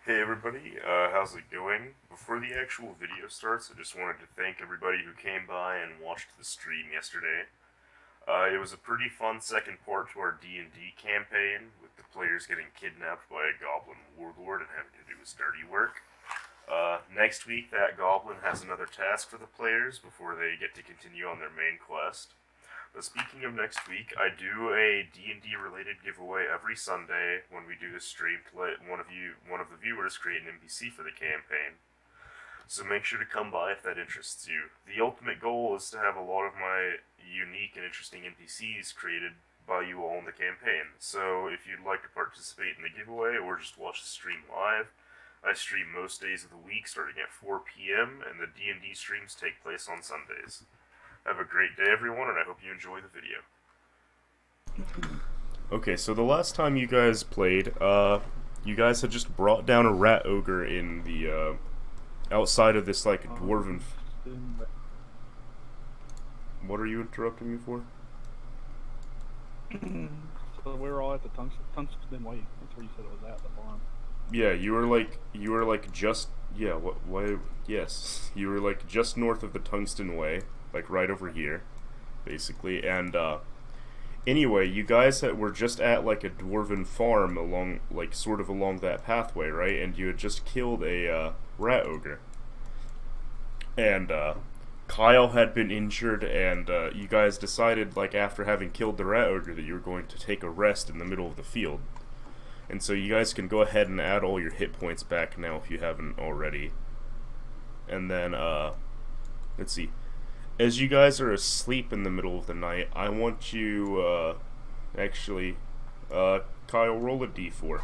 Hey everybody, how's it going? Before the actual video starts, I just wanted to thank everybody who came by and watched the stream yesterday. It was a pretty fun second part to our D&D campaign, with the players getting kidnapped by a goblin warlord and having to do his dirty work. Next week, that goblin has another task for the players before they get to continue on their main quest. But speaking of next week, I do a D&D related giveaway every Sunday when we do the stream to let one of the viewers create an NPC for the campaign. So make sure to come by if that interests you. The ultimate goal is to have a lot of my unique and interesting NPCs created by you all in the campaign. So if you'd like to participate in the giveaway or just watch the stream live, I stream most days of the week starting at 4 p.m. and the D&D streams take place on Sundays. Have a great day, everyone, and I hope you enjoy the video. Okay, so the last time you guys played, you guys had just brought down a rat ogre in the, outside of this, like, dwarven... What are you interrupting me for? So we were all at the Tungsten Way. That's where you said it was at, the farm. Yeah, you were like, just, yeah, why, yes. You were, like, just north of the Tungsten Way. Like right over here, basically, and anyway, you guys were just at like a dwarven farm along, like sort of along that pathway, right? And you had just killed a rat ogre, and Kyle had been injured, and you guys decided, like after having killed the rat ogre, that you were going to take a rest in the middle of the field, and so you guys can go ahead and add all your hit points back now if you haven't already, and then let's see. As you guys are asleep in the middle of the night, I want you, Kyle, roll a d4.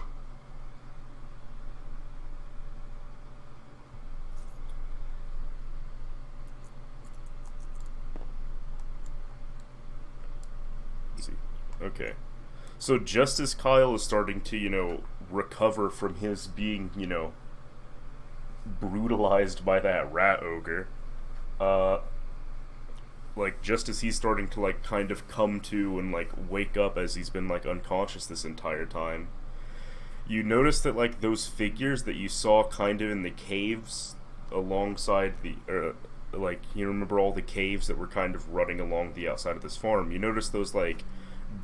Let's see. Okay. So just as Kyle is starting to, recover from his being, brutalized by that rat ogre, like, just as he's starting to, like, kind of come to and, like, wake up as he's been, like, unconscious this entire time, you notice that, like, those figures that you saw kind of in the caves alongside the, like, you remember all the caves that were kind of running along the outside of this farm? You notice those, like,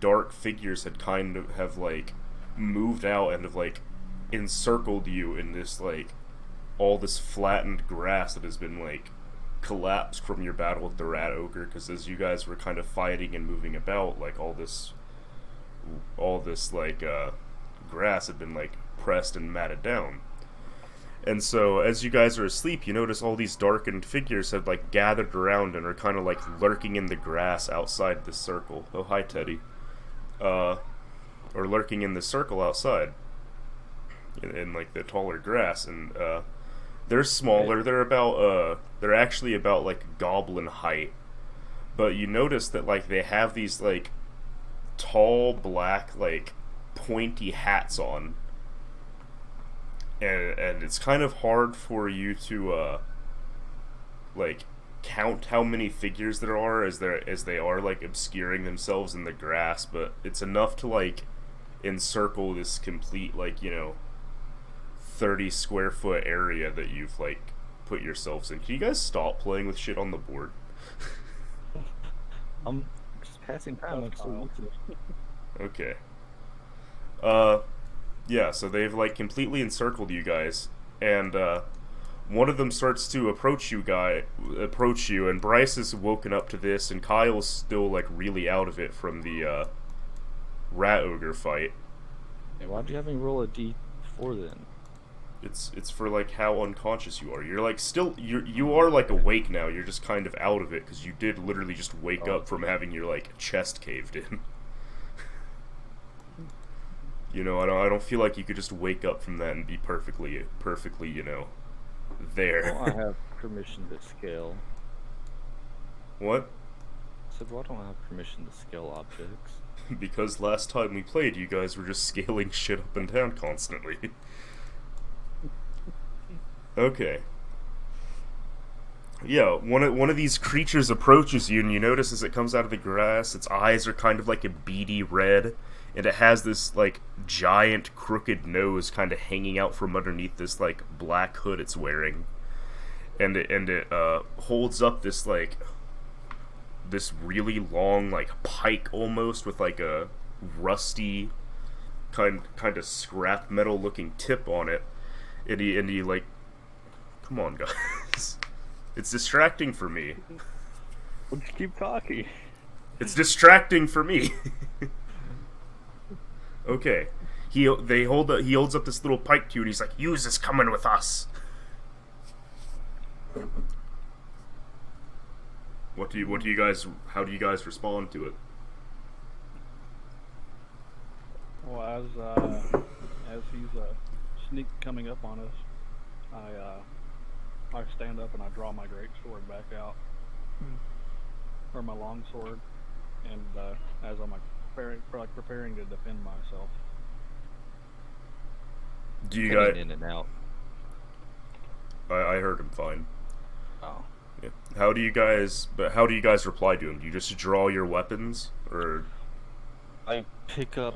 dark figures had kind of have, like, moved out and have, like, encircled you in this, like, all this flattened grass that has been, like, collapsed from your battle with the rat ogre, because as you guys were kind of fighting and moving about, like all this like grass had been like pressed and matted down. And so as you guys are asleep, you notice all these darkened figures had like gathered around and are kind of like lurking in the grass outside the circle. Oh, hi Teddy. Or lurking in the circle outside in like the taller grass, and they're smaller. They're actually about like goblin height. But you notice that like they have these like tall black like pointy hats on. And it's kind of hard for you to like count how many figures there are as they are like obscuring themselves in the grass, but it's enough to like encircle this complete like 30 square foot area that you've like put yourselves in. Can you guys stop playing with shit on the board? I'm just passing time. I'm so used to it. Okay. Yeah, so they've like completely encircled you guys, and one of them starts to approach you, and Bryce is woken up to this, and Kyle's still like really out of it from the rat ogre fight. Hey, why'd you have me roll a d4 then? It's for like how unconscious you are. You're like still you are like awake now. You're just kind of out of it because you did literally just wake up from having your like chest caved in. I don't feel like you could just wake up from that and be perfectly there. Why don't I have permission to scale? What? I said, why don't I have permission to scale objects? Because last time we played, you guys were just scaling shit up and down constantly. Okay. Yeah, one of these creatures approaches you, and you notice as it comes out of the grass, its eyes are kind of like a beady red, and it has this like giant crooked nose kind of hanging out from underneath this like black hood it's wearing, and it holds up this like this really long like pike almost with like a rusty kind of scrap metal looking tip on it, and he like, come on guys, it's distracting for me. We'll just keep talking. It's distracting for me. Okay, he holds up this little pike to you, and he's like, "Use is coming with us." What do you guys? How do you guys respond to it? Well, as he's sneak coming up on us, I stand up and I draw my great sword back out, or my long sword, and as I'm like preparing to defend myself. Do you guys? In and out. I heard him fine. Oh. Yeah. How do you guys reply to him? Do you just draw your weapons, or? I pick up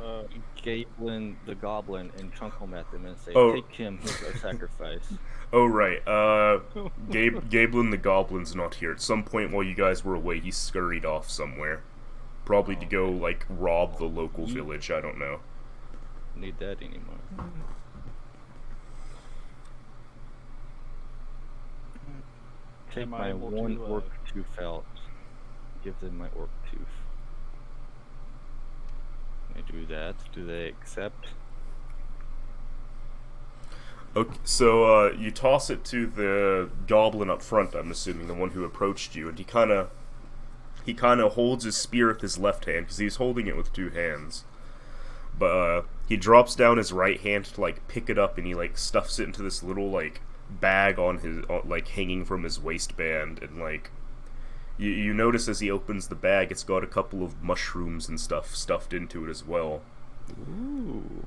Gablin the goblin and chunkle at them and say, "Take him, he's our sacrifice." Oh right. Gablin the goblin's not here. At some point while you guys were away, he scurried off somewhere, probably to go like rob the local village. I don't know. Need that anymore. Take my one orc tooth out. Give them my orc tooth. I do that. Do they accept? Okay, so you toss it to the goblin up front. I'm assuming the one who approached you, and he kind of holds his spear with his left hand because he's holding it with two hands. But he drops down his right hand to like pick it up, and he like stuffs it into this little like bag on his like hanging from his waistband, and like you notice as he opens the bag, it's got a couple of mushrooms and stuff stuffed into it as well. Ooh.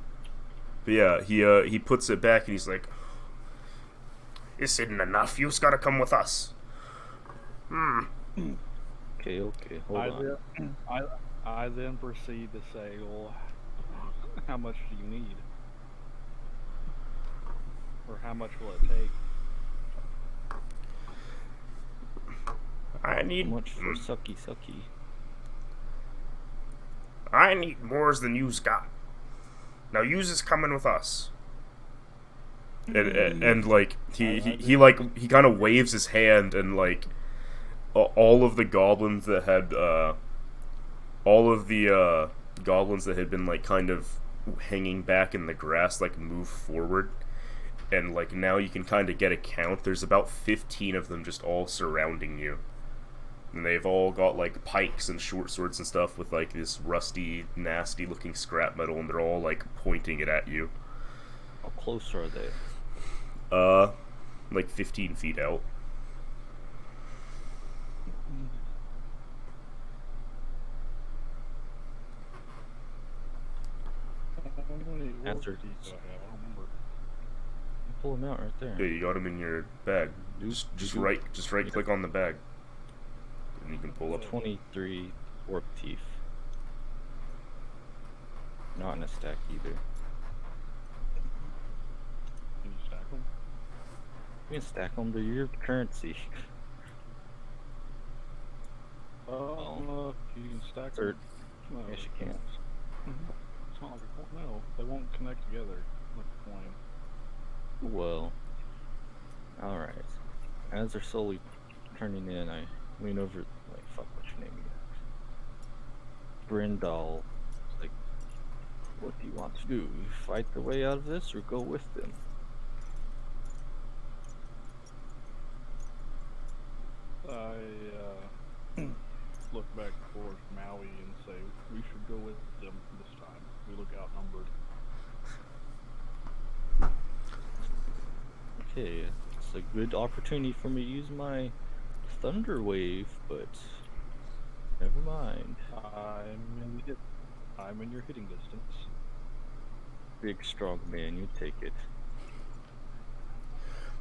But yeah, he puts it back and he's like, "This isn't enough. You've got to come with us." Okay, hold on. I then proceed to say, "Well, how much do you need? Or how much will it take?" I need How much for sucky. I need more than you's got. Now you's is coming with us. And like he kind of waves his hand, and like all of the goblins that had been like kind of hanging back in the grass like move forward, and like now you can kind of get a count. There's about 15 of them just all surrounding you. And they've all got like pikes and short swords and stuff with like this rusty, nasty looking scrap metal, and they're all like pointing it at you. How close are they? Like 15 feet out. Answer. Pull them out right there. Yeah, you got them in your bag. Just right click on the bag, and you can pull up. 23 orc teeth. Not in a stack either. Can you stack them? You can stack them to your currency. You can stack them. No, Yes, you can. It's not like no, they won't connect together like a coin. Well, alright. As they're slowly turning in, I lean over, like, fuck, what's your name again? Brindal. Like, what do you want to do? Fight the way out of this, or go with them? I look back towards Maui and say, we should go with them this time. We look outnumbered. Okay, it's a good opportunity for me to use my Thunder Wave, but never mind. I'm in your hitting distance. Big strong man, you take it.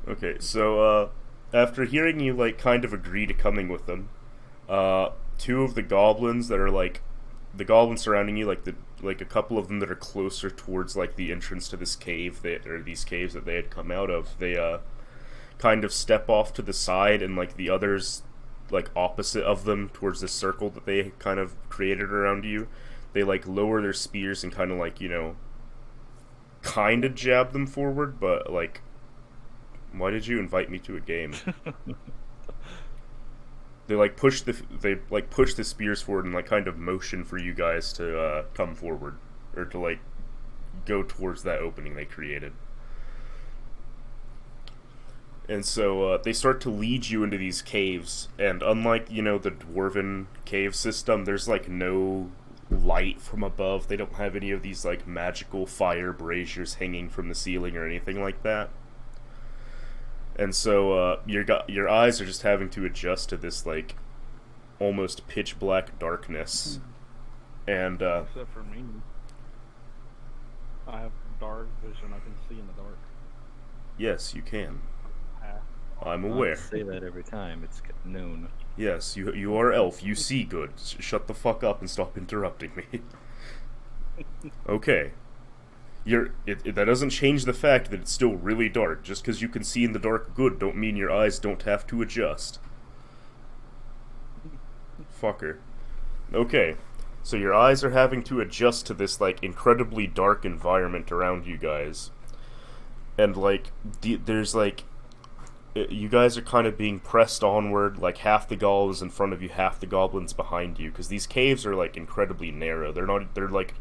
Okay, so after hearing you like kind of agree to coming with them, two of the goblins that are like the goblins surrounding you, like like a couple of them that are closer towards like the entrance to this cave or these caves that they had come out of, they kind of step off to the side, and like the others, like opposite of them towards this circle that they kind of created around you, they like lower their spears and kind of like, you know, kind of jab them forward. But like, why did you invite me to a game? They push the spears forward and like kind of motion for you guys to come forward, or to like go towards that opening they created. And so they start to lead you into these caves, and unlike, you know, the dwarven cave system, there's like no light from above. They don't have any of these like magical fire braziers hanging from the ceiling or anything like that. And so your eyes are just having to adjust to this like almost pitch black darkness. And except for me, I have dark vision. I can see in the dark. Yes, you can. I'm aware. I say that every time. It's known. Yes, you are elf. You see good. Shut the fuck up and stop interrupting me. Okay. That doesn't change the fact that it's still really dark. Just because you can see in the dark good don't mean your eyes don't have to adjust. Fucker. Okay. So your eyes are having to adjust to this, like, incredibly dark environment around you guys. And, like, there's, like... You guys are kind of being pressed onward, like half the goblins in front of you, half the goblins behind you, because these caves are like incredibly narrow. They're like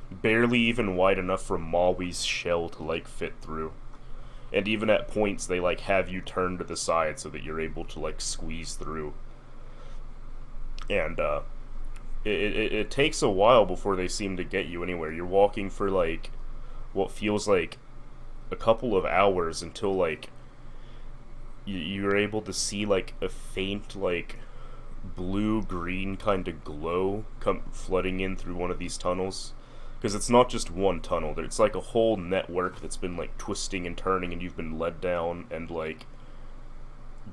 barely even wide enough for Maui's shell to like fit through. And even at points they like have you turn to the side so that you're able to like squeeze through. And it takes a while before they seem to get you anywhere. You're walking for like what feels like a couple of hours until like you're able to see like a faint like blue-green kind of glow come flooding in through one of these tunnels, because it's not just one tunnel. It's like a whole network that's been like twisting and turning, and you've been led down, and like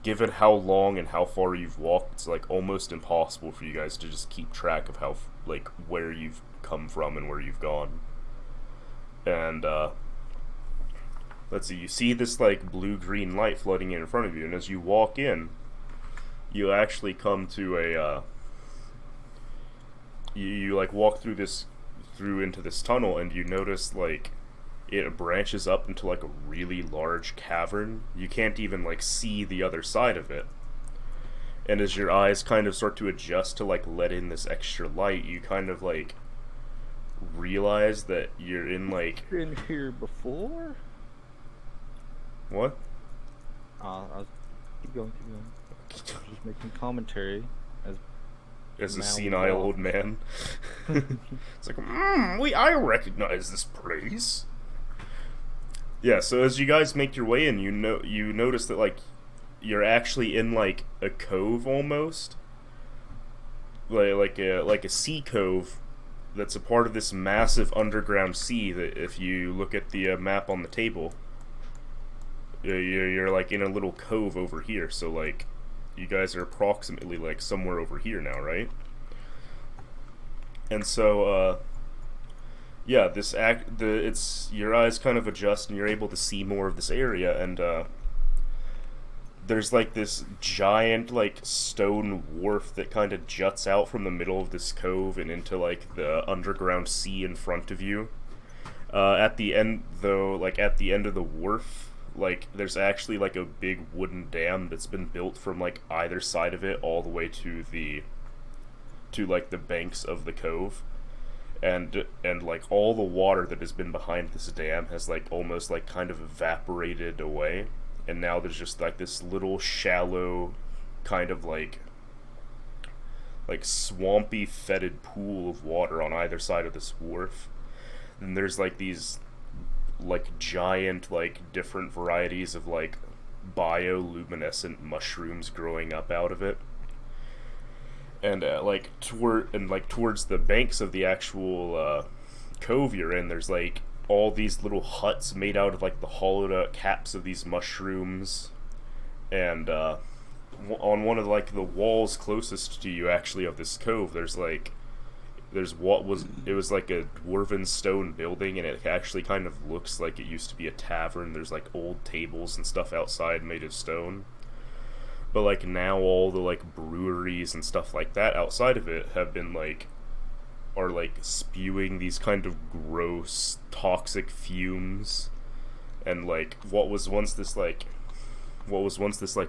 given how long and how far you've walked, it's like almost impossible for you guys to just keep track of how like where you've come from and where you've gone. And let's see, you see this like blue-green light flooding in front of you, and as you walk in, you actually come to a you like walk through into this tunnel, and you notice like it branches up into like a really large cavern. You can't even like see the other side of it. And as your eyes kind of start to adjust to like let in this extra light, you kind of like realize that you're in like... Been here before? What? I was... Keep going. Just making commentary as a senile old man. It's like, I recognize this place. Yeah, so as you guys make your way in, you notice that like you're actually in like a cove almost, like a sea cove that's a part of this massive underground sea. That if you look at the map on the table, you're like in a little cove over here. So like you guys are approximately like somewhere over here now, right? And so yeah, it's your eyes kind of adjust and you're able to see more of this area, and there's like this giant like stone wharf that kind of juts out from the middle of this cove and into like the underground sea in front of you. At the end though, like at the end of the wharf, like there's actually like a big wooden dam that's been built from like either side of it all the way to like the banks of the cove. And like all the water that has been behind this dam has like almost like kind of evaporated away, and now there's just like this little shallow kind of like swampy fetid pool of water on either side of this wharf. And there's like these like giant like different varieties of like bioluminescent mushrooms growing up out of it. And towards the banks of the actual cove you're in, there's like all these little huts made out of like the hollowed out caps of these mushrooms. And on one of like the walls closest to you actually of this cove, there's like it was like a dwarven stone building, and it actually kind of looks like it used to be a tavern. There's like old tables and stuff outside made of stone. But like now all the like breweries and stuff like that outside of it have been like are like spewing these kind of gross toxic fumes, and like what was once this like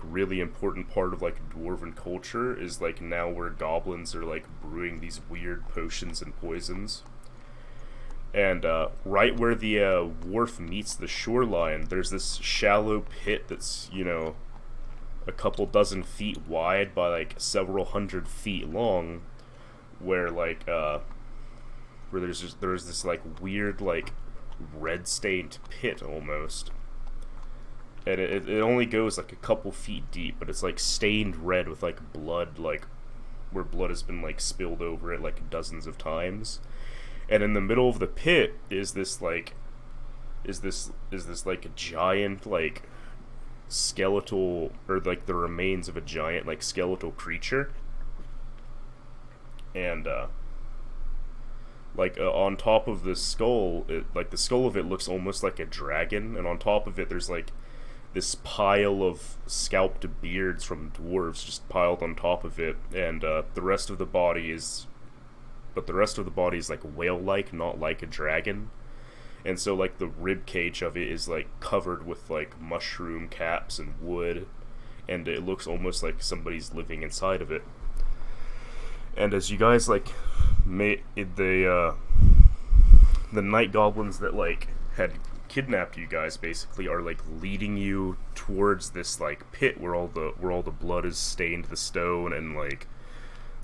really important part of like dwarven culture is like now where goblins are like brewing these weird potions and poisons. And right where the wharf meets the shoreline, there's this shallow pit that's, you know, a couple dozen feet wide by like several hundred feet long, where like where there's this like weird like red stained pit almost. And it only goes like a couple feet deep, but it's like stained red with like blood, like where blood has been like spilled over it like dozens of times. And in the middle of the pit is this like a giant like skeletal, or like the remains of a giant like skeletal creature. And on top of the skull, the skull of it looks almost like a dragon, and on top of it there's like this pile of scalped beards from dwarves just piled on top of it, and the rest of the body is like whale-like, not like a dragon. And so like the rib cage of it is like covered with like mushroom caps and wood, and it looks almost like somebody's living inside of it. And as you guys like the night goblins that like had kidnapped you guys basically are like leading you towards this like pit where all the blood has stained the stone, and like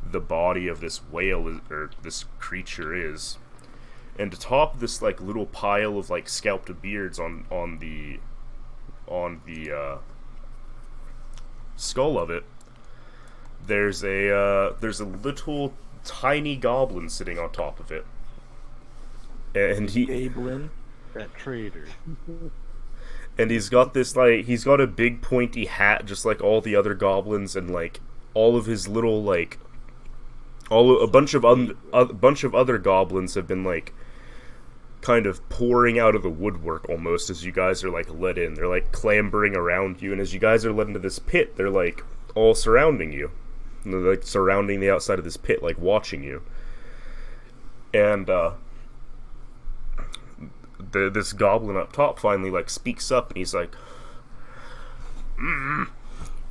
the body of this whale or this creature is. And atop this like little pile of like scalped beards on the skull of it, there's a little tiny goblin sitting on top of it, and Goblin, that traitor. And he's got a big pointy hat just like all the other goblins, and like all of his little like a bunch of other goblins have been like kind of pouring out of the woodwork almost as you guys are like let in. They're like clambering around you, and as you guys are led into this pit, they're like all surrounding you. And they're like surrounding the outside of this pit, like watching you. And this goblin up top finally like speaks up, and he's like,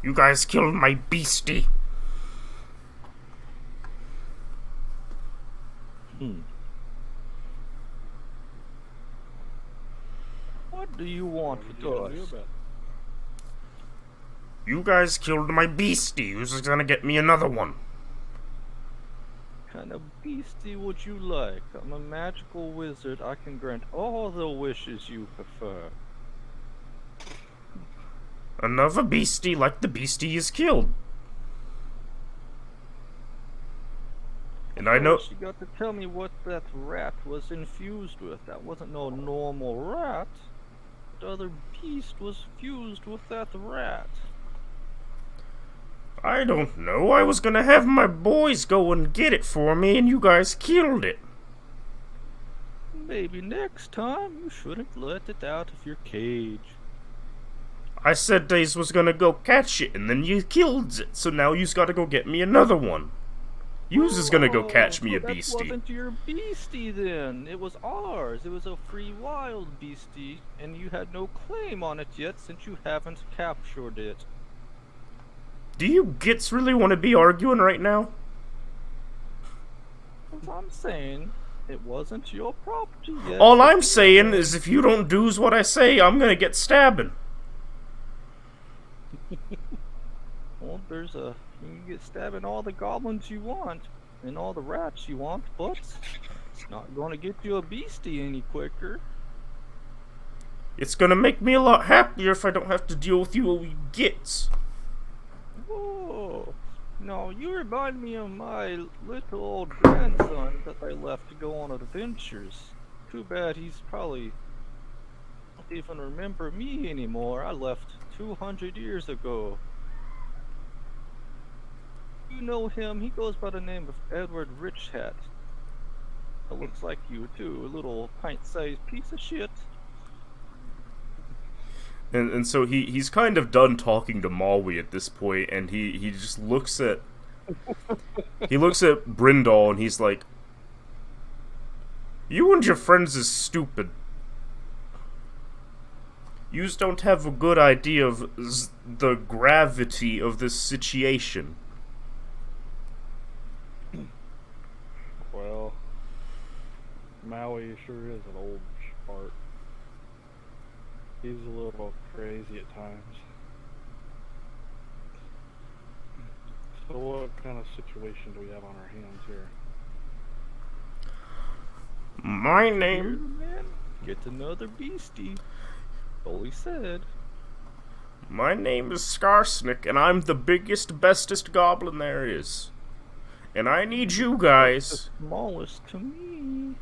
"You guys killed my beastie." What do you want with us? You guys killed my beastie. Who's gonna get me another one? What kind of beastie would you like? I'm a magical wizard. I can grant all the wishes you prefer. Another beastie like the beastie is killed. And I know... You got to tell me what that rat was infused with. That wasn't no normal rat. What other beast was fused with that rat? I don't know. I was gonna have my boys go and get it for me, and you guys killed it. Maybe next time you shouldn't let it out of your cage. I said Days was gonna go catch it, and then you killed it, so now you's gotta go get me another one. Yous is gonna go catch me a beastie. That wasn't your beastie then. It was ours. It was a free wild beastie, and you had no claim on it yet since you haven't captured it. Do you gits really want to be arguing right now? As I'm saying, it wasn't your property yet. All I'm saying is if you don't do's what I say, I'm gonna get stabbing. Well, you can get stabbing all the goblins you want, and all the rats you want, but it's not gonna get you a beastie any quicker. It's gonna make me a lot happier if I don't have to deal with you gits. Oh, no, you remind me of my little old grandson that I left to go on adventures. Too bad he's probably don't even remember me anymore. I left 200 years ago. You know him, he goes by the name of Edward Richhat. It looks like you too, a little pint-sized piece of shit. And so he's kind of done talking to Maui at this point, and he just looks at Brindle, and he's like, "You and your friends is stupid. Yous don't have a good idea of the gravity of this situation." Well, Maui sure is an old fart. He's a little crazy at times. So what kind of situation do we have on our hands here? My Here, name... man. Get another beastie. All he said. My name is Skarsnik, and I'm the biggest, bestest goblin there is. And I need you The guys. smallest to me.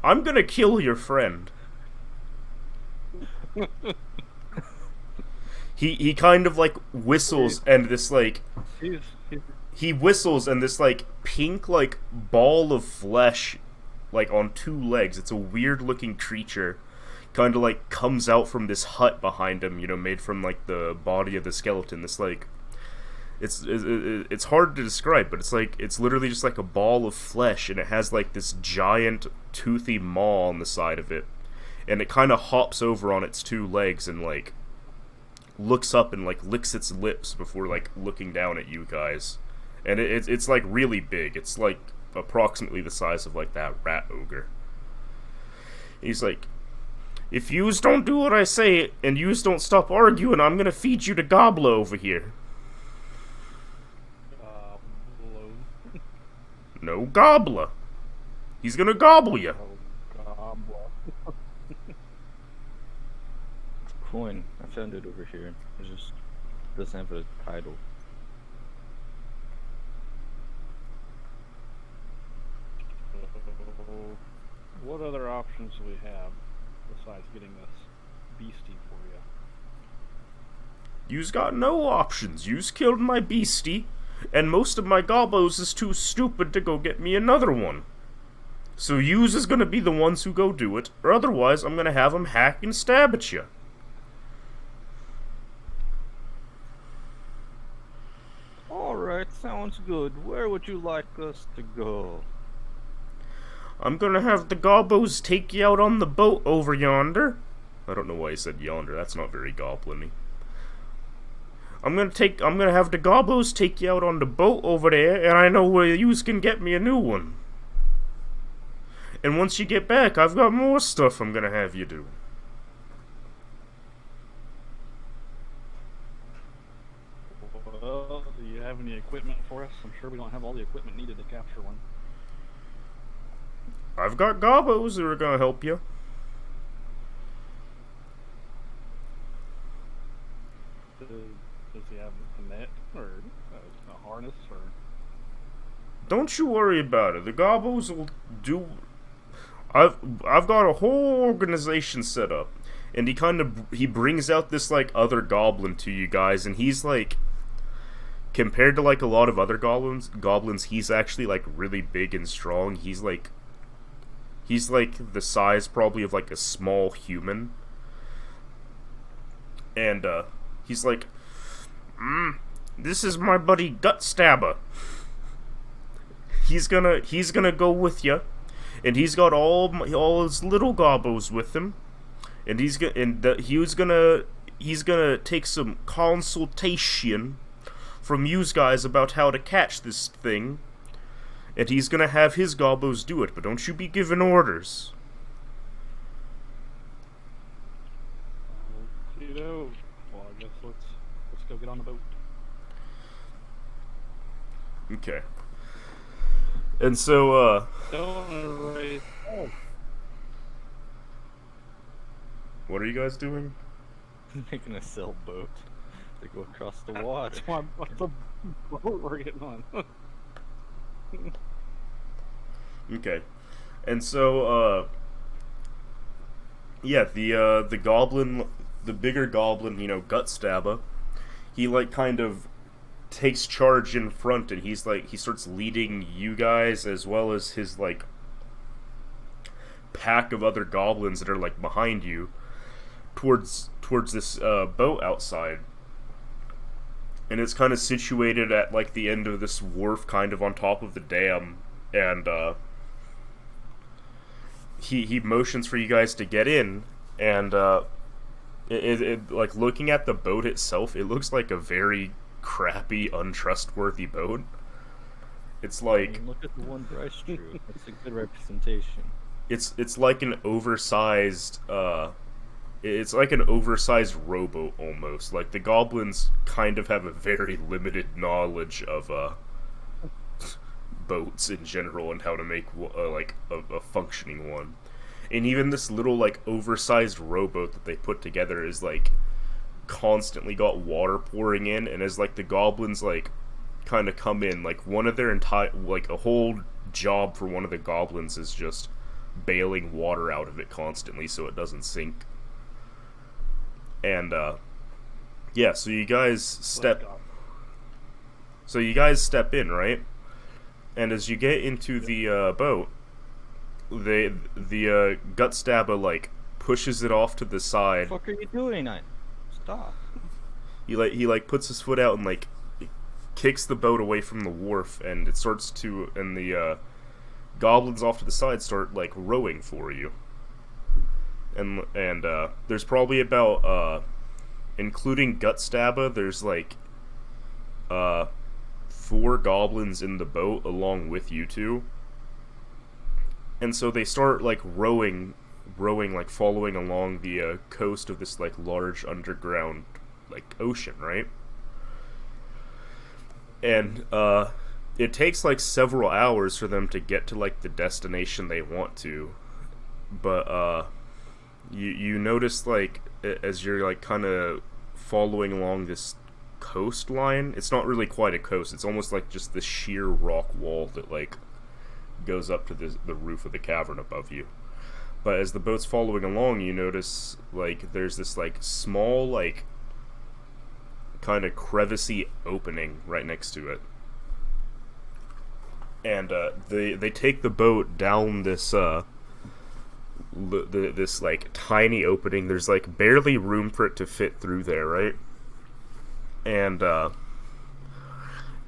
I'm gonna kill your friend. He kind of like whistles, and this like He's he whistles, and this like pink like ball of flesh like on two legs. It's a weird looking creature. Kind of like comes out from this hut behind him, you know, made from like the body of the skeleton. This like it's hard to describe, but it's literally just like a ball of flesh, and it has like this giant toothy maw on the side of it, and it kind of hops over on its two legs and like looks up and like licks its lips before like looking down at you guys, and it's like really big. It's like approximately the size of like that rat ogre. He's like, "If yous don't do what I say and yous don't stop arguing, I'm gonna feed you to Gobbler over here." below. No, Gobbler. He's gonna gobble you. Oh, gobbler. Coin. I found it over here. It just doesn't have a title. So, what other options do we have besides getting this beastie for you? Yous got no options. Yous killed my beastie, and most of my gobos is too stupid to go get me another one. So yous is gonna be the ones who go do it, or otherwise I'm gonna have 'em hack and stab at you. Alright, sounds good. Where would you like us to go? I'm gonna have the gobos take you out on the boat over yonder. I don't know why he said yonder. That's not very goblin-y. I'm gonna have the gobos take you out on the boat over there, and I know where yous can get me a new one. And once you get back, I've got more stuff I'm gonna have you do. Well, do you have any equipment for us? I'm sure we don't have all the equipment needed to capture one. I've got gobos that are gonna help you. Does he have a net or a harness or? Don't you worry about it. The gobos will do. I've got a whole organization set up, and he brings out this like other goblin to you guys, and he's like, compared to like a lot of other goblins, he's actually like really big and strong. He's like the size probably of like a small human, and he's like, this is my buddy Gut Stabber. He's gonna go with you, and he's got all his little gobos with him, and he's gonna take some consultation from yous guys about how to catch this thing, and he's gonna have his gobos do it. But don't you be giving orders. Well, I guess let's go get on the boat. Okay. And so, Don't raise. Oh, what are you guys doing? Making a sailboat to go across the water. what's the boat we're getting on? Okay. And so, yeah, the goblin, the bigger goblin, you know, Gut Stabber, he like kind of takes charge in front, and he starts leading you guys as well as his like pack of other goblins that are like behind you towards this boat outside. And it's kind of situated at like the end of this wharf, kind of on top of the dam, and he motions for you guys to get in, and like looking at the boat itself, it looks like a very crappy, untrustworthy boat. It's like, look at the one Bryce drew. That's a good representation. It's like an oversized it's like an oversized rowboat almost. Like the goblins kind of have a very limited knowledge of boats in general and how to make like a functioning one. And even this little like oversized rowboat that they put together is like constantly got water pouring in, and as like the goblins like kind of come in, like one of their entire, like a whole job for one of the goblins is just bailing water out of it constantly so it doesn't sink. And yeah, so you guys step in, right? And as you get into the boat, the gut stabber like pushes it off to the side. What the fuck are you doing? Stop. He puts his foot out and like kicks the boat away from the wharf, and it starts to, and the goblins off to the side start like rowing for you. And there's probably about including gut stabber, there's like 4 goblins in the boat along with you two. And so they start like rowing like following along the coast of this like large underground like ocean, right? And it takes like several hours for them to get to like the destination they want to. But you notice like as you're like kind of following along this coastline, it's not really quite a coast, it's almost like just this sheer rock wall that like goes up to the roof of the cavern above you. But as the boat's following along, you notice like there's this like small like kind of crevicey opening right next to it. And they take the boat down this this like tiny opening. There's like barely room for it to fit through there, right? And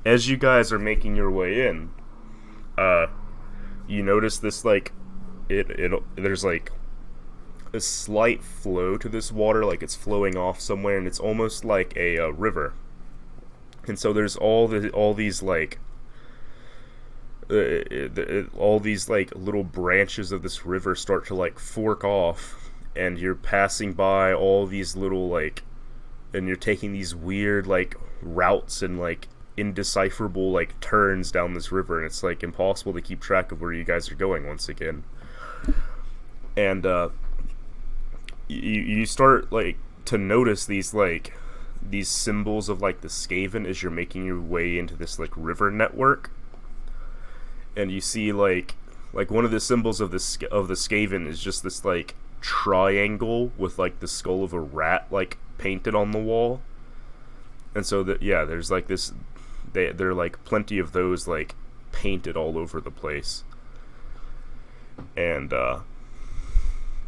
as you guys are making your way in, you notice this like there's like a slight flow to this water, like it's flowing off somewhere, and it's almost like a river. And so there's all these like all these like little branches of this river start to like fork off, and you're passing by all these little like, and you're taking these weird like routes and like indecipherable like turns down this river, and it's like impossible to keep track of where you guys are going once again. And you start like to notice these symbols of like the Skaven as you're making your way into this like river network. And you see like one of the symbols of the Skaven is just this like triangle with like the skull of a rat like painted on the wall. And so that, yeah, there's like this, there are like plenty of those like painted all over the place. And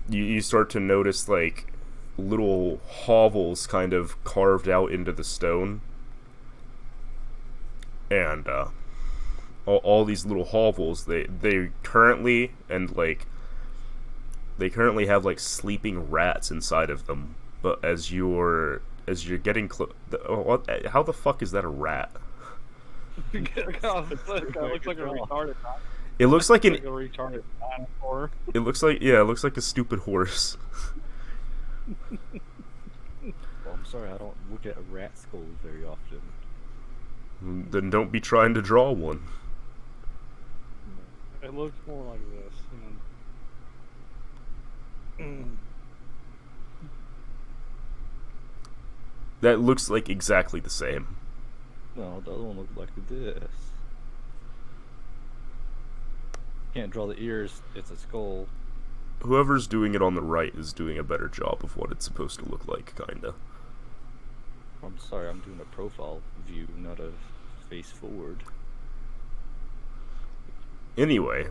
you start to notice like little hovels kind of carved out into the stone. And all these little hovels, they currently have like sleeping rats inside of them. But as you're getting close, how the fuck is that a rat? It looks like a retarded. It looks like a retarded dinosaur. It looks like a stupid horse. Well, I'm sorry, I don't look at rat skulls very often. Then don't be trying to draw one. It looks more like this. That looks like exactly the same. No, the other one looks like this. Can't draw the ears, it's a skull. Whoever's doing it on the right is doing a better job of what it's supposed to look like, kinda. I'm sorry, I'm doing a profile view, not a face forward. Anyway.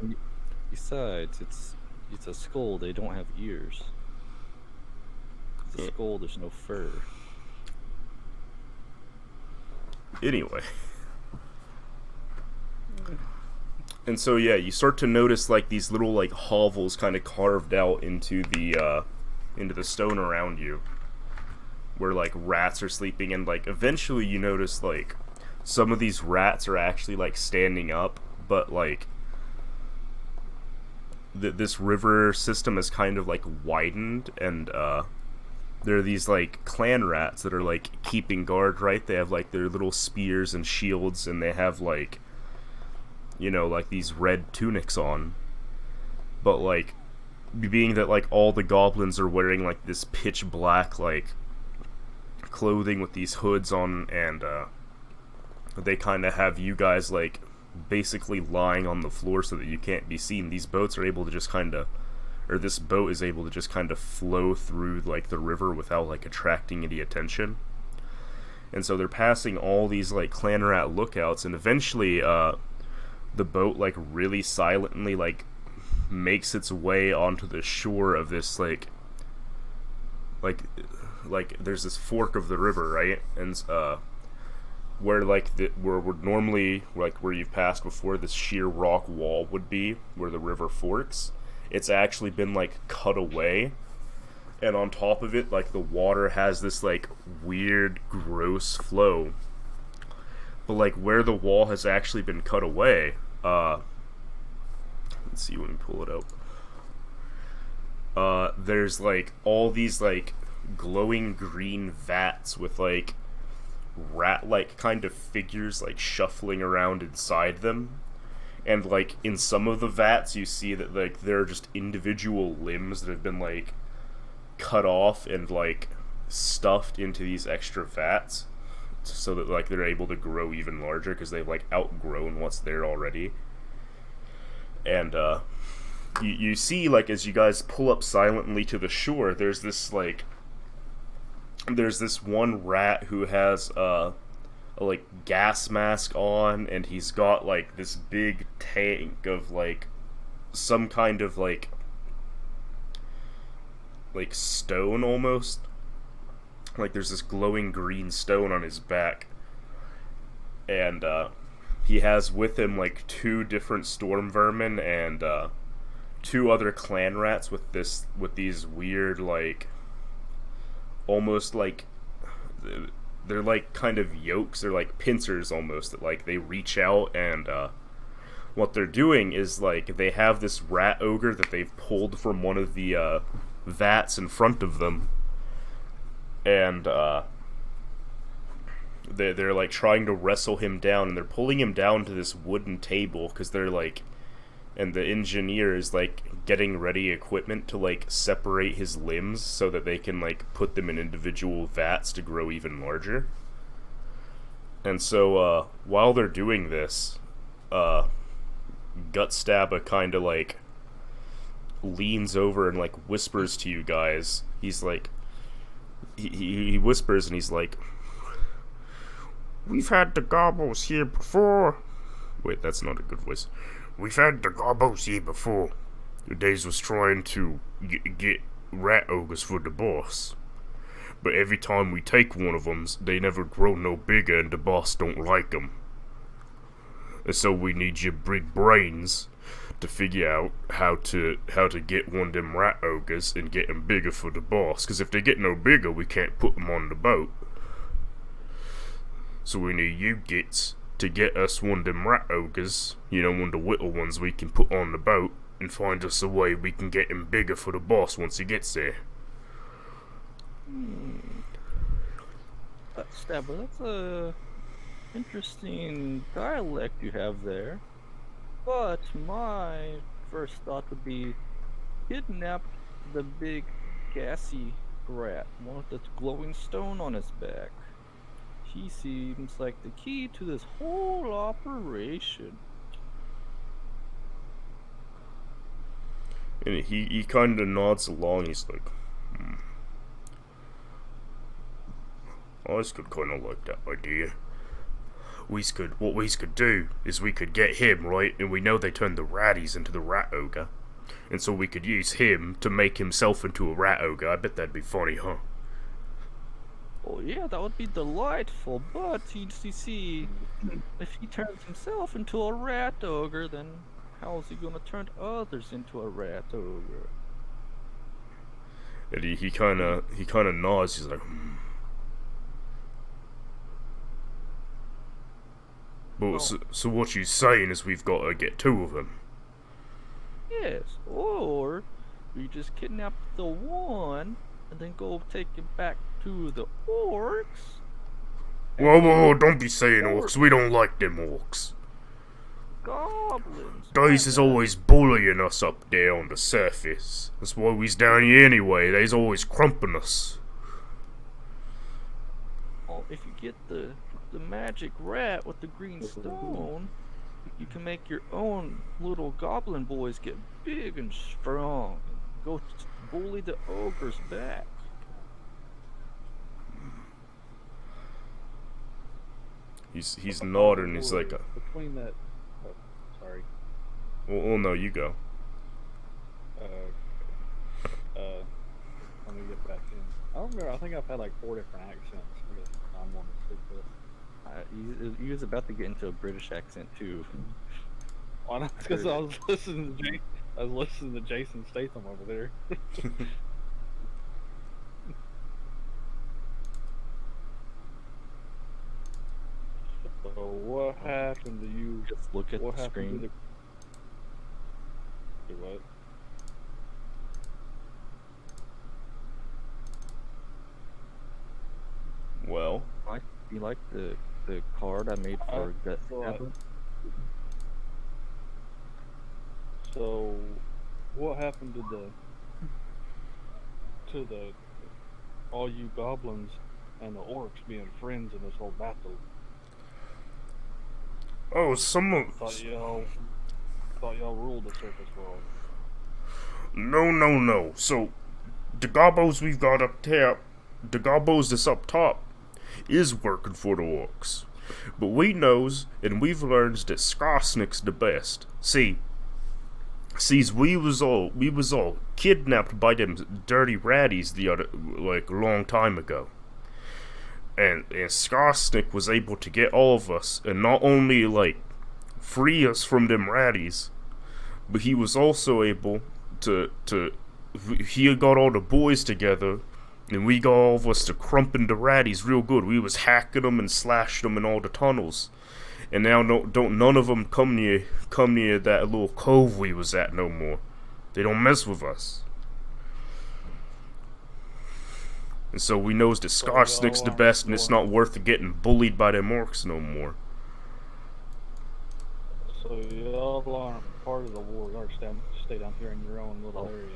Besides, It's a skull. They don't have ears. It's a skull. There's no fur. Anyway. And so yeah, you start to notice like these little like hovels kind of carved out into the stone around you, where like rats are sleeping, and like eventually you notice like some of these rats are actually like standing up, but like this river system is kind of like widened, and there are these like clan rats that are like keeping guard, right? They have like their little spears and shields, and they have like, you know, like these red tunics on. But like, being that like all the goblins are wearing like this pitch black like clothing with these hoods on, and they kind of have you guys like basically lying on the floor so that you can't be seen. These boats are able to just kind of, or this boat is able to just kind of flow through like the river without like attracting any attention. And so they're passing all these like clan rat lookouts, and eventually the boat like really silently like makes its way onto the shore of this like there's this fork of the river, right? And where like where would normally like where you've passed before, this sheer rock wall would be where the river forks, it's actually been like cut away, and on top of it like the water has this like weird gross flow. But like where the wall has actually been cut away, let's see when we pull it up. There's like all these like glowing green vats with like rat-like kind of figures like shuffling around inside them. And like in some of the vats you see that like there are just individual limbs that have been like cut off and like stuffed into these extra vats, so that like they're able to grow even larger because they've like outgrown what's there already. And you see like as you guys pull up silently to the shore, there's this one rat who has a like gas mask on, and he's got like this big tank of like some kind of like stone almost. Like there's this glowing green stone on his back, and he has with him like 2 different storm vermin and 2 other clan rats with these weird like almost like they're like kind of yokes, they're like pincers almost, that like they reach out, and what they're doing is like they have this rat ogre that they've pulled from one of the vats in front of them, and they're like trying to wrestle him down, and they're pulling him down to this wooden table because they're like, and the engineer is like getting ready equipment to like separate his limbs so that they can like put them in individual vats to grow even larger. And so while they're doing this, Gutstabba kind of like leans over and like whispers to you guys. He's like, he whispers and he's like, "We've had the gobbles here before." Wait, that's not a good voice. "We've had the gobbles here before. The days was trying to get rat ogres for the boss. But every time we take one of them, they never grow no bigger, and the boss don't like them. And so we need your big brains to figure out how to get one of them rat ogres and get them bigger for the boss. Because if they get no bigger, we can't put them on the boat. So we need you gits to get us one of them rat ogres, you know, one of the little ones we can put on the boat, and find us a way we can get him bigger for the boss once he gets there." Stabber, that's a interesting dialect you have there. But my first thought would be kidnap the big gassy rat, one with the glowing stone on his back. He seems like the key to this whole operation. And he kind of nods along. He's like, I could kind of like that idea. What we could do is we could get him, right? And we know they turned the ratties into the rat ogre. And so we could use him to make himself into a rat ogre. I bet that'd be funny, huh? Oh yeah, that would be delightful, but you see, if he turns himself into a rat ogre, then how is he gonna turn others into a rat ogre? And he kinda nods, he's like, Well, so what you saying is we've got to get 2 of them? Yes, or we just kidnap the one and then go take him back to the orcs. Whoa, don't be saying orcs. We don't like them orcs. Goblins. They's is always bullying us up there on the surface. That's why we's down here anyway. They's always crumping us. Oh, if you get the magic rat with the green stone, you can make your own little goblin boys get big and strong. Go bully the ogres back. He's nodding. He's like, between that. Oh, sorry. Oh no, you go. Let me get back in. I don't remember. I think I've had like 4 different accents. I guess I'm going to stick with. He was about to get into a British accent too. Because I was listening to Jason Statham over there. So what happened to you? Just look at What the happened screen. to the... What? Well, You like the card I made for Gut Tablet? So, what happened to the all you goblins and the orcs being friends in this whole battle? oh, someone. Thought y'all ruled the surface world. No. So, the gobos we've got up there, the gobos that's up top, is working for the orcs. But we knows, and we've learned that Skarsnik's the best. See, we was all kidnapped by them dirty ratties the other, like, a long time ago. And Skarsnik was able to get all of us, and not only, like, free us from them ratties, but he was also able he got all the boys together, and we got all of us to crumping the ratties real good. We was hacking them and slashing them in all the tunnels. And now don't none of them come near that little cove we was at no more. They don't mess with us. And so we knows that Skarsnik's the best, and it's not worth getting bullied by them orcs no more. So y'all aren't part of the war. Y'all stay down here in your own little area.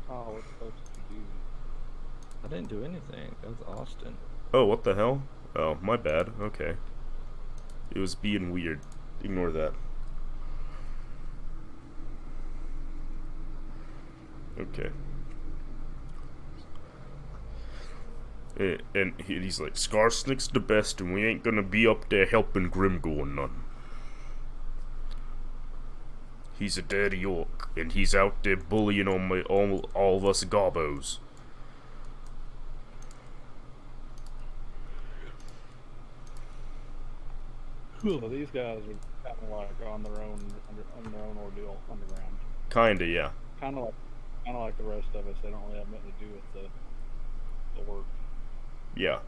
Oh, what the fuck did you do? I didn't do anything. That was Austin. Oh, what the hell? Oh, my bad. Okay. It was being weird. Ignore that. Okay. And he's like, Skarsnik's the best, and we ain't gonna be up there helping Grimgor none. He's a dirty orc, and he's out there bullying on all of us gobos. So these guys are kind of like on their own ordeal underground. Kinda, yeah. Kind of like the rest of us. They don't really have nothing to do with the work. Yeah.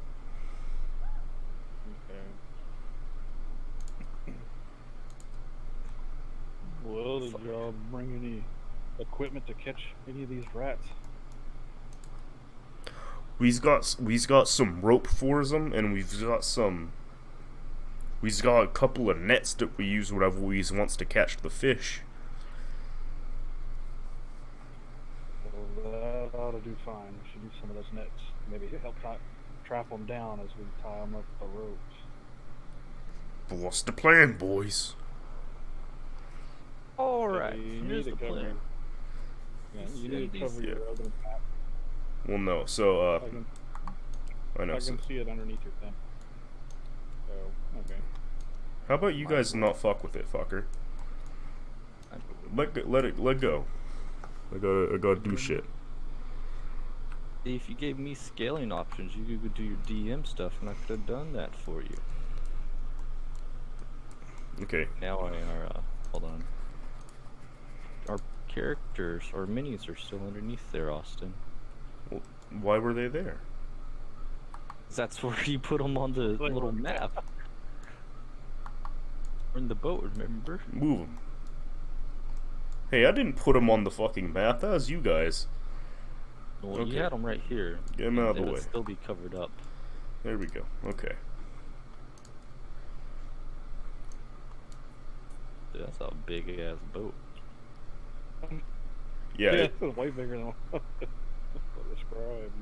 Okay. Well, did y'all bring any equipment to catch any of these rats? We've got some rope for them, and we've got a couple of nets that we use whenever we wants to catch the fish. Well, that ought to do fine. We should use some of those nets. Maybe help trap them down as we tie them up with the ropes. But what's the plan, boys? Alright, You here's need the to cover. plan. Yeah, you need to cover your other map. Well, no. So, I know. I can see it underneath your thing. So, okay. How about you guys not fuck with it, fucker? Let go. I gotta do shit. If you gave me scaling options, you could do your DM stuff, and I could have done that for you. Okay. Now hold on. Our characters, our minis are still underneath there, Austin. Well, why were they there? That's where you put them on the little map. We're in the boat, remember? Move them. Hey, I didn't put them on the fucking map. That was you guys. Well, Okay. you had them right here. Get them out of the way. Still be covered up. There we go. Okay. Dude, that's a big ass boat. Yeah. It's way bigger than what described.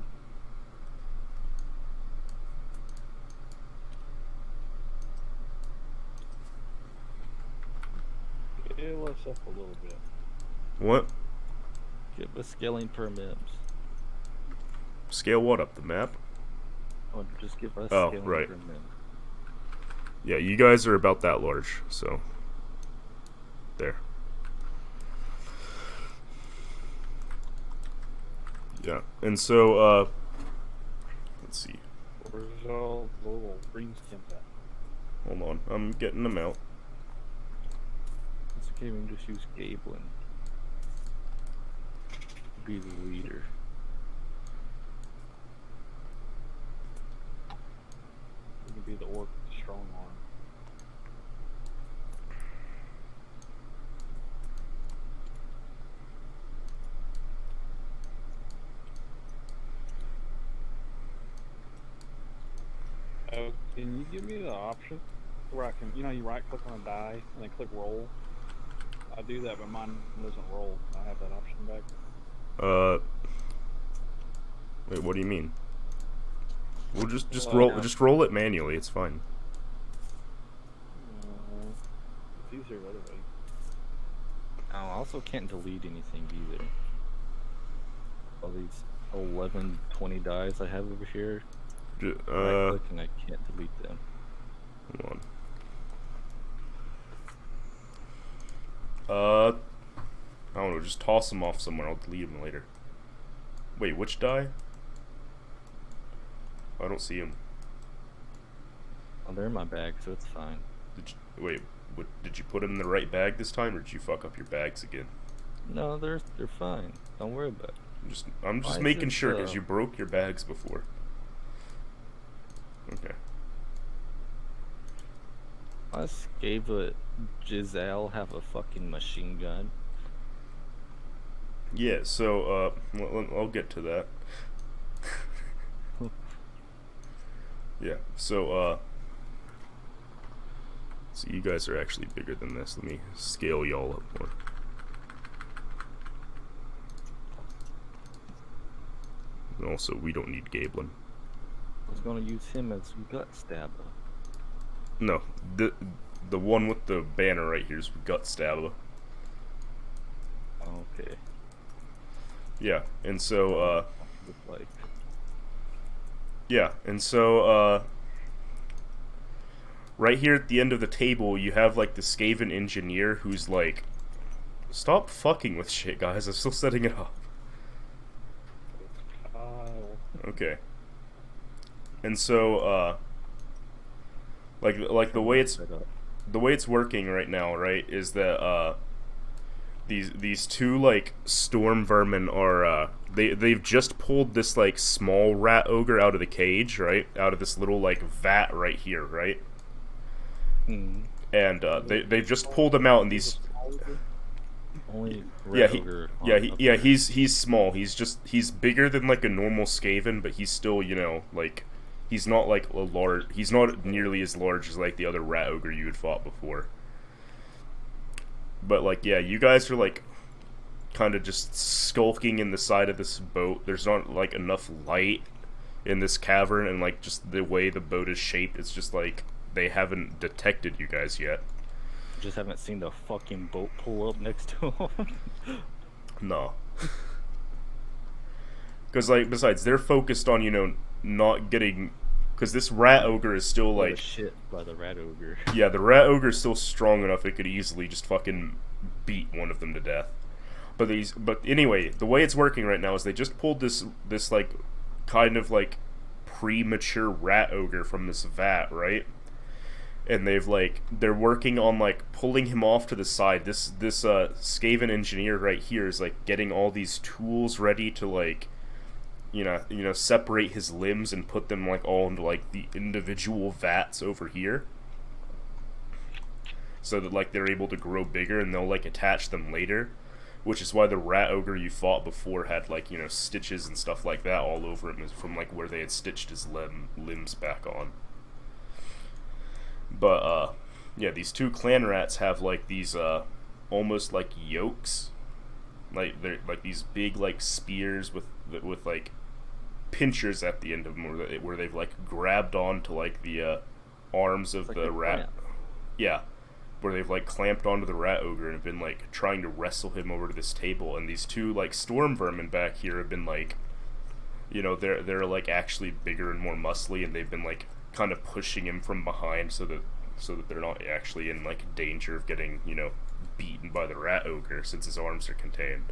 It lifts up a little bit. What? Give us scaling per mims. Scale what up? The map? Oh, just give us Oh, scaling right. per mim. Yeah, you guys are about that large, so. There. Yeah, and so, let's see. Where's all the little green skins at? Hold on, I'm getting them out. It's okay, we can just use Gablin. Be the leader. You can be the orc with the strong arm. Can you give me the option where I can, you right click on a die and then click roll? I do that, but mine doesn't roll. I have that option back. Wait, what do you mean? We'll just Well, roll it manually. It's fine. It's easier the other way. I also can't delete anything either. All these 11, 20 dies I have over here. Right click and I can't delete them. Hold on. I don't know. Just toss them off somewhere. I'll delete them later. Wait, which die? I don't see them. Oh, they're in my bag, so it's fine. Wait, did you put them in the right bag this time, or did you fuck up your bags again? No, they're fine. Don't worry about it. I'm just Why is making it, sure because you broke your bags before. Okay. Us gave a Giselle have a fucking machine gun. Yeah. So I'll get to that. Yeah. So so you guys are actually bigger than this. Let me scale y'all up more. And also, we don't need Gablin. I was gonna use him as gut stabber. No, the one with the banner right here is Gut Stabber. Okay. Yeah, and so Like, yeah, and so right here at the end of the table, you have like the Skaven engineer who's like, stop fucking with shit, guys. I'm still setting it up. Okay. And so like the way it's working right now, right, is that these two like storm vermin are they've just pulled this like small rat ogre out of the cage, right, out of this little like vat right here, right, and they've just pulled him out, and these only he's small. He's bigger than like a normal Skaven, but he's still, like, he's not like a large. He's not nearly as large as like the other rat ogre you had fought before. But like, yeah, you guys are like kind of just skulking in the side of this boat. There's not like enough light in this cavern, and like just the way the boat is shaped, it's just like they haven't detected you guys yet. Just haven't seen the fucking boat pull up next to him. No. Because, like, besides, they're focused on, not getting... Because this rat ogre is still, like... shit by the rat ogre. Yeah, the rat ogre is still strong enough it could easily just fucking beat one of them to death. But anyway, the way it's working right now is they just pulled this like kind of like premature rat ogre from this vat, right? And they're working on like pulling him off to the side. This Skaven engineer right here is like getting all these tools ready to like you know separate his limbs and put them like all into like the individual vats over here, so that like they're able to grow bigger and they'll like attach them later. Which is why the rat ogre you fought before had like, you know, stitches and stuff like that all over him from like where they had stitched his limbs back on. But yeah, these two clan rats have like these almost like yokes, like they're like these big like spears with like pinchers at the end of them where they've like grabbed onto like the arms of Like the a rat. clamp. Yeah, where they've like clamped onto the rat ogre and have been like trying to wrestle him over to this table. And these two like storm vermin back here have been like, you know, they're like actually bigger and more muscly, and they've been like kind of pushing him from behind so that they're not actually in like danger of getting, you know, beaten by the rat ogre since his arms are contained.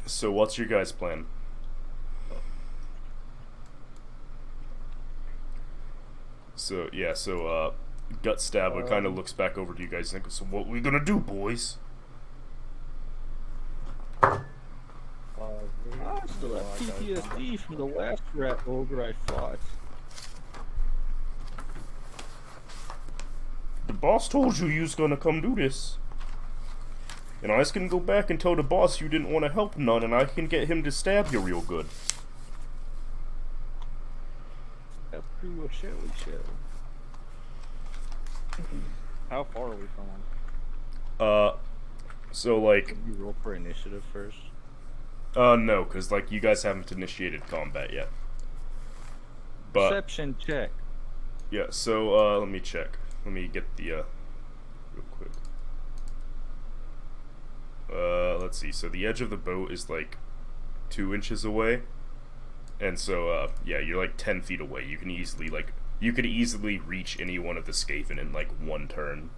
So what's your guys' plan? So yeah, Gut Stabber kind of looks back over to you guys and thinks, so what we gonna do, boys? I still have PTSD from the last rat ogre I fought. The boss told you was gonna come do this. And I can go back and tell the boss you didn't want to help none, and I can get him to stab you real good. Step through a shelly shell. How far are we from them? So like, Can you roll for initiative first? no, because like you guys haven't initiated combat yet. But Perception check. yeah, so let me check. Let me get the real quick. Let's see. So the edge of the boat is like 2 inches away, and so yeah, you're like 10 feet away. You could easily reach any one of the Skaven in like one turn.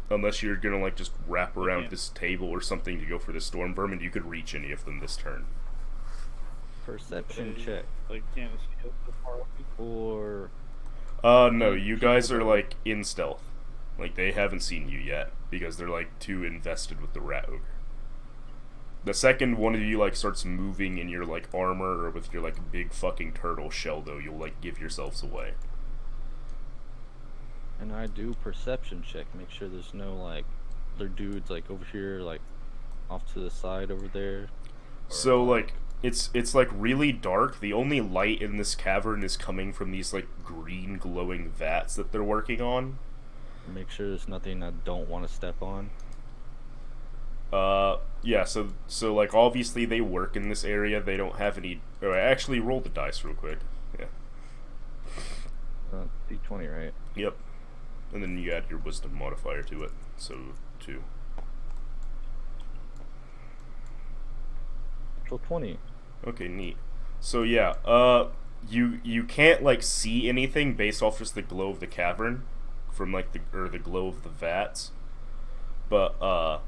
Unless you're gonna like just wrap around this table or something to go for the storm vermin, you could reach any of them this turn. Perception check. Like, can't see us so far away. Or No, you guys are like in stealth. Like they haven't seen you yet because they're like too invested with the rat ogre. The second one of you like starts moving in your like armor or with your like big fucking turtle shell, though, you'll like give yourselves away. and I do perception check. Make sure there's no like other dudes like over here, like off to the side over there. So like it's like really dark. The only light in this cavern is coming from these like green glowing vats that they're working on. Make sure there's nothing I don't want to step on. Yeah, so like obviously they work in this area. They don't have any. Oh, I actually roll the dice real quick. Yeah. D20, right? Yep. And then you add your wisdom modifier to it. So 2. So 20. Okay, neat. So yeah, you can't like see anything based off just the glow of the cavern from like the glow of the vats. But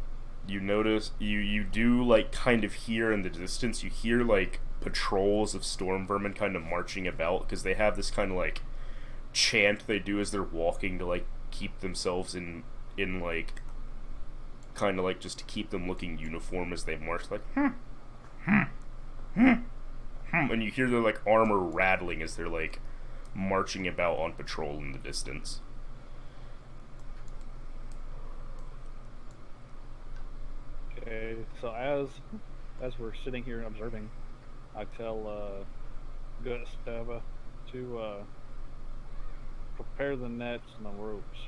you notice you do like kind of hear in the distance, you hear like patrols of storm vermin kind of marching about, because they have this kind of like chant they do as they're walking to like keep themselves in like kind of like just to keep them looking uniform as they march, like and you hear their like armor rattling as they're like marching about on patrol in the distance. Okay, so as we're sitting here and observing, I tell Gustava to prepare the nets and the ropes.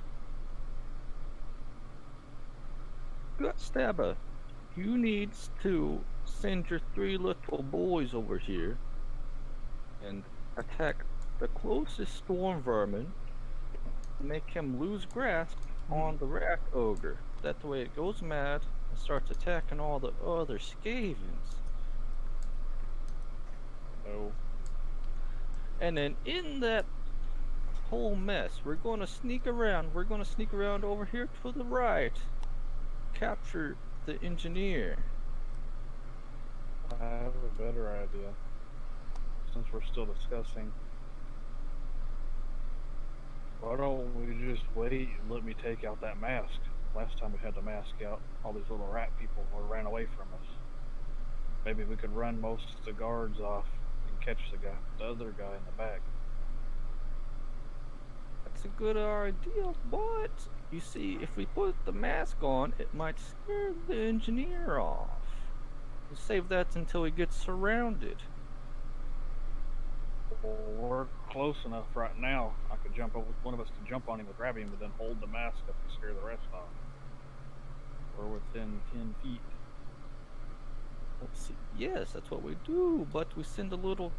Gutstabber, you need to send your 3 little boys over here and attack the closest storm vermin, make him lose grasp on the rat ogre. That way it goes mad and starts attacking all the other Skavens. So And then in that whole mess. We're gonna sneak around. We're gonna sneak around over here to the right. Capture the engineer. I have a better idea. Since we're still discussing, why don't we just wait and let me take out that mask? Last time we had to mask out all these little rat people who ran away from us. Maybe we could run most of the guards off and catch the other guy in the back. That's a good idea, but you see, if we put the mask on, it might scare the engineer off. We'll save that until he gets surrounded. Well, we're close enough right now. I could jump over. One of us could jump on him and grab him, and then hold the mask up to scare the rest off. We're within 10 feet. Let's see. Yes, that's what we do, but we send a little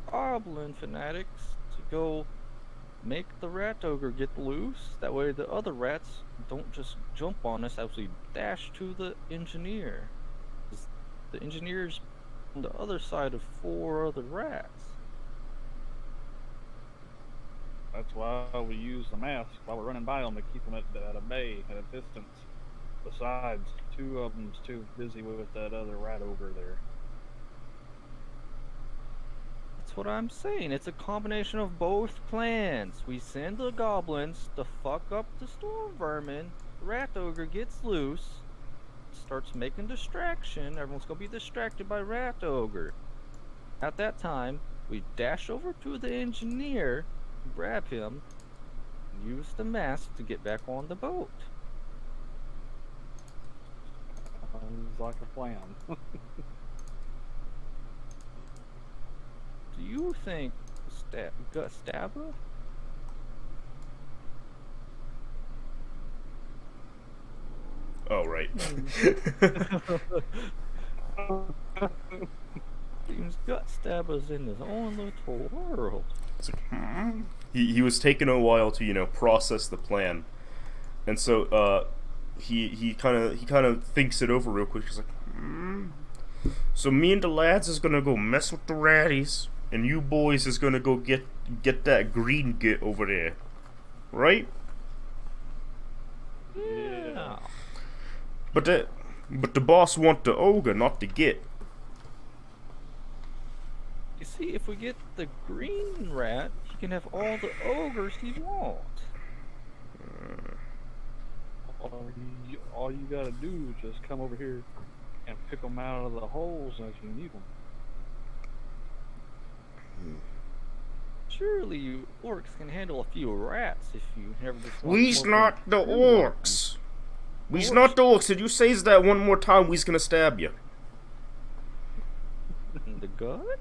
goblin fanatics to go make the rat ogre get loose. That way the other rats don't just jump on us as we dash to the engineer. The engineer's on the other side of 4 other rats. That's why we use the mask while we're running by them to keep them at a bay, at a distance. Besides, 2 of them's too busy with that other rat ogre there. That's what I'm saying. It's a combination of both plans. We send the goblins to fuck up the storm vermin. The rat ogre gets loose, starts making distraction. Everyone's gonna be distracted by rat ogre. At that time, we dash over to the engineer, grab him, and use the mask to get back on the boat. Sounds like a plan. Do you think Gut Stabber? Oh, right. Seems Gut Stabber's in his own little world. It's like, he was taking a while to process the plan, and so he kind of thinks it over real quick. He's like, so me and the lads is gonna go mess with the ratties, and you boys is gonna go get that green git over there, right? Yeah. But the boss want the ogre, not the git. You see, if we get the green rat, he can have all the ogres he wants. All you gotta do is just come over here and pick them out of the holes as you need them. Surely you orcs can handle a few rats if you ever just want We's more not the from orcs. We's not the orcs. If you says that one more time, we's gonna stab you. in the gut?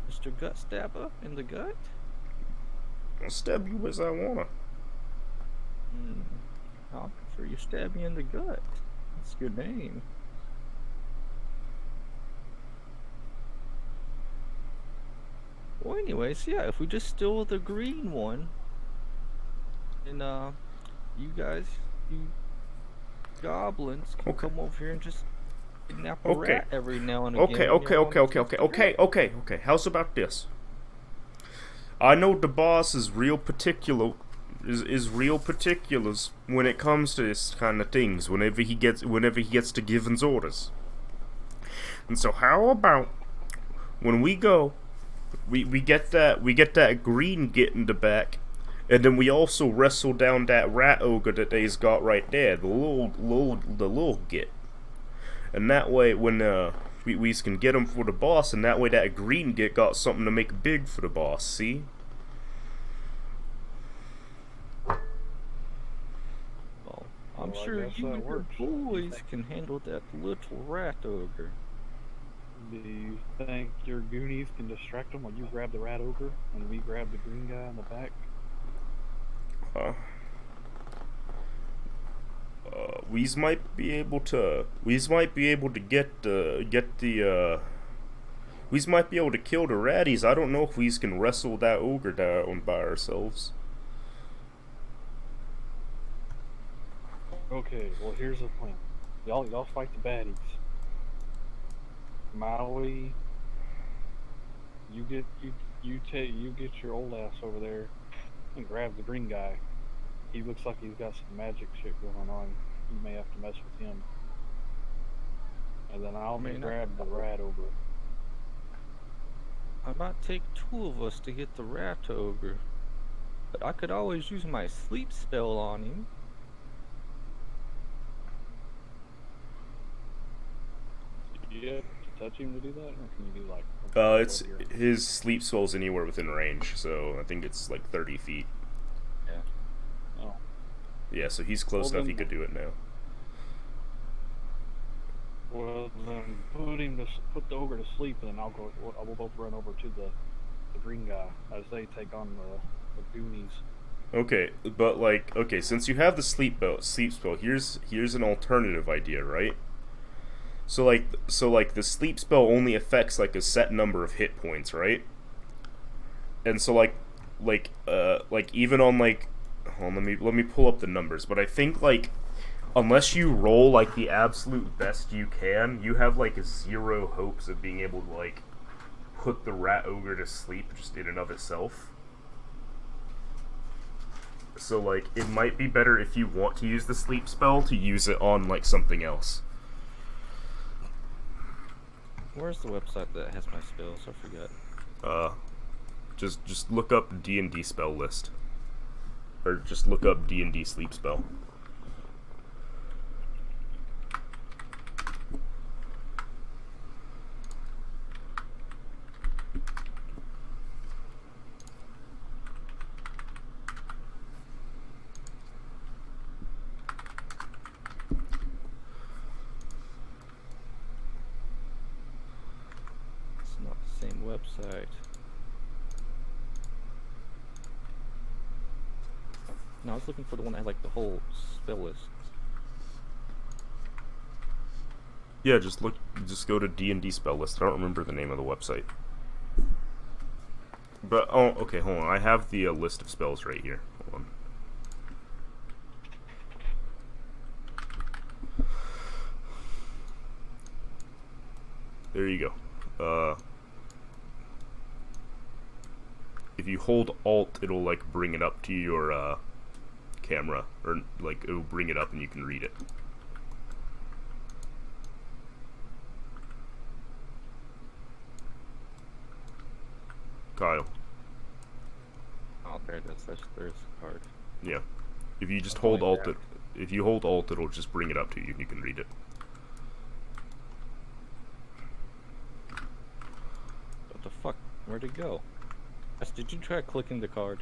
Mr. Gut Stabber in the gut? I'll stab you as I wanna. I'll prefer you stab me in the gut. That's a good name. Well, anyways, yeah, if we just steal the green one, and you guys, you goblins, can come over here and just kidnap a rat every now and again. Okay. How's about this? I know the boss is real particular. Is real particulars when it comes to this kind of things. Whenever he gets to giving orders. And so, how about when we go, we get that green git in the back, and then we also wrestle down that rat ogre that they's got right there, the little git. And that way, when we can get him for the boss, and that way that green git got something to make big for the boss. See? I'm Well, sure I guess you that and your works. boys can handle that little rat ogre. Do you think your Goonies can distract them while you grab the rat ogre and we grab the green guy in the back? We's might be able to get the we's might be able to kill the ratties. I don't know if we's can wrestle that ogre down by ourselves. Okay, well here's the plan. Y'all fight the baddies. Maui, you You get your old ass over there and grab the green guy. He looks like he's got some magic shit going on. You may have to mess with him. And then I'll grab the rat ogre. I might take 2 of us to get the rat ogre, but I could always use my sleep spell on him. You have to touch him to do that, or can you do like? It's his sleep spell's anywhere within range, so I think it's like 30 feet. Yeah. Oh. Yeah, so he's close enough. He could do it now. Well, then put the ogre to sleep, and then we'll both run over to the green guy as they take on the Goonies. Okay, but like, okay, since you have the sleep spell, here's an alternative idea, right? So like the sleep spell only affects like a set number of hit points, right? And so like even on like, hold on, let me pull up the numbers, but I think like unless you roll like the absolute best you can, you have like 0 hopes of being able to like put the rat ogre to sleep just in and of itself. So like it might be better if you want to use the sleep spell to use it on like something else. Where's the website that has my spells? I forgot. Just look up D&D spell list. Or just look up D&D sleep spell. It's not the same website. No, I was looking for the one that had like the whole spell list. Yeah, just go to D&D spell list. I don't remember the name of the website. But oh, okay, hold on. I have the list of spells right here. Hold on. There you go. If you hold Alt, it'll like bring it up to your camera, or like it'll bring it up and you can read it. Kyle. Oh, there it is. There's the card. Yeah. If you just hold Alt, if you hold Alt, it'll just bring it up to you and you can read it. What the fuck? Where'd it go? Did you try clicking the card?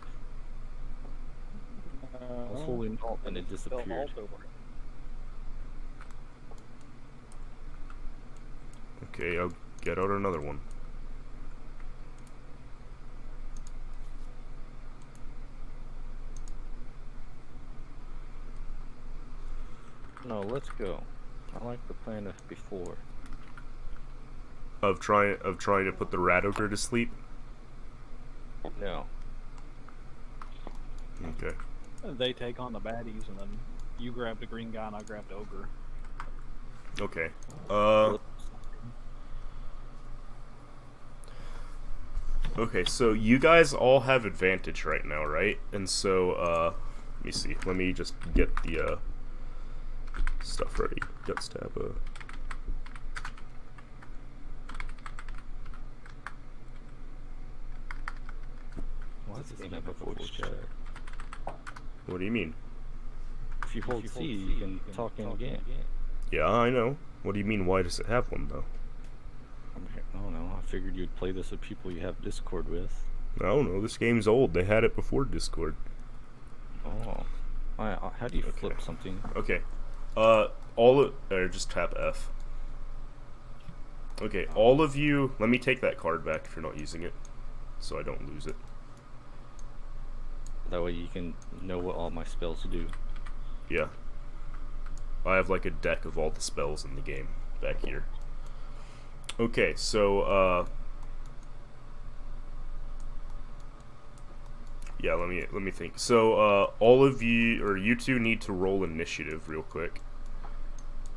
I was holding Alt and it disappeared. Okay, I'll get out another one. No, let's go. I like the plan of before. Of trying to put the rat ogre to sleep? No. Okay. They take on the baddies, and then you grab the green guy, and I grab the ogre. Okay. Okay, so you guys all have advantage right now, right? And so, let me see. Let me just get the, stuff ready. Guts tab, Why does it have a voice chat? What do you mean? If you hold C, you can talk in game. Yeah, I know. What do you mean, why does it have one, though? I don't know. I figured you'd play this with people you have Discord with. I don't know. This game's old. They had it before Discord. Oh. How do you flip something? Okay. Just tap F. Okay, all of you, let me take that card back if you're not using it, so I don't lose it. That way you can know what all my spells do. Yeah. I have like a deck of all the spells in the game back here. Okay, so, yeah, let me think. So, all of you, or you two need to roll initiative real quick.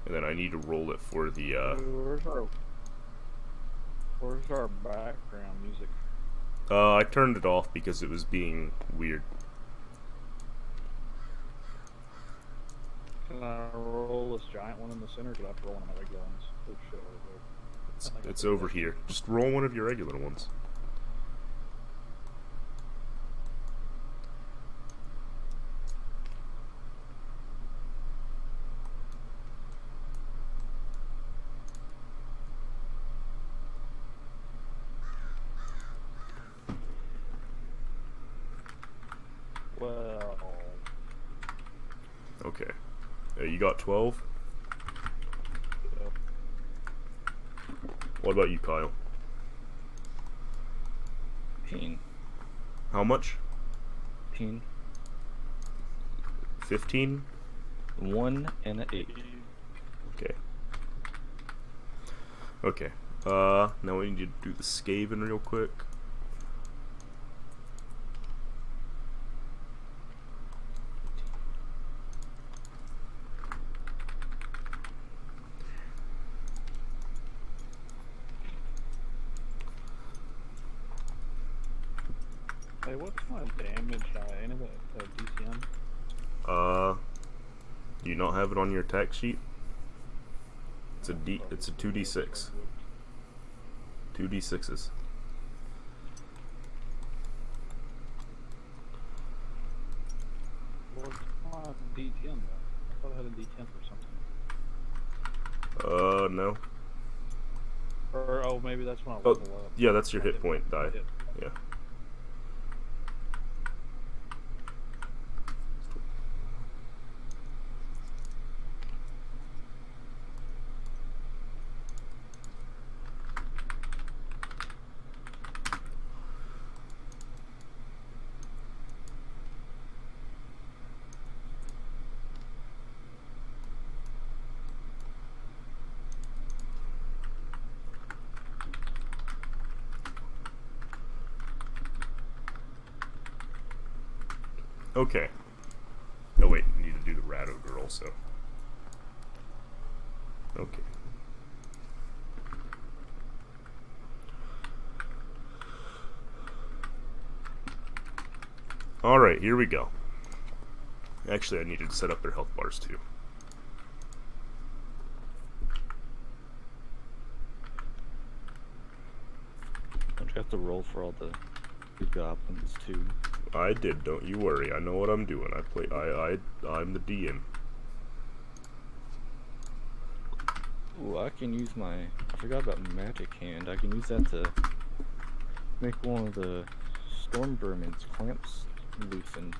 And then I need to roll it for the, Where's our background music? I turned it off because it was being weird. Can I roll this giant one in the center? Or do I have to roll one of my regular ones? Oh shit, over there. It's over here. Just roll one of your regular ones. Well, Okay. You got 12? yeah. What about you, Kyle? 15. How much? 15. 15? 1 and an 8. Okay. Okay. Now we need to do the Skaven real quick. Hey, what's my damage? Any of the DCM? Do you not have it on your attack sheet? It's a 2d6. 2d6s. What's my D10 though? I thought I had a D10 for something. No. Or, oh, maybe that's when I Oh, level up. yeah, that's your I hit hit- point I die. hit- Yeah. Okay. Oh wait, we need to do the rat ogre also. Okay. Alright, here we go. Actually, I needed to set up their health bars too. Don't you have to roll for all the goblins too? I did, don't you worry. I know what I'm doing. I'm the DM. Ooh, I can use my... I forgot about magic hand. I can use that to make one of the storm vermin's clamps loosen.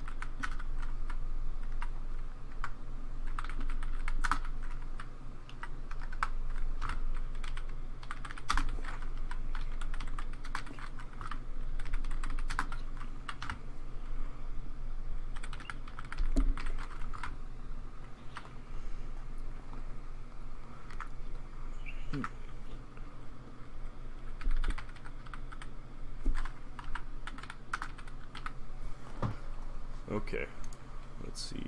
Okay. Let's see.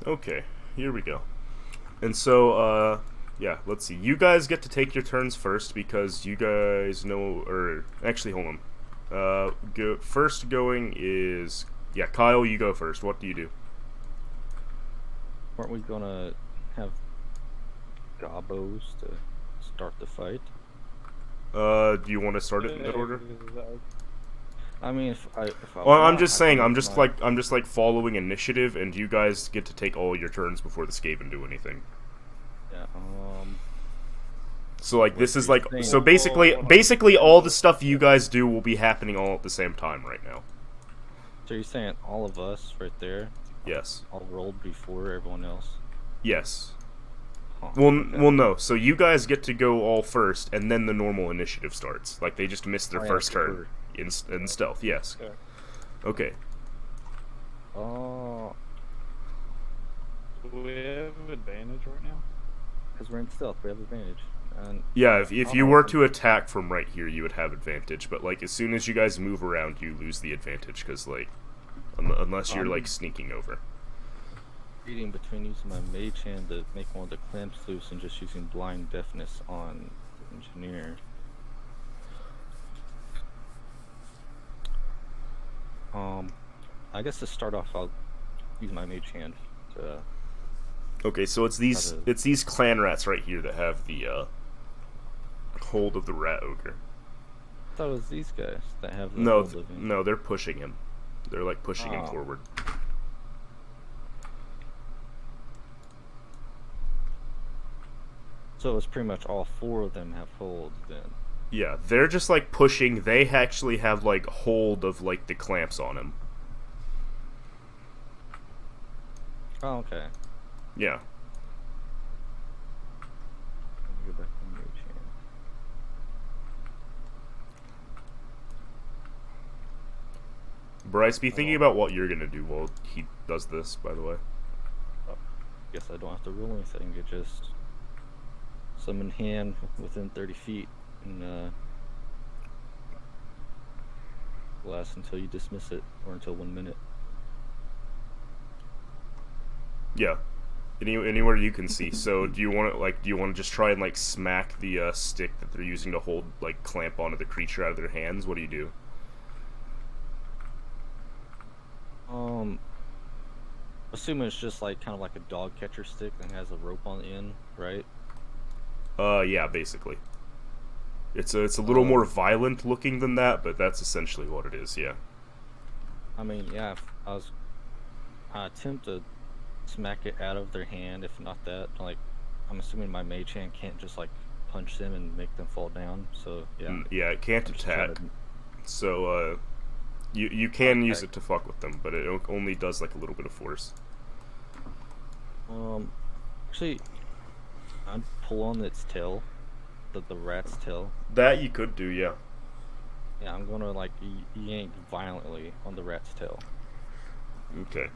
Okay, here we go. And so, yeah, let's see. You guys get to take your turns first because you guys know, or actually, hold on. First going is, yeah, Kyle, you go first. What do you do? Aren't we gonna have gobos to start the fight? Do you want to start it in that order? I mean, if I Well, I'm want, just I saying, can I'm use just my- like following initiative, and you guys get to take all your turns before the Skaven do anything. Yeah. So like What this is you're like saying- so basically all the stuff you guys do will be happening all at the same time right now. So you're saying all of us right there, Yes. all rolled before everyone else? Yes. Huh, Well, okay. well, no. So you guys get to go all first, and then the normal initiative starts. Like they just missed their Oh, yeah, first for turn in stealth. Yes. Okay. Okay. Oh, Do we have advantage right now? because we're in stealth, we have advantage. And Yeah. If I you don't were know. to attack from right here, you would have advantage. But like as soon as you guys move around, you lose the advantage because like unless you're like sneaking over. Reading between using my mage hand to make one of the clamps loose and just using blind deafness on the engineer. I guess to start off, I'll use my mage hand to. Okay, so it's these clan rats right here that have the hold of the rat ogre. I thought it was these guys that have the No, hold of him. no, they're pushing him. They're like pushing him Oh. forward. So it's pretty much all four of them have hold then. Yeah, they're just like pushing. They actually have like hold of like the clamps on him. Oh, okay. Yeah. Let me go back to mage hand. Bryce, be thinking about what you're gonna do while he does this. By the way. Guess I don't have to roll anything. It just summon hand within 30 feet and lasts until you dismiss it, or until 1 minute. Yeah. Anywhere you can see. So do you want to just try and like smack the stick that they're using to hold like clamp onto the creature out of their hands? What do you do? Assuming it's just like kind of like a dog catcher stick that has a rope on the end, right? Yeah, basically. It's a little more violent looking than that, but that's essentially what it is. Yeah. I mean, yeah, if I attempt to smack it out of their hand. If not that, like, I'm assuming my mage hand can't just like punch them and make them fall down. So yeah. Yeah, it can't I'm just trying attack. to- So you can use Okay. it to fuck with them, but it only does like a little bit of force. Actually, I'd pull on its tail, the rat's tail. That you could do, yeah. Yeah, I'm gonna like yank violently on the rat's tail. Okay.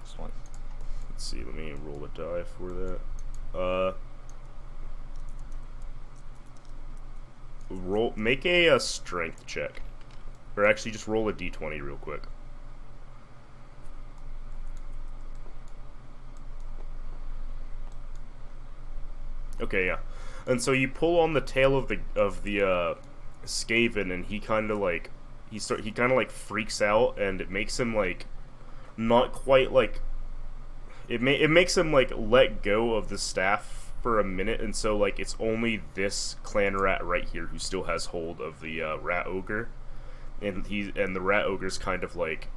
This one. Let's see. Let me roll a die for that. Make a strength check, or actually just roll a d20 real quick. Okay, yeah. And so you pull on the tail of the Skaven, and he kind of like he kind of like freaks out, and it makes him like not quite like it makes him like let go of the staff for a minute, and so like it's only this clan rat right here who still has hold of the rat ogre, and the rat ogre's kind of like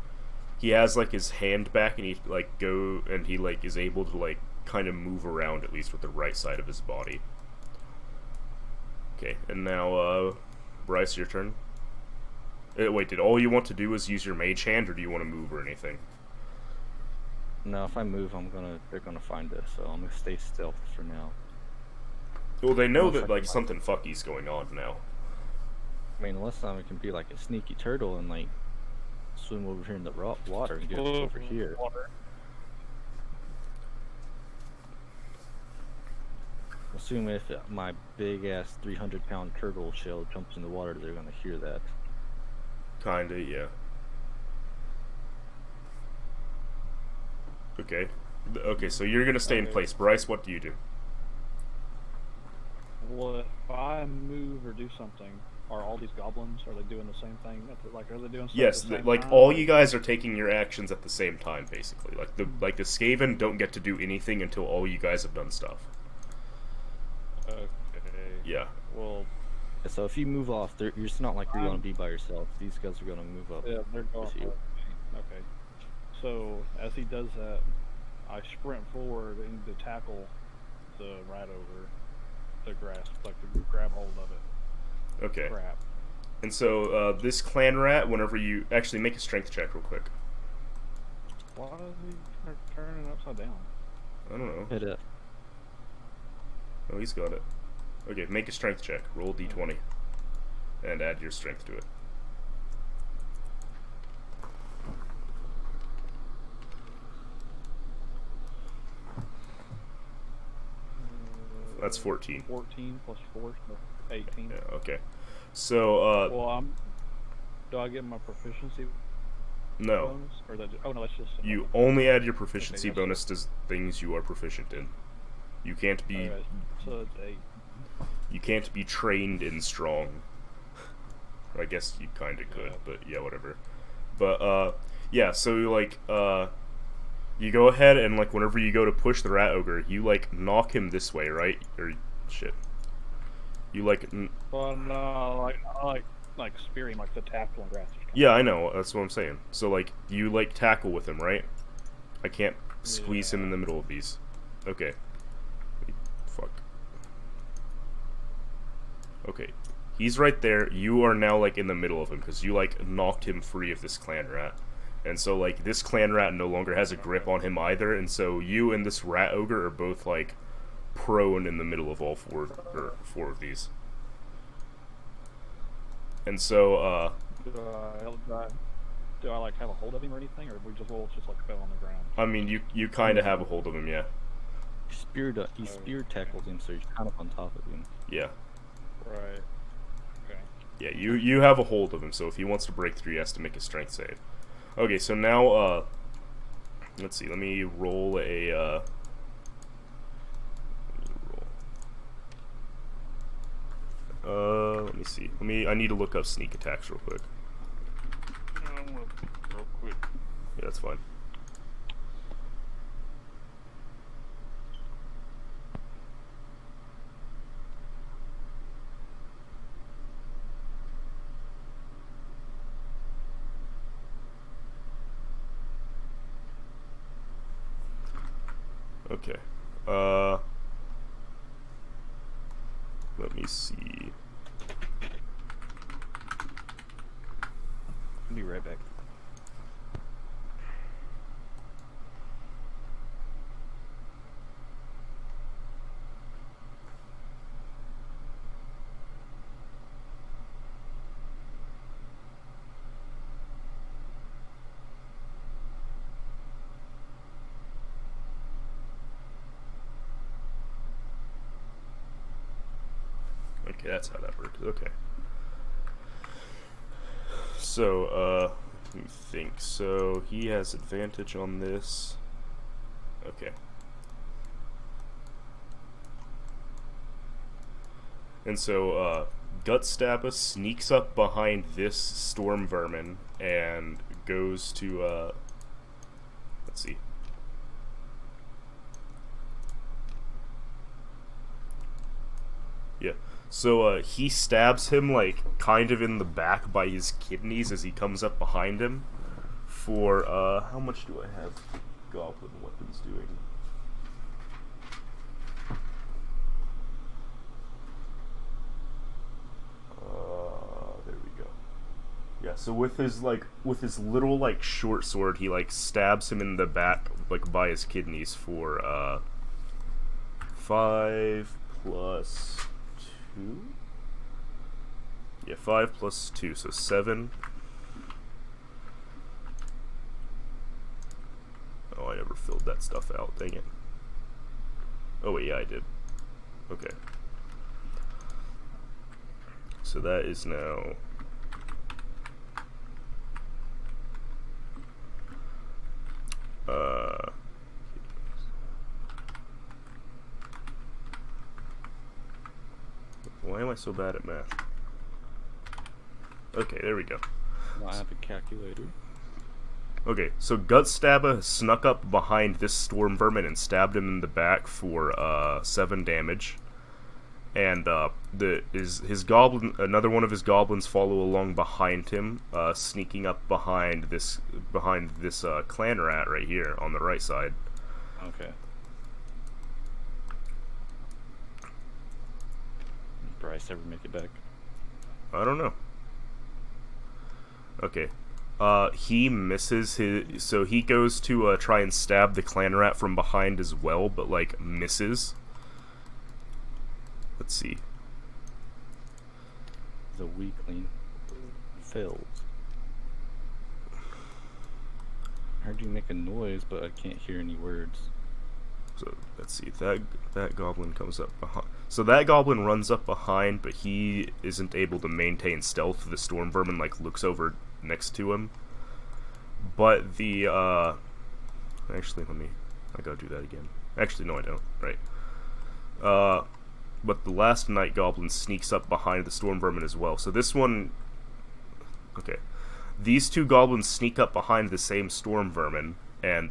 he has like his hand back, and he like is able to like kind of move around at least with the right side of his body. Okay, and now Bryce, your turn. Wait, did all you want to do is use your mage hand, or do you want to move or anything? No, if I move, they're gonna find us. So I'm gonna stay stealth for now. Well, they know Unless that I like can, something fucky's going on now. I mean, unless I can be like a sneaky turtle and like swim over here in the water and get us over here. Water. Assuming if my big ass 300-pound turtle shell jumps in the water, they're gonna hear that. Kinda, yeah. Okay. Okay, so you're gonna stay in Okay. place. Bryce, what do you do? Well, if I move or do something, are all these goblins, are they doing the same thing? Like, are they doing stuff Yes, at the same like time? all you guys are taking your actions at the same time, basically. Like the Skaven don't get to do anything until all you guys have done stuff. Yeah. Well, So if you move off, you're just not like you're gonna be by yourself. These guys are gonna move up. yeah, they're going. with you. Okay. So as he does that, I sprint forward and to tackle the rat over the grasp, like to grab hold of it. Okay. Crap. And so this clan rat, whenever you actually make a strength check real quick. Why is he turning upside down? I don't know. Hit it. Oh, he's got it. Okay, make a strength check. Roll d20. And add your strength to it. That's 14. 14 plus 4, so 18. Yeah, okay. So, Well, do I get my proficiency no. bonus? Or that, oh, no, that's just... You only add your proficiency Okay, bonus to things you are proficient in. You can't be... Okay, so it's 8. You can't be trained in strong. I guess you kind of could, Yeah. but yeah, whatever. But, yeah, so, like, you go ahead and, like, whenever you go to push the rat ogre, you, like, knock him this way, right? Or, shit. You, like... Well, no, like spearing, like the tackle and grasp. Yeah, I know, that's what I'm saying. So, like, you, like, tackle with him, right? I can't squeeze him in the middle of these. Okay. Fuck. Okay. He's right there. You are now, like, in the middle of him, because you, like, knocked him free of this clan rat. And so, like, this clan rat no longer has a grip on him either, and so you and this rat ogre are both, like, prone in the middle of all four of these. And so, Do I like have a hold of him or anything, or we just like fell on the ground? I mean, you kind of have a hold of him, yeah. You spear tackled him, so you're kind of on top of him. Yeah. Right. Okay. Yeah, you have a hold of him, so if he wants to break through, he has to make a strength save. Okay, so now, let's see, let me roll a, let me see. I need to look up sneak attacks real quick. Real quick. Yeah, that's fine. Okay. Let me see. I'll be right back. Okay, that's how that works. Okay. So, let me think. So, he has advantage on this. Okay. And so, Gutstabba sneaks up behind this storm vermin and goes to, let's see. Yeah. So, he stabs him, like, kind of in the back by his kidneys as he comes up behind him for, how much do I have goblin weapons doing? There we go. Yeah, so with his little, like, short sword, he, like, stabs him in the back, like, by his kidneys for, 5 plus 2? Yeah, 5 plus 2, so 7. Oh, I never filled that stuff out, dang it. Oh wait, yeah, I did. Okay. So that is now... Why am I so bad at math? Okay, there we go. I have a calculator. Okay, so Gutstabba snuck up behind this storm vermin and stabbed him in the back for 7 damage. and his goblin, another one of his goblins follow along behind him, sneaking up behind this clan rat right here on the right side. Okay. Did Bryce ever make it back? I don't know. Okay. He misses his, so he goes to try and stab the clan rat from behind as well, but like misses. Let's see. The weakling fails. I heard you make a noise, but I can't hear any words. So let's see. That goblin comes up behind. So that goblin runs up behind, but he isn't able to maintain stealth. The storm vermin like looks over next to him. But the actually, I gotta do that again. Actually, no, I don't. Right. But the last night goblin sneaks up behind the storm vermin as well. So this one, okay, these two goblins sneak up behind the same storm vermin, and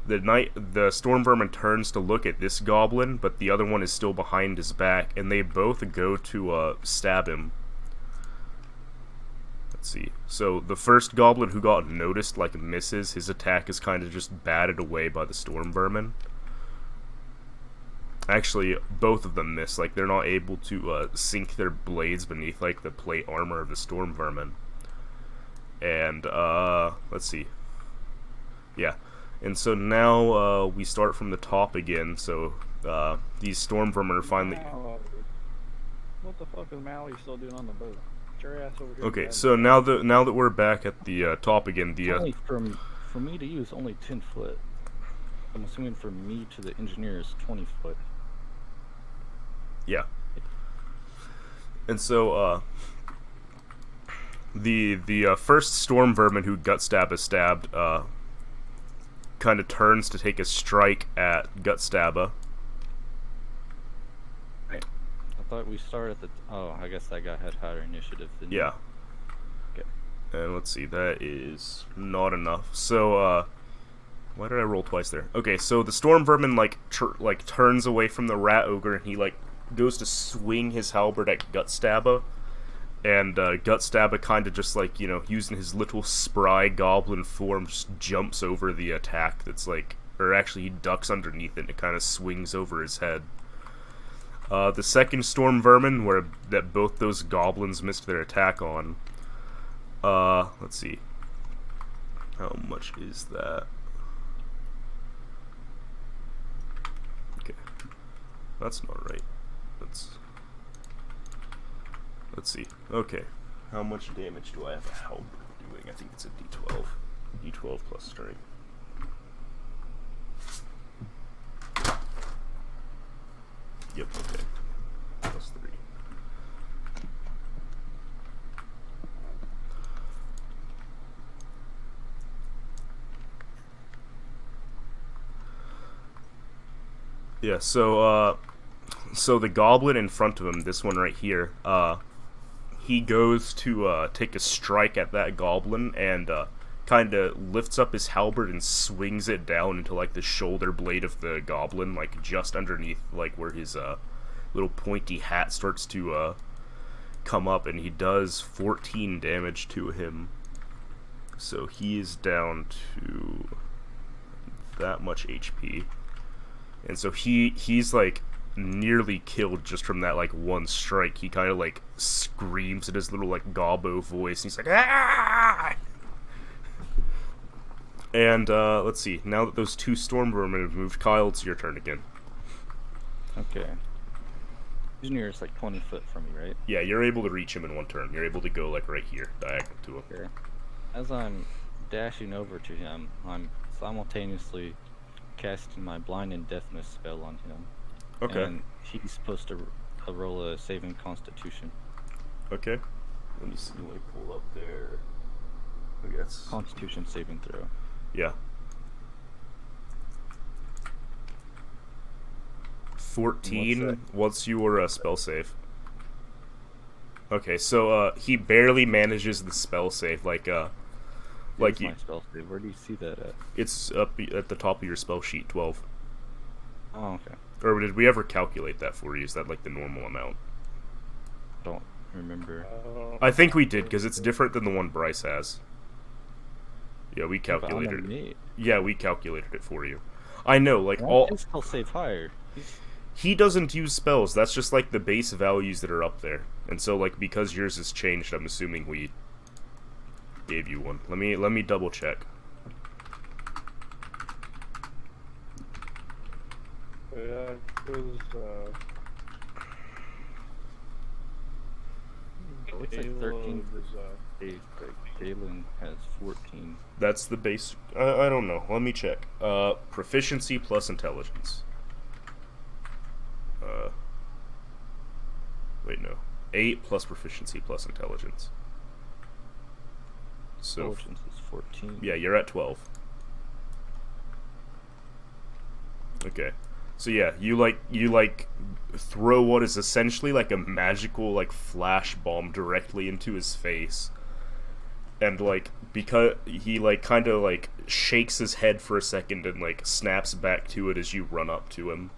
the storm vermin turns to look at this goblin, but the other one is still behind his back, and they both go to stab him. Let's see. So the first goblin who got noticed like misses. His attack is kind of just batted away by the storm vermin. Actually, both of them miss. Like, they're not able to sink their blades beneath, like, the plate armor of the storm vermin. And, let's see. Yeah. And so now, we start from the top again, so, these storm vermin are finally... What the fuck is Maui still doing on the boat? Get your ass over here. Okay, so now that we're back at the, top again, the, Only for me to use, only 10 foot. I'm assuming for me to the engineer is 20 foot. Yeah. And so, the first storm vermin who Gutstab is stabbed, kind of turns to take a strike at Gutstabba. Right. I thought we started at the... Oh, I guess that guy had higher initiative than Yeah. you. Okay. And let's see, that is not enough. So, why did I roll twice there? Okay, so the storm vermin, like, turns away from the rat ogre, and he, like, goes to swing his halberd at Gutstabba, and Gutstabba kind of just, like, you know, using his little spry goblin form, just jumps over the attack that's, like, or actually he ducks underneath it, and it kind of swings over his head. The second storm vermin, that both those goblins missed their attack on, let's see, how much is that? Okay, that's not right. Let's see. Okay. How much damage do I have a halberd doing? I think it's a d12. d12 plus strength. Yep, okay. Plus 3. Yeah, so the goblin in front of him, this one right here, he goes to take a strike at that goblin and kind of lifts up his halberd and swings it down into like the shoulder blade of the goblin, like just underneath like where his little pointy hat starts to come up, and he does 14 damage to him. So he is down to that much HP. And so he's like nearly killed just from that like one strike. He kind of like screams at his little like gobbo voice, and he's like, ah! And let's see, now that those two storm vermin have moved, Kyle, it's your turn again. Okay. Engineer is like 20 foot from me, right? Yeah, you're able to reach him in one turn. You're able to go like right here, diagonal to him. Okay. As I'm dashing over to him, I'm simultaneously casting my blind and deafness spell on him. Okay. And he's supposed to roll a saving constitution. Okay. Let me see, let me pull up there. I guess. Constitution saving throw. Yeah. 14. What's your spell save? Okay, so he barely manages the spell save. Like Here's my spell save. Where do you see that at? It's up at the top of your spell sheet, 12. Oh, okay. Or did we ever calculate that for you? Is that like the normal amount? Don't remember. I think we did, because it's different than the one Bryce has. Yeah, we calculated it. Me. Yeah, we calculated it for you. I know, like Why is spell save higher? He doesn't use spells. That's just like the base values that are up there. And so, like, because yours has changed, I'm assuming we gave you one. Let me double check. Yeah, it was, It looks like 13 for Galen has 14. That's the base. I don't know. Let me check. Proficiency plus intelligence. Wait, no. 8 plus proficiency plus intelligence. So, Intelligence is 14. yeah, you're at 12. Okay. So yeah, you throw what is essentially like a magical like flash bomb directly into his face. And like because he like kind of like shakes his head for a second and like snaps back to it as you run up to him.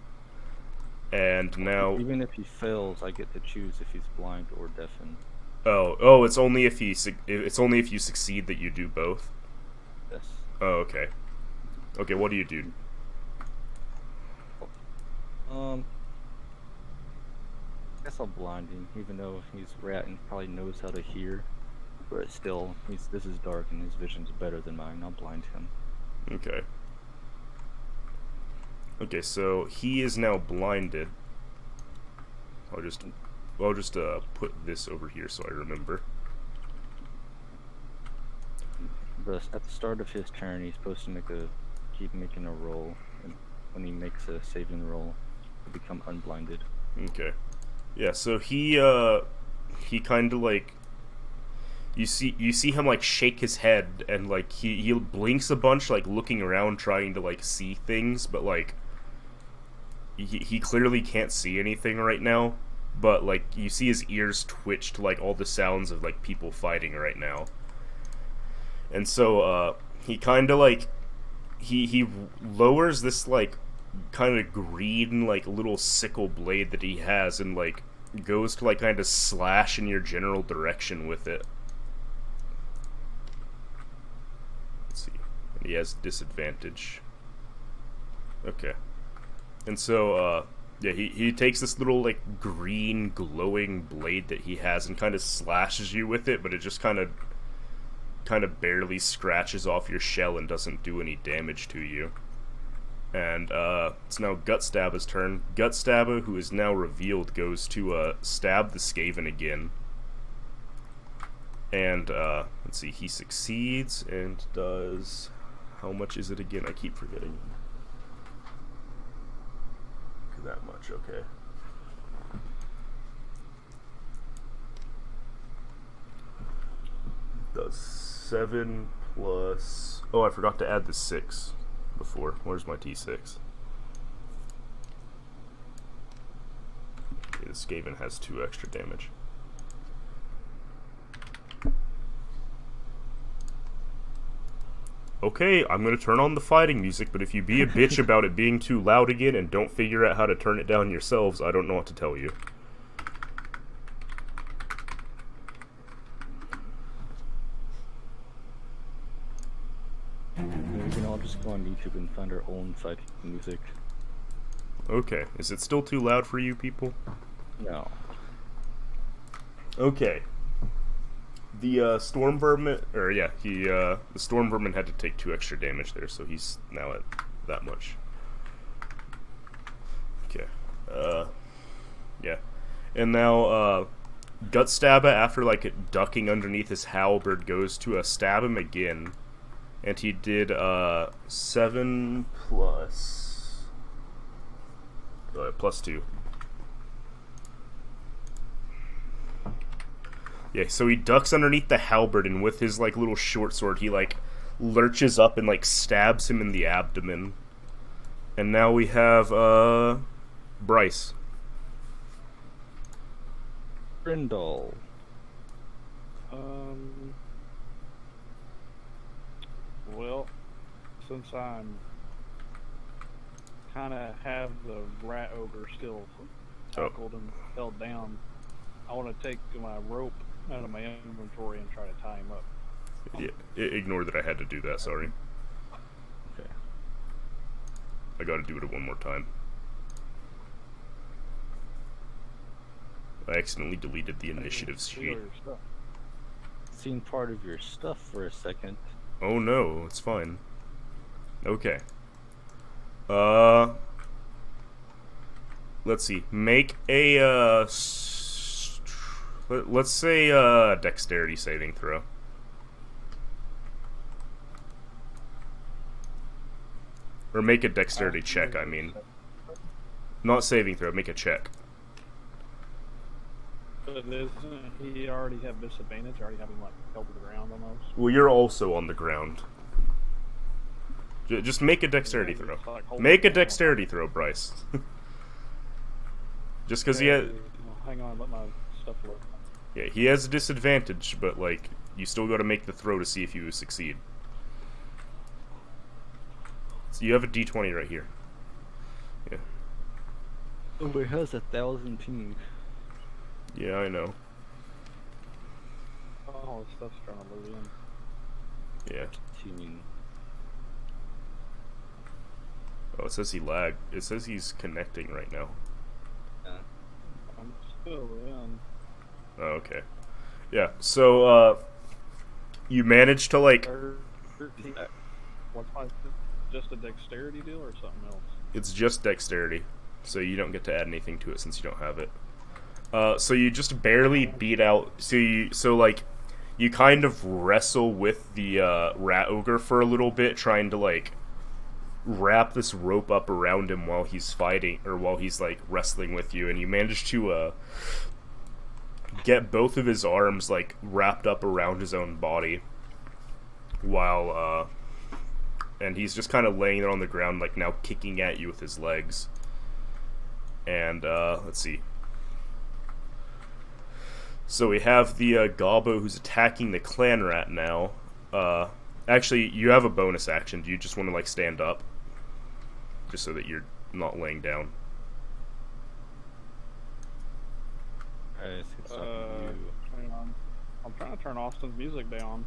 And now Even if he fails, I get to choose if he's blind or deafened. oh, it's only if you succeed that you do both. Yes. Oh, okay. Okay, what do you do? I guess I'll blind him, even though he's rat and probably knows how to hear. But still, this is dark and his vision's better than mine. I'll blind him. Okay. Okay, so he is now blinded. I'll just put this over here so I remember. At the start of his turn, he's supposed to keep making a roll, and when he makes a saving roll, he'll become unblinded. Okay. Yeah, so he kind of like you see him like shake his head and like he blinks a bunch like looking around trying to like see things, but like he clearly can't see anything right now, but like you see his ears twitch to like all the sounds of like people fighting right now. And so he kind of like he lowers this like kind of green like little sickle blade that he has and like goes to like kind of slash in your general direction with it. Let's see. And he has disadvantage. Okay. And so yeah, he takes this little like green glowing blade that he has and kind of slashes you with it, but it just kind of barely scratches off your shell and doesn't do any damage to you. And it's now Gutstabba's turn. Gutstabba, who is now revealed, goes to stab the Skaven again. And let's see, he succeeds and does... How much is it again? I keep forgetting. That much, okay. Does 7 plus... Oh, I forgot to add the 6 before. Where's my T6? Okay, the Skaven has 2 extra damage. Okay, I'm gonna turn on the fighting music, but if you be a bitch about it being too loud again and don't figure out how to turn it down yourselves, I don't know what to tell you. We can all just go on YouTube and find our own fighting music. Okay, is it still too loud for you people? No. Okay. The storm vermin, or yeah, the storm vermin had to take 2 extra damage there, so he's now at that much. Okay. Yeah. And now, Gutstabba, after like ducking underneath his halberd, goes to stab him again, and he did 7 plus plus 2. Yeah, so he ducks underneath the halberd, and with his like little short sword, he like lurches up and like stabs him in the abdomen. And now we have Bryce. Brindle. Well, since I'm kind of have the rat ogre still tackled and held down, I want to take my rope out of my inventory and try to tie him up. Yeah, ignore that I had to do that, sorry. Okay. I gotta do it one more time. I accidentally deleted the initiative sheet. Seen part of your stuff for a second. Oh no, it's fine. Okay. Let's see. Make a, let's say, dexterity saving throw. Or make a dexterity check, I mean. Not saving throw, make a check. But doesn't he already have disadvantage? Already have him like held to the ground almost. Well, you're also on the ground. Just make a dexterity throw. Make a dexterity throw, Bryce. Just because he has... Hang on, let my stuff work. Yeah, he has a disadvantage, but, like, you still gotta make the throw to see if you succeed. So you have a d20 right here. Yeah. Oh, it has 1,000 ping. Yeah, I know. Oh, stuff's trying to load in. Yeah. Tuning. Oh, it says he lagged. It says he's connecting right now. I'm still in. Oh, okay. Yeah, so, you managed to, like... What's my... Just a dexterity deal or something else? It's just dexterity, so you don't get to add anything to it since you don't have it. So you just barely beat out... So, you kind of wrestle with the, rat ogre for a little bit, trying to, like, wrap this rope up around him while he's fighting, or while he's, like, wrestling with you, and you manage to, get both of his arms, like, wrapped up around his own body, while, and he's just kind of laying there on the ground, like, now kicking at you with his legs. And, let's see. So we have the, Gobbo who's attacking the clan rat now. Actually, you have a bonus action. Do you just want to, like, stand up? Just so that you're not laying down. Alright, it's you. Hang on. I'm trying to turn Austin's music down.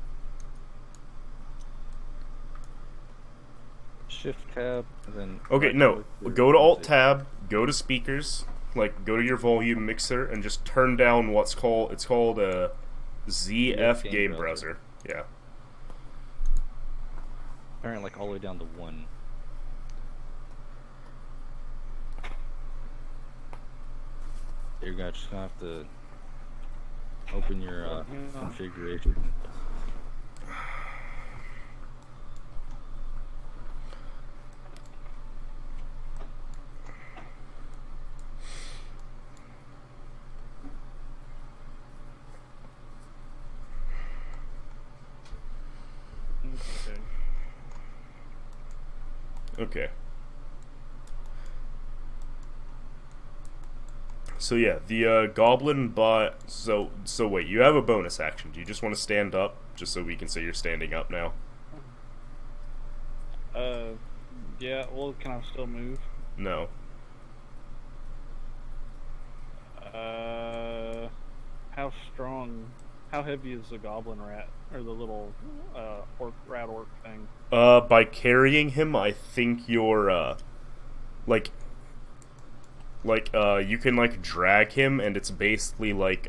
Shift tab, and then... Okay, no. Go to Alt-Tab, go to Speakers, like, go to your volume mixer, and just turn down what's called... It's called a ZF Game Browser. Yeah. Turn it, like, all the way down to 1. You're just gonna have to open your configuration. Okay. So yeah, the goblin bot. So wait, you have a bonus action. Do you just want to stand up, just so we can say you're standing up now? Yeah. Well, can I still move? No. How strong? How heavy is the goblin rat or the little rat orc thing? By carrying him, I think you're you can, like, drag him, and it's basically, like,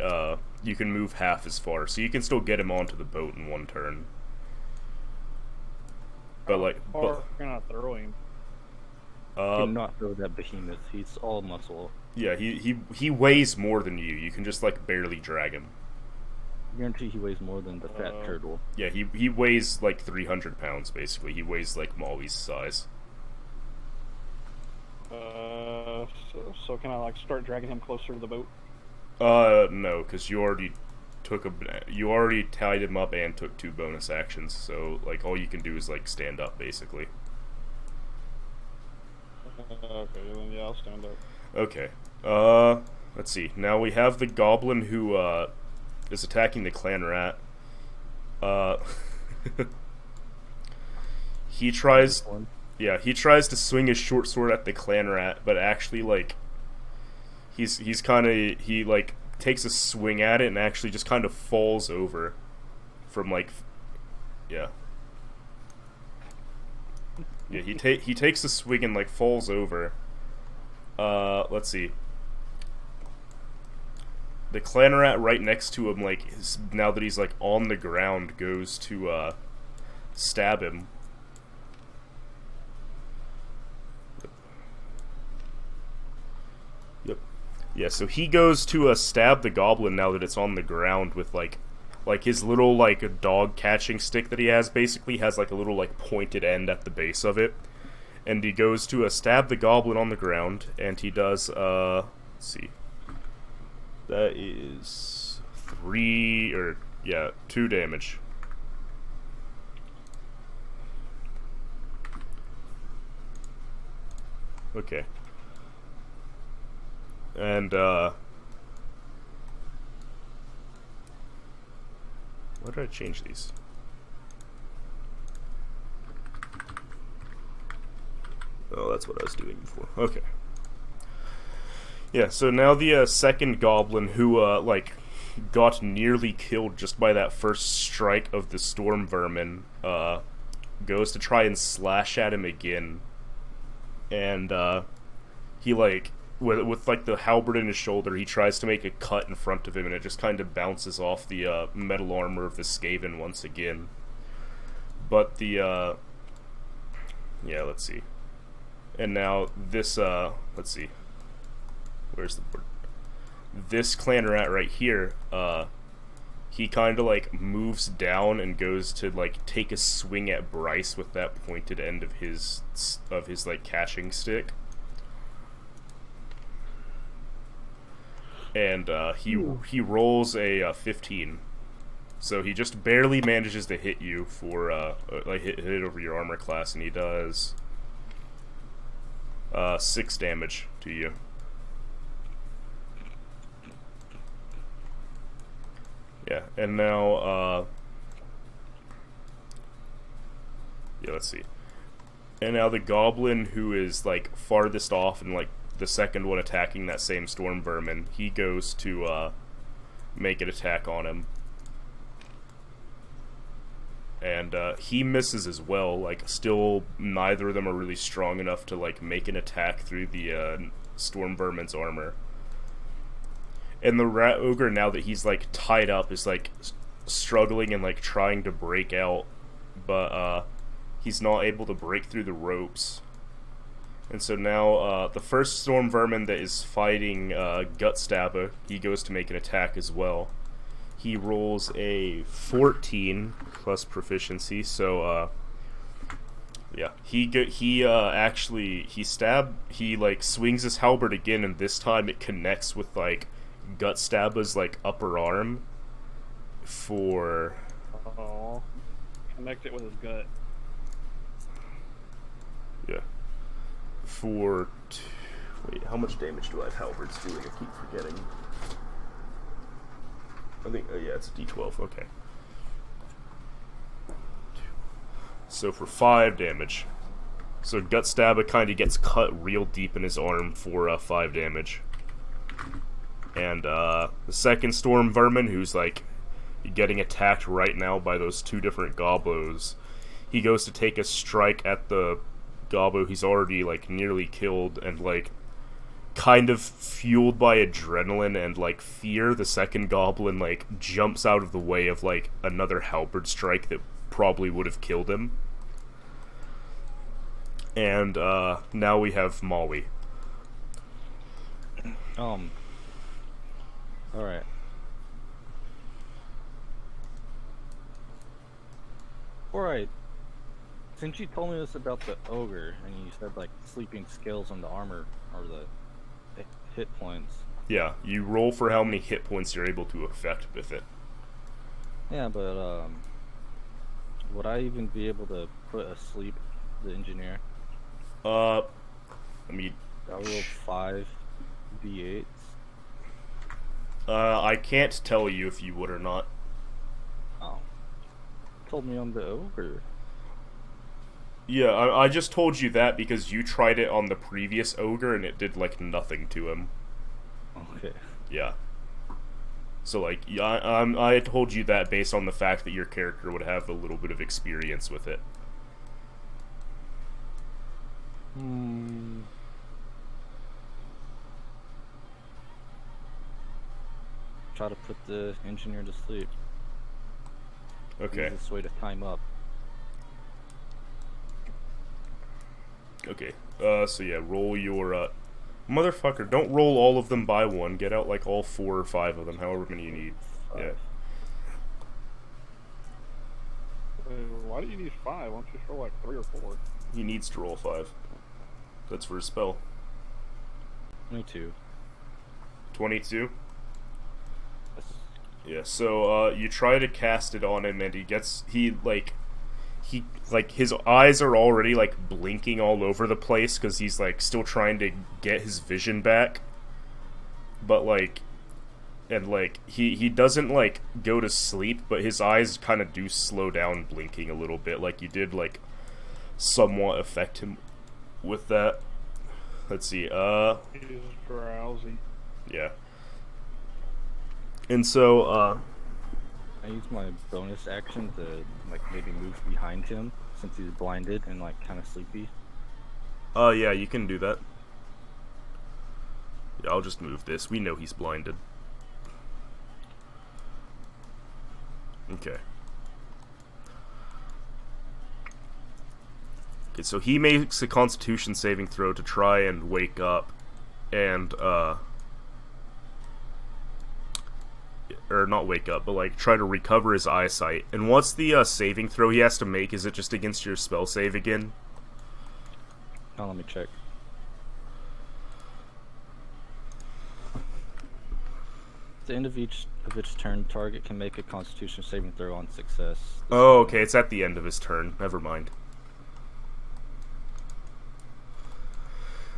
you can move half as far, so you can still get him onto the boat in one turn. But, like... Or can I throw him? You cannot throw that behemoth, he's all muscle. Yeah, he weighs more than you. You can just, like, barely drag him. I guarantee he weighs more than the fat turtle. Yeah, he weighs, like, 300 pounds, basically. He weighs, like, Molly's size. So can I, like, start dragging him closer to the boat? No, because you already tied him up and took 2 bonus actions, so, like, all you can do is, like, stand up, basically. Okay, then yeah, I'll stand up. Okay. Let's see. Now we have the goblin who, is attacking the clan rat. He tries... Yeah, he tries to swing his short sword at the clan rat, but actually, like, he's kind of, he, like, takes a swing at it and actually just kind of falls over from, like, yeah. Yeah, he takes a swing and, like, falls over. Let's see. The clan rat right next to him, like, now that he's, like, on the ground, goes to, stab him. Yep. Yeah, so he goes to, stab the goblin now that it's on the ground with, like his little, like, dog catching stick that he has, basically has, like, a little, like, pointed end at the base of it. And he goes to, stab the goblin on the ground, and he does, let's see. That is 2 damage. Okay. And, why did I change these? Oh, that's what I was doing before. Okay. Yeah, so now the second goblin who, like, got nearly killed just by that first strike of the storm vermin, goes to try and slash at him again. And, he, like, with like, the halberd in his shoulder, he tries to make a cut in front of him, and it just kind of bounces off the, metal armor of the Skaven once again. But the, yeah, let's see. And now this, let's see. Where's the board? This clan rat right here, he kind of, like, moves down and goes to, like, take a swing at Bryce with that pointed end of his like, catching stick. And, he rolls a, 15. So he just barely manages to hit you for, like, hit it over your armor class, and he does, 6 damage to you. Yeah, and now, yeah, let's see. And now the goblin who is, like, farthest off and, like, the second one attacking that same storm vermin, he goes to, make an attack on him. And, he misses as well. Like, still, neither of them are really strong enough to, like, make an attack through the, storm vermin's armor. And the rat ogre, now that he's, like, tied up, is, like, struggling and, like, trying to break out. But, he's not able to break through the ropes. And so now, the first storm vermin that is fighting, Gutstabber, he goes to make an attack as well. He rolls a 14 plus proficiency, so, yeah. He like, swings his halberd again, and this time it connects with, like, Gutstabber's, like, upper arm for... Oh, connect it with his gut. Yeah. For... Wait, how much damage do I have halberds doing? I keep forgetting. I think... Oh, yeah, it's a d12. Okay. So for 5 damage. So Gutstabber kind of gets cut real deep in his arm for 5 damage. And the second storm vermin, who's, like, getting attacked right now by those 2 different gobos, he goes to take a strike at the gobbo he's already, like, nearly killed, and, like, kind of fueled by adrenaline and, like, fear, the second goblin, like, jumps out of the way of, like, another halberd strike that probably would have killed him. And now we have Molly. Alright. Alright. Since you told me this about the ogre, and you said, like, sleeping scales on the armor, or the hit points. Yeah, you roll for how many hit points you're able to affect with it. Yeah, but, would I even be able to put asleep the engineer? I mean... I rolled 5 d8s. I can't tell you if you would or not. Oh. Told me I'm the ogre. Yeah, I just told you that because you tried it on the previous ogre and it did, like, nothing to him. Okay. Yeah. So, like, yeah, I told you that based on the fact that your character would have a little bit of experience with it. Try to put the engineer to sleep. Okay. Easiest way to time up. Okay. So yeah, roll your, Motherfucker, don't roll all of them by one. Get out, like, all 4 or 5 of them, however many you need. Yeah. Why do you need 5? Why don't you just roll like 3 or 4? He needs to roll 5. That's for a spell. 22. 22? Yes. Yeah, so, you try to cast it on him, and his eyes are already, like, blinking all over the place, because he's, like, still trying to get his vision back. But, like, and, like, he doesn't, like, go to sleep, but his eyes kind of do slow down blinking a little bit, like you did, like, somewhat affect him with that. Let's see, He's drowsy. yeah. And so, I use my bonus action to, like, maybe move behind him, since he's blinded and, like, kind of sleepy. yeah, you can do that. Yeah, I'll just move this. We know he's blinded. Okay. Okay, so he makes a Constitution saving throw to try and wake up, and, or not wake up, but, like, try to recover his eyesight. And what's the, saving throw he has to make? Is it just against your spell save again? Now let me check. At the end of its turn, target can make a Constitution saving throw on success. Oh, okay, it's at the end of his turn. Never mind.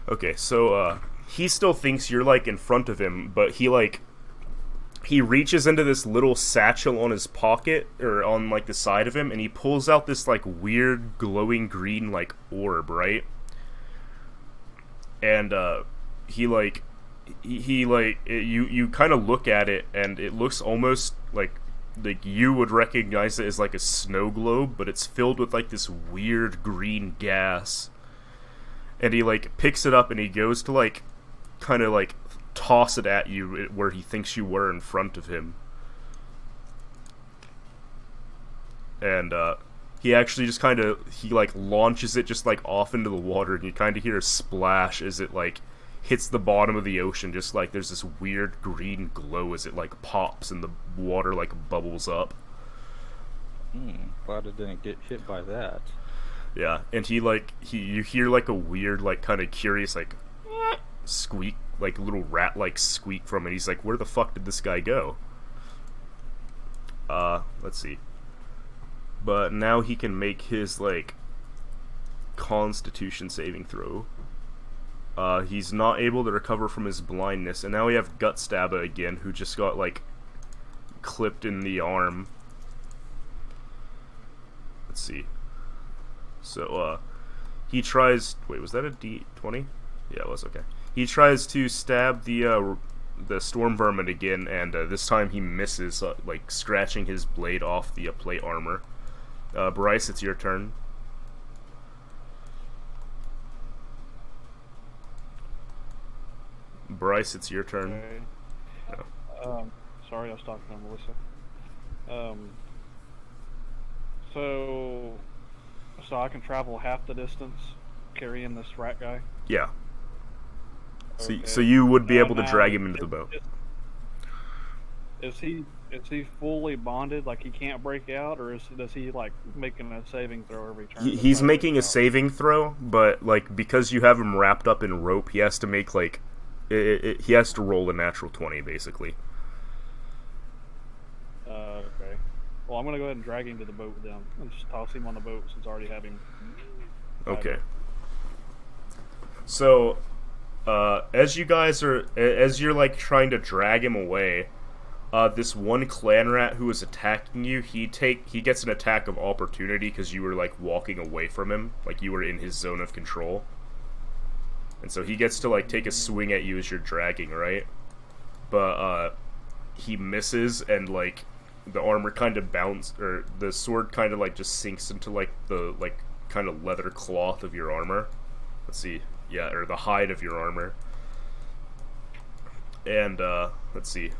Okay, so, he still thinks you're, like, in front of him, but he reaches into this little satchel on his pocket, or on, like, the side of him, and he pulls out this, like, weird glowing green, like, orb, right? And, you kind of look at it, and it looks almost like you would recognize it as, like, a snow globe, but it's filled with, like, this weird green gas. And he, like, picks it up, and he goes to, like, kind of, like, toss it at you where he thinks you were in front of him. And, he actually just kind of, like, launches it just, like, off into the water, and you kind of hear a splash as it, like, hits the bottom of the ocean, just, like, there's this weird green glow as it, like, pops and the water, like, bubbles up. Glad I didn't get hit by that. Yeah, and you hear, like, a weird, like, kind of curious, like, squeak, like, little rat-like squeak from it. He's like, where the fuck did this guy go? Let's see. But now he can make his, like, Constitution saving throw. He's not able to recover from his blindness, and now we have Gutstabba again, who just got, like, clipped in the arm. Let's see. So, he tries... Wait, was that a D20? Yeah, it was, okay. He tries to stab the storm vermin again, and this time he misses, like, scratching his blade off the plate armor. Bryce, it's your turn. Bryce, it's your turn. Okay. Yeah. Sorry, I was talking to Melissa. So I can travel half the distance carrying this rat guy? Yeah. Okay. So you would be able to now, drag him into the boat. Is he fully bonded, like he can't break out, or does he, like, making a saving throw every turn? He's making a saving throw, but, like, because you have him wrapped up in rope, he has to make, like, he has to roll a natural 20, basically. Okay. Well, I'm gonna go ahead and drag him to the boat then, and just toss him on the boat since I already have him. Okay. So, as you're, like, trying to drag him away, This one clan rat who was attacking you, he gets an attack of opportunity because you were like walking away from him, like you were in his zone of control, and so he gets to like take a swing at you as you're dragging, right? But he misses, and like the armor kind of or the sword kind of like just sinks into like the like kind of leather cloth of your armor. Let's see, yeah, or the hide of your armor. And let's see.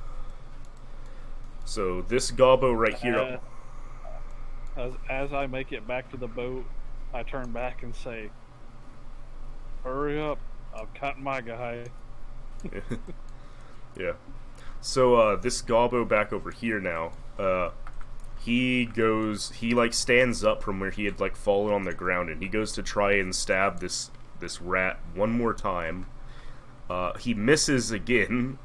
So this gobbo right here. As I make it back to the boat, I turn back and say, "Hurry up! I've caught my guy." Yeah. So this gobbo back over here now. He like stands up from where he had like fallen on the ground, and he goes to try and stab this rat one more time. He misses again.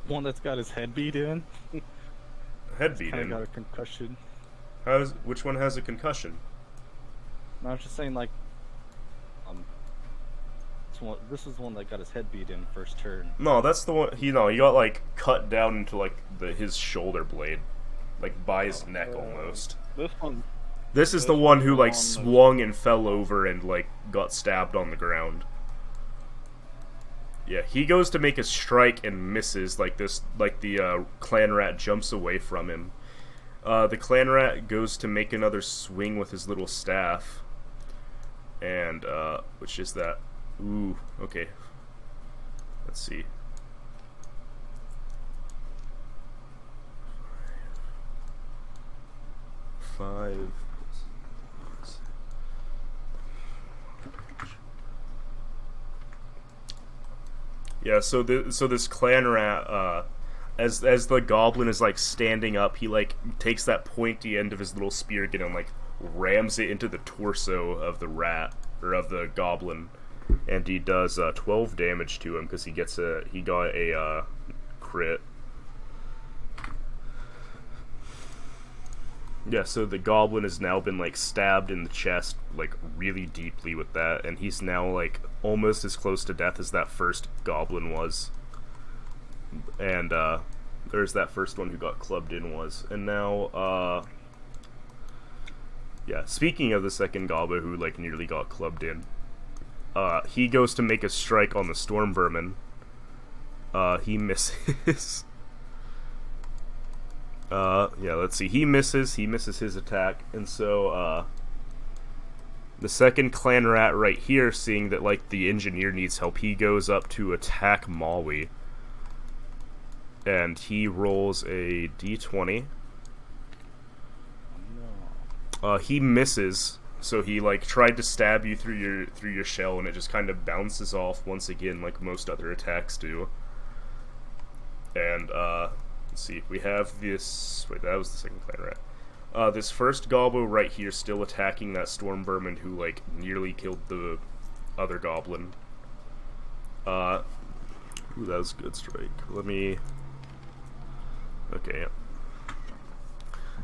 One that's got his head beat in. Head beat Kinda in? got a concussion. Which one has a concussion? No, I was just saying, like, this is the one that got his head beat in first turn. No, that's the one. He got like cut down into like his shoulder blade, like by his neck almost. This one. This is the one who like swung and fell over and like got stabbed on the ground. Yeah, he goes to make a strike and misses. Like the clan rat jumps away from him. The clan rat goes to make another swing with his little staff. And, which is that? Ooh, okay. Let's see. Five. Yeah, so this clan rat, as the goblin is like standing up, he like takes that pointy end of his little spear again and like rams it into the torso of the rat or of the goblin, and he does 12 damage to him because he got a crit. Yeah, so the goblin has now been like stabbed in the chest like really deeply with that, and he's now like almost as close to death as that first goblin was. And there's that first one who got clubbed in was. And now yeah, speaking of the second goblin who like nearly got clubbed in, he goes to make a strike on the storm vermin. He misses. Yeah, let's see. He misses his attack, and so, the second clan rat right here, seeing that, like, the engineer needs help, he goes up to attack Maui. And he rolls a d20. He misses, so he, like, tried to stab you through your shell, and it just kind of bounces off once again, like most other attacks do. And, let's see, we have this... Wait, that was the second clan rat. This first gobbo right here still attacking that storm vermin who, like, nearly killed the other goblin. Ooh, that was a good strike. Let me... Okay, yeah.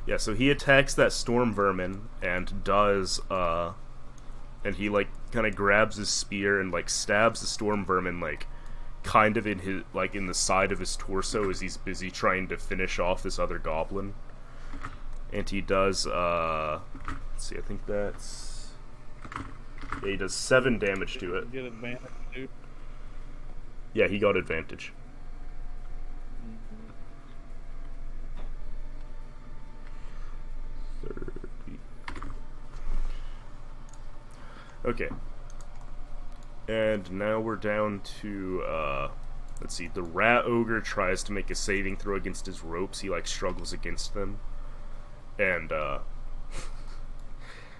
Yeah, so he attacks that storm vermin and does, and he, like, kind of grabs his spear and, like, stabs the storm vermin, like, kind of in his, like, in the side of his torso as he's busy trying to finish off this other goblin. And he does, let's see, I think that's... Yeah, he does 7 damage to it. Get advantage, dude. Yeah, he got advantage. Okay. And now we're down to, let's see, the rat ogre tries to make a saving throw against his ropes. He, like, struggles against them. And,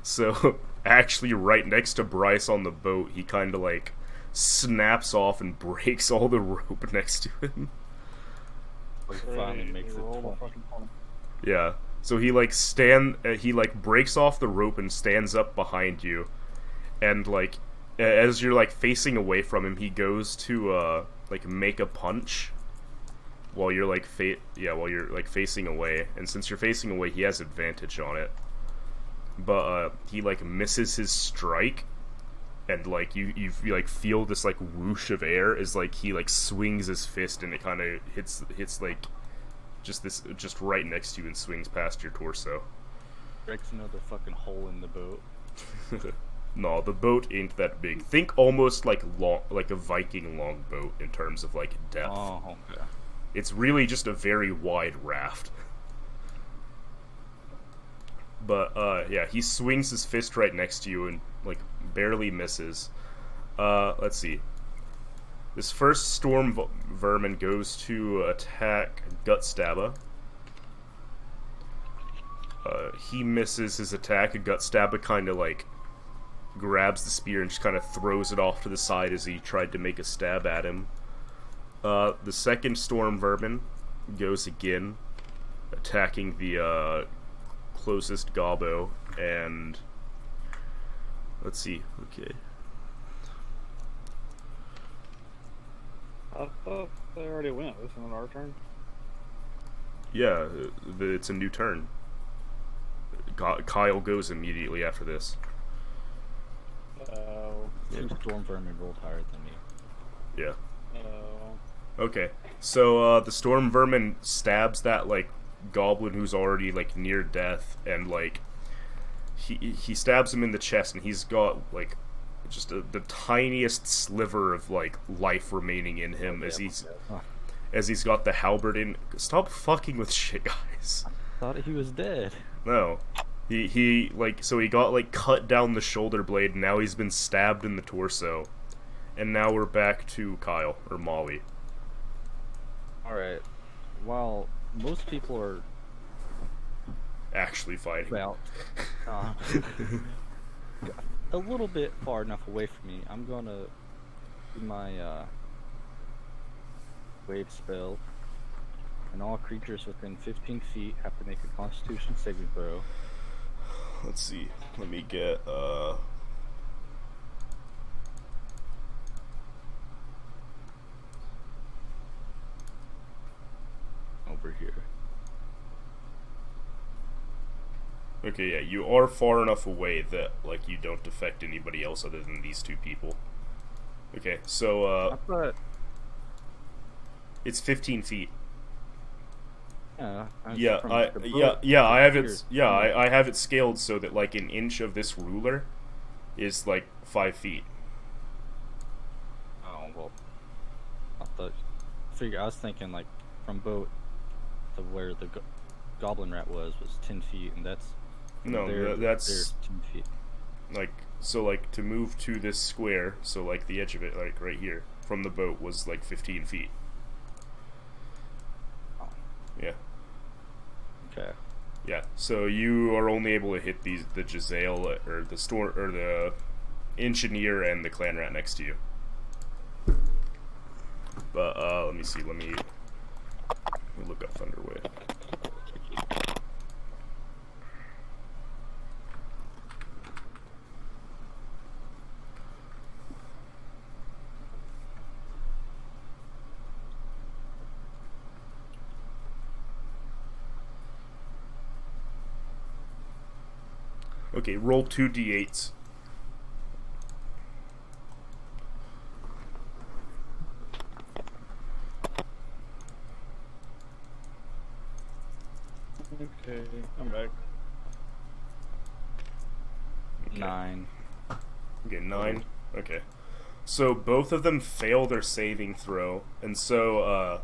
so, actually right next to Bryce on the boat, he kind of, like, snaps off and breaks all the rope next to him. Finally makes it. Yeah. So he, like, he, like, breaks off the rope and stands up behind you. And, like, as you're, like, facing away from him, he goes to, like, make a punch while you're, like, facing away. And since you're facing away, he has advantage on it. But, he, like, misses his strike. and like you like feel this like whoosh of air as like he like swings his fist and it kind of hits like just right next to you and swings past your torso. Breaks another fucking hole in the boat. No, the boat ain't that big. Think almost like a Viking longboat in terms of like depth. Oh, okay. It's really just a very wide raft. But yeah, he swings his fist right next to you and like barely misses. Let's see. This first storm vermin goes to attack Gutstabba. He misses his attack. Gutstabba kind of like grabs the spear and just kind of throws it off to the side as he tried to make a stab at him. The second storm vermin goes again, attacking the closest gobbo, and let's see. Okay. I thought they already went. Isn't it our turn? Yeah, it's a new turn. Kyle goes immediately after this. Two storm vermin rolled higher than me. Yeah. Okay, so the storm vermin stabs that like goblin who's already like near death, and like he stabs him in the chest, and he's got like just the tiniest sliver of like life remaining in him as he's got the halberd in. Stop fucking with shit, guys. Thought he was dead. No. He like, so he got like cut down the shoulder blade, and now he's been stabbed in the torso. And now we're back to Kyle, or Molly. Alright. While most people are actually fighting. Well, a little bit far enough away from me, I'm gonna do my wave spell. And all creatures within 15 feet have to make a Constitution saving throw. Let's see. Let me get over here. Okay, yeah, you are far enough away that like you don't affect anybody else other than these two people. Okay, so I thought it's 15 feet. Yeah, I have it. Yeah, I have it scaled so that like an inch of this ruler is like 5 feet. Oh well, I was thinking like from boat to where the goblin rat was 10 feet, and that's that's 10 feet. Like so, like to move to this square, so like the edge of it, like right here from the boat was like 15 feet. Yeah. Okay. Yeah. So you are only able to hit the Giselle or the the engineer and the clan rat next to you. But let me see. Let me look up Thunderwave. Okay, roll 2d8s. Okay, I'm back. Okay. 9. Okay, 9. Okay. So both of them fail their saving throw, and so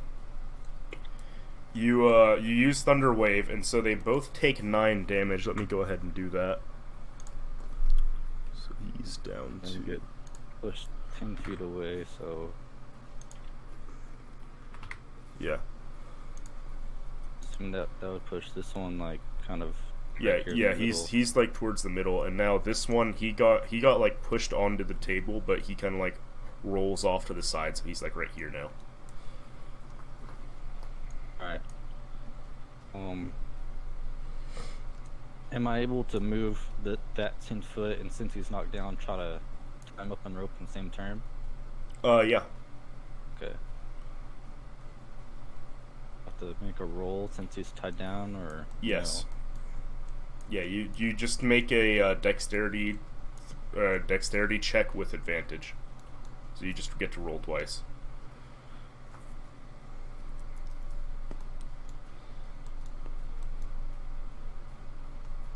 you use Thunder Wave, and so they both take 9 damage. Let me go ahead and do that. So he's down And to get pushed 10 feet away, so yeah. assume that would push this one like kind of Yeah, right here in yeah, the middle. he's like towards the middle, and now this one he got like pushed onto the table, but he kind of like rolls off to the side, so he's like right here now. Alright. Am I able to move that 10 foot, and since he's knocked down, try to tie him up on rope in the same turn? Yeah. Okay. Have to make a roll since he's tied down, or Yes. Yeah, you just make a dexterity dexterity check with advantage. So you just get to roll twice.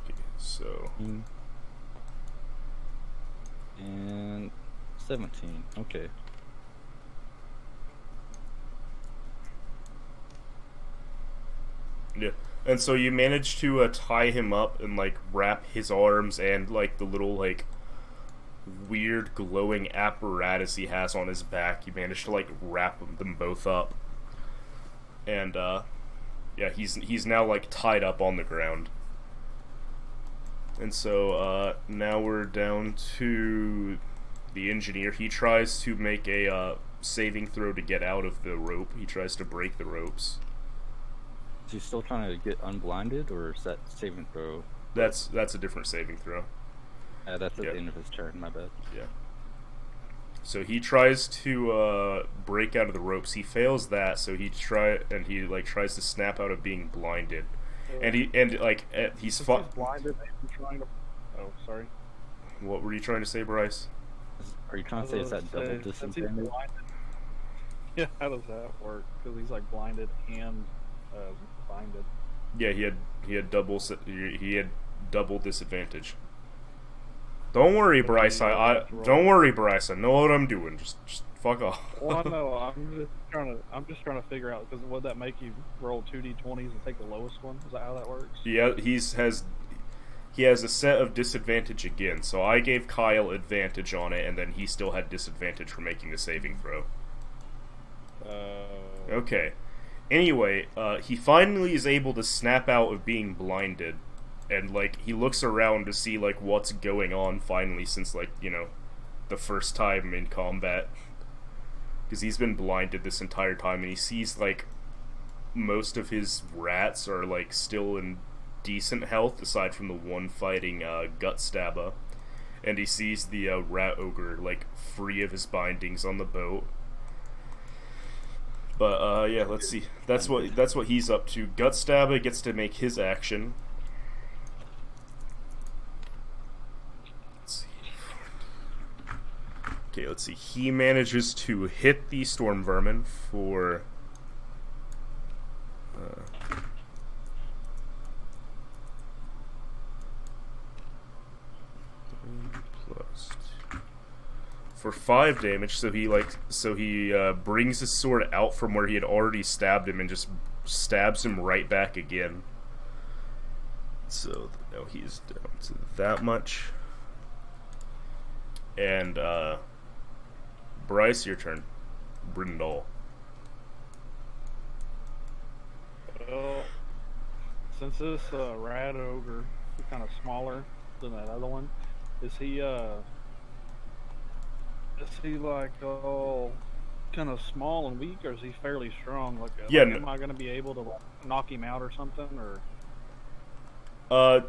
Okay, so... And 17. Okay. Yeah. And so you manage to tie him up and, like, wrap his arms and, like, the little, like, weird glowing apparatus he has on his back. You manage to, like, wrap them both up. And, yeah, he's now, like, tied up on the ground. And so, now we're down to the engineer. He tries to make a, saving throw to get out of the rope. He tries to break the ropes. Is he still trying to get unblinded, or is that saving throw? That's a different saving throw. That's at the end of his turn, my bad. Yeah. So he tries to break out of the ropes. He fails that, so he tries to snap out of being blinded. And he's blinded. Oh, sorry. What were you trying to say, Bryce? Are you trying to say it's that double disadvantage? Yeah, how does that work? Because he's like blinded and blinded. Yeah, he had double disadvantage. Don't worry, Bryce. Don't worry, Bryce. I know what I'm doing. Just fuck off. Well, I know. I'm just trying to figure out, because would that make you roll 2d20s and take the lowest one? Is that how that works? Yeah, he has a set of disadvantage again. So I gave Kyle advantage on it, and then he still had disadvantage for making the saving throw. Okay. Anyway, he finally is able to snap out of being blinded, and, like, he looks around to see, like, what's going on finally since, like, you know, the first time in combat. Because he's been blinded this entire time, and he sees, like, most of his rats are, like, still in decent health, aside from the one fighting Gut Stabba. And he sees the rat ogre, like, free of his bindings on the boat. But, yeah, let's see. That's what he's up to. Gut Stabba gets to make his action. Let's see. Okay, let's see. He manages to hit the Storm Vermin for... for 5 damage, so he brings his sword out from where he had already stabbed him and just stabs him right back again. So now he's down to that much. And Bryce, your turn. Brindle. Well, since this rat ogre is kind of smaller than that other one, is he like all kind of small and weak, or is he fairly strong? Like, am I going to be able to knock him out or something, or?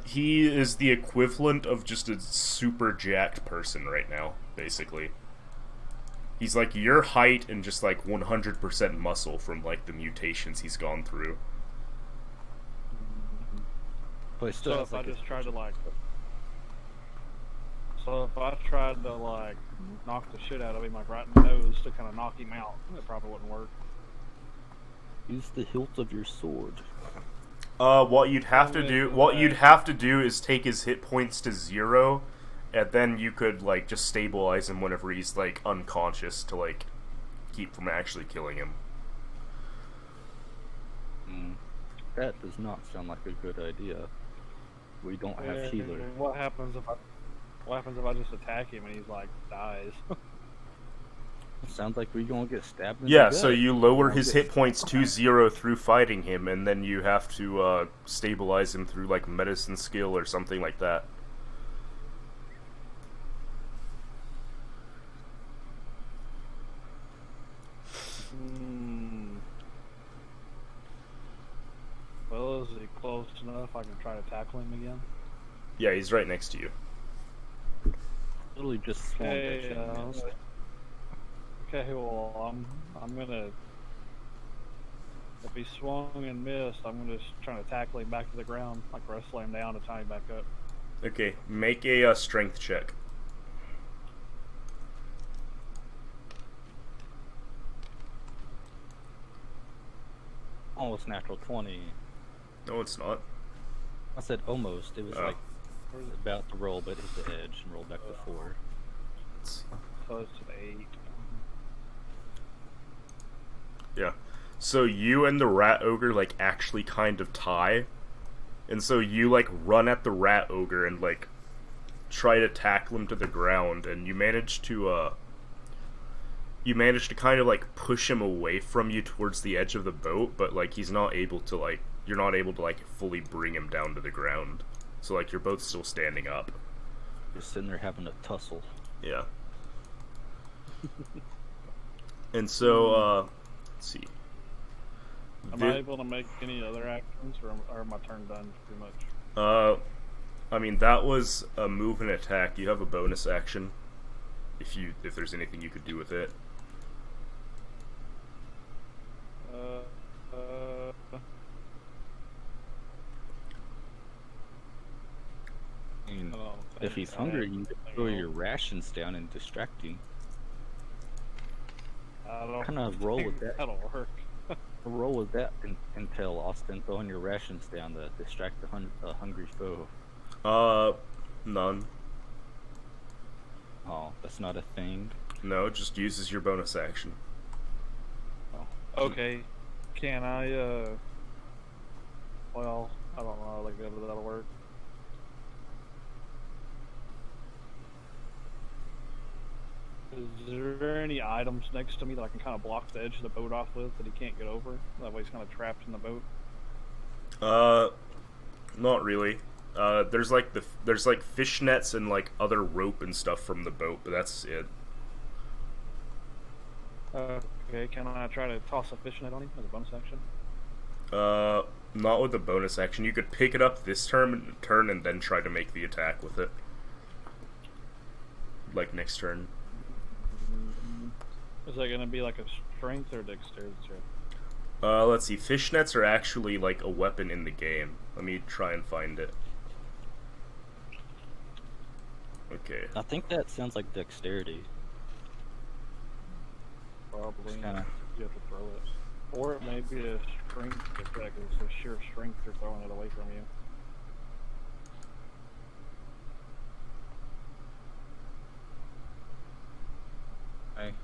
He is the equivalent of just a super jacked person right now, basically. He's like your height and just like 100% muscle from like the mutations he's gone through. But so if I just tried to like... So if I tried to, like, knock the shit out of him, like, right in the nose to kind of knock him out, it probably wouldn't work. Use the hilt of your sword. What you'd have to do is take his hit points to 0, and then you could, like, just stabilize him whenever he's, like, unconscious to, like, keep from actually killing him. That does not sound like a good idea. We don't have healers. What happens if I just attack him and he's like dies? It sounds like we're gonna get stabbed in the gut. So you lower his hit points to 0 through fighting him, and then you have to stabilize him through like medicine skill or something like that. Well, is he close enough I can try to tackle him again? Yeah, he's right next to you. Literally just swung okay, well, I'm gonna... If he swung and missed, I'm gonna just try to tackle him back to the ground, like wrestle him down to tie him back up. Okay, make a strength check. almost natural 20. No, it's not. I said almost. It was Oh. like about to roll, but hit the edge and rolled back to 4. Close to the 8. Yeah. So you and the rat ogre, like, actually kind of tie. And so you, like, run at the rat ogre and, like, try to tackle him to the ground. And you manage to kind of, like, push him away from you towards the edge of the boat. But, like, he's not able to, like, you're not able to, like, fully bring him down to the ground. So, like, you're both still standing up. Just sitting there having a tussle. Yeah. And so, let's see. Am I able to make any other actions, or am my turn done pretty much? I mean, that was a move and attack. You have a bonus action if there's anything you could do with it. I mean, I don't if think he's I hungry, have you can anything throw else. your rations down and distract him. I don't What kind of roll with that? That'll work. Roll with that entail, Austin, throwing your rations down to distract the hungry foe. None. Oh, that's not a thing. No, it just uses your bonus action. Okay. Can I, well, I don't know, like, that'll work. Is there any items next to me that I can kind of block the edge of the boat off with that he can't get over? That way he's kind of trapped in the boat. Not really. There's like fish nets and like other rope and stuff from the boat, but that's it. Okay, can I try to toss a fish net on him as a bonus action? Not with a bonus action. You could pick it up this turn and then try to make the attack with it. Like next turn. Is that going to be like a strength or dexterity check? Let's see. Fishnets are actually like a weapon in the game. Let me try and find it. Okay. I think that sounds like dexterity. Probably. Kinda. You have to throw it. Or it may be a strength effect. It's a sheer strength you're throwing it away from you. Okay.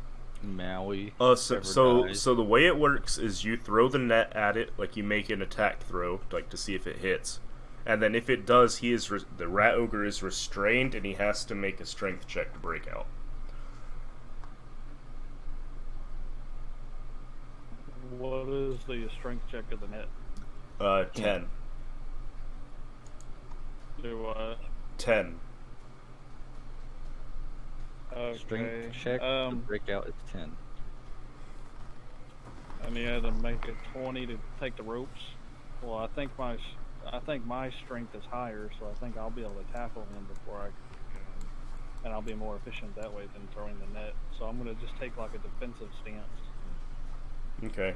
Maui. So the way it works is you throw the net at it, like you make an attack throw, like to see if it hits, and then if it does, the rat ogre is restrained and he has to make a strength check to break out. What is the strength check of the net? 10. Do what? 10. Okay. Strength check to break out is 10. And you had to make a 20 to take the ropes. Well, I think my strength is higher, so I think I'll be able to tackle him before I can, and I'll be more efficient that way than throwing the net. So I'm gonna just take like a defensive stance. Okay.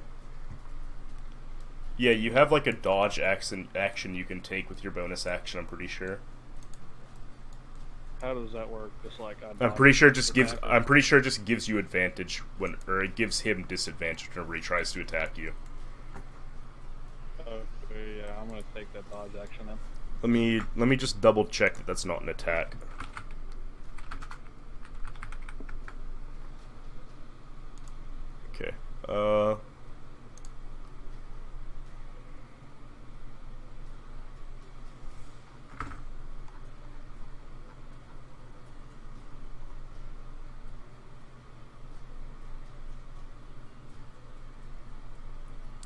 Yeah, you have like a dodge action you can take with your bonus action, I'm pretty sure. How does that work? Just like I'm pretty sure it just gives you advantage or it gives him disadvantage whenever he tries to attack you. Okay, yeah, I'm gonna take that dodge action then. Let me just double check that that's not an attack. Okay.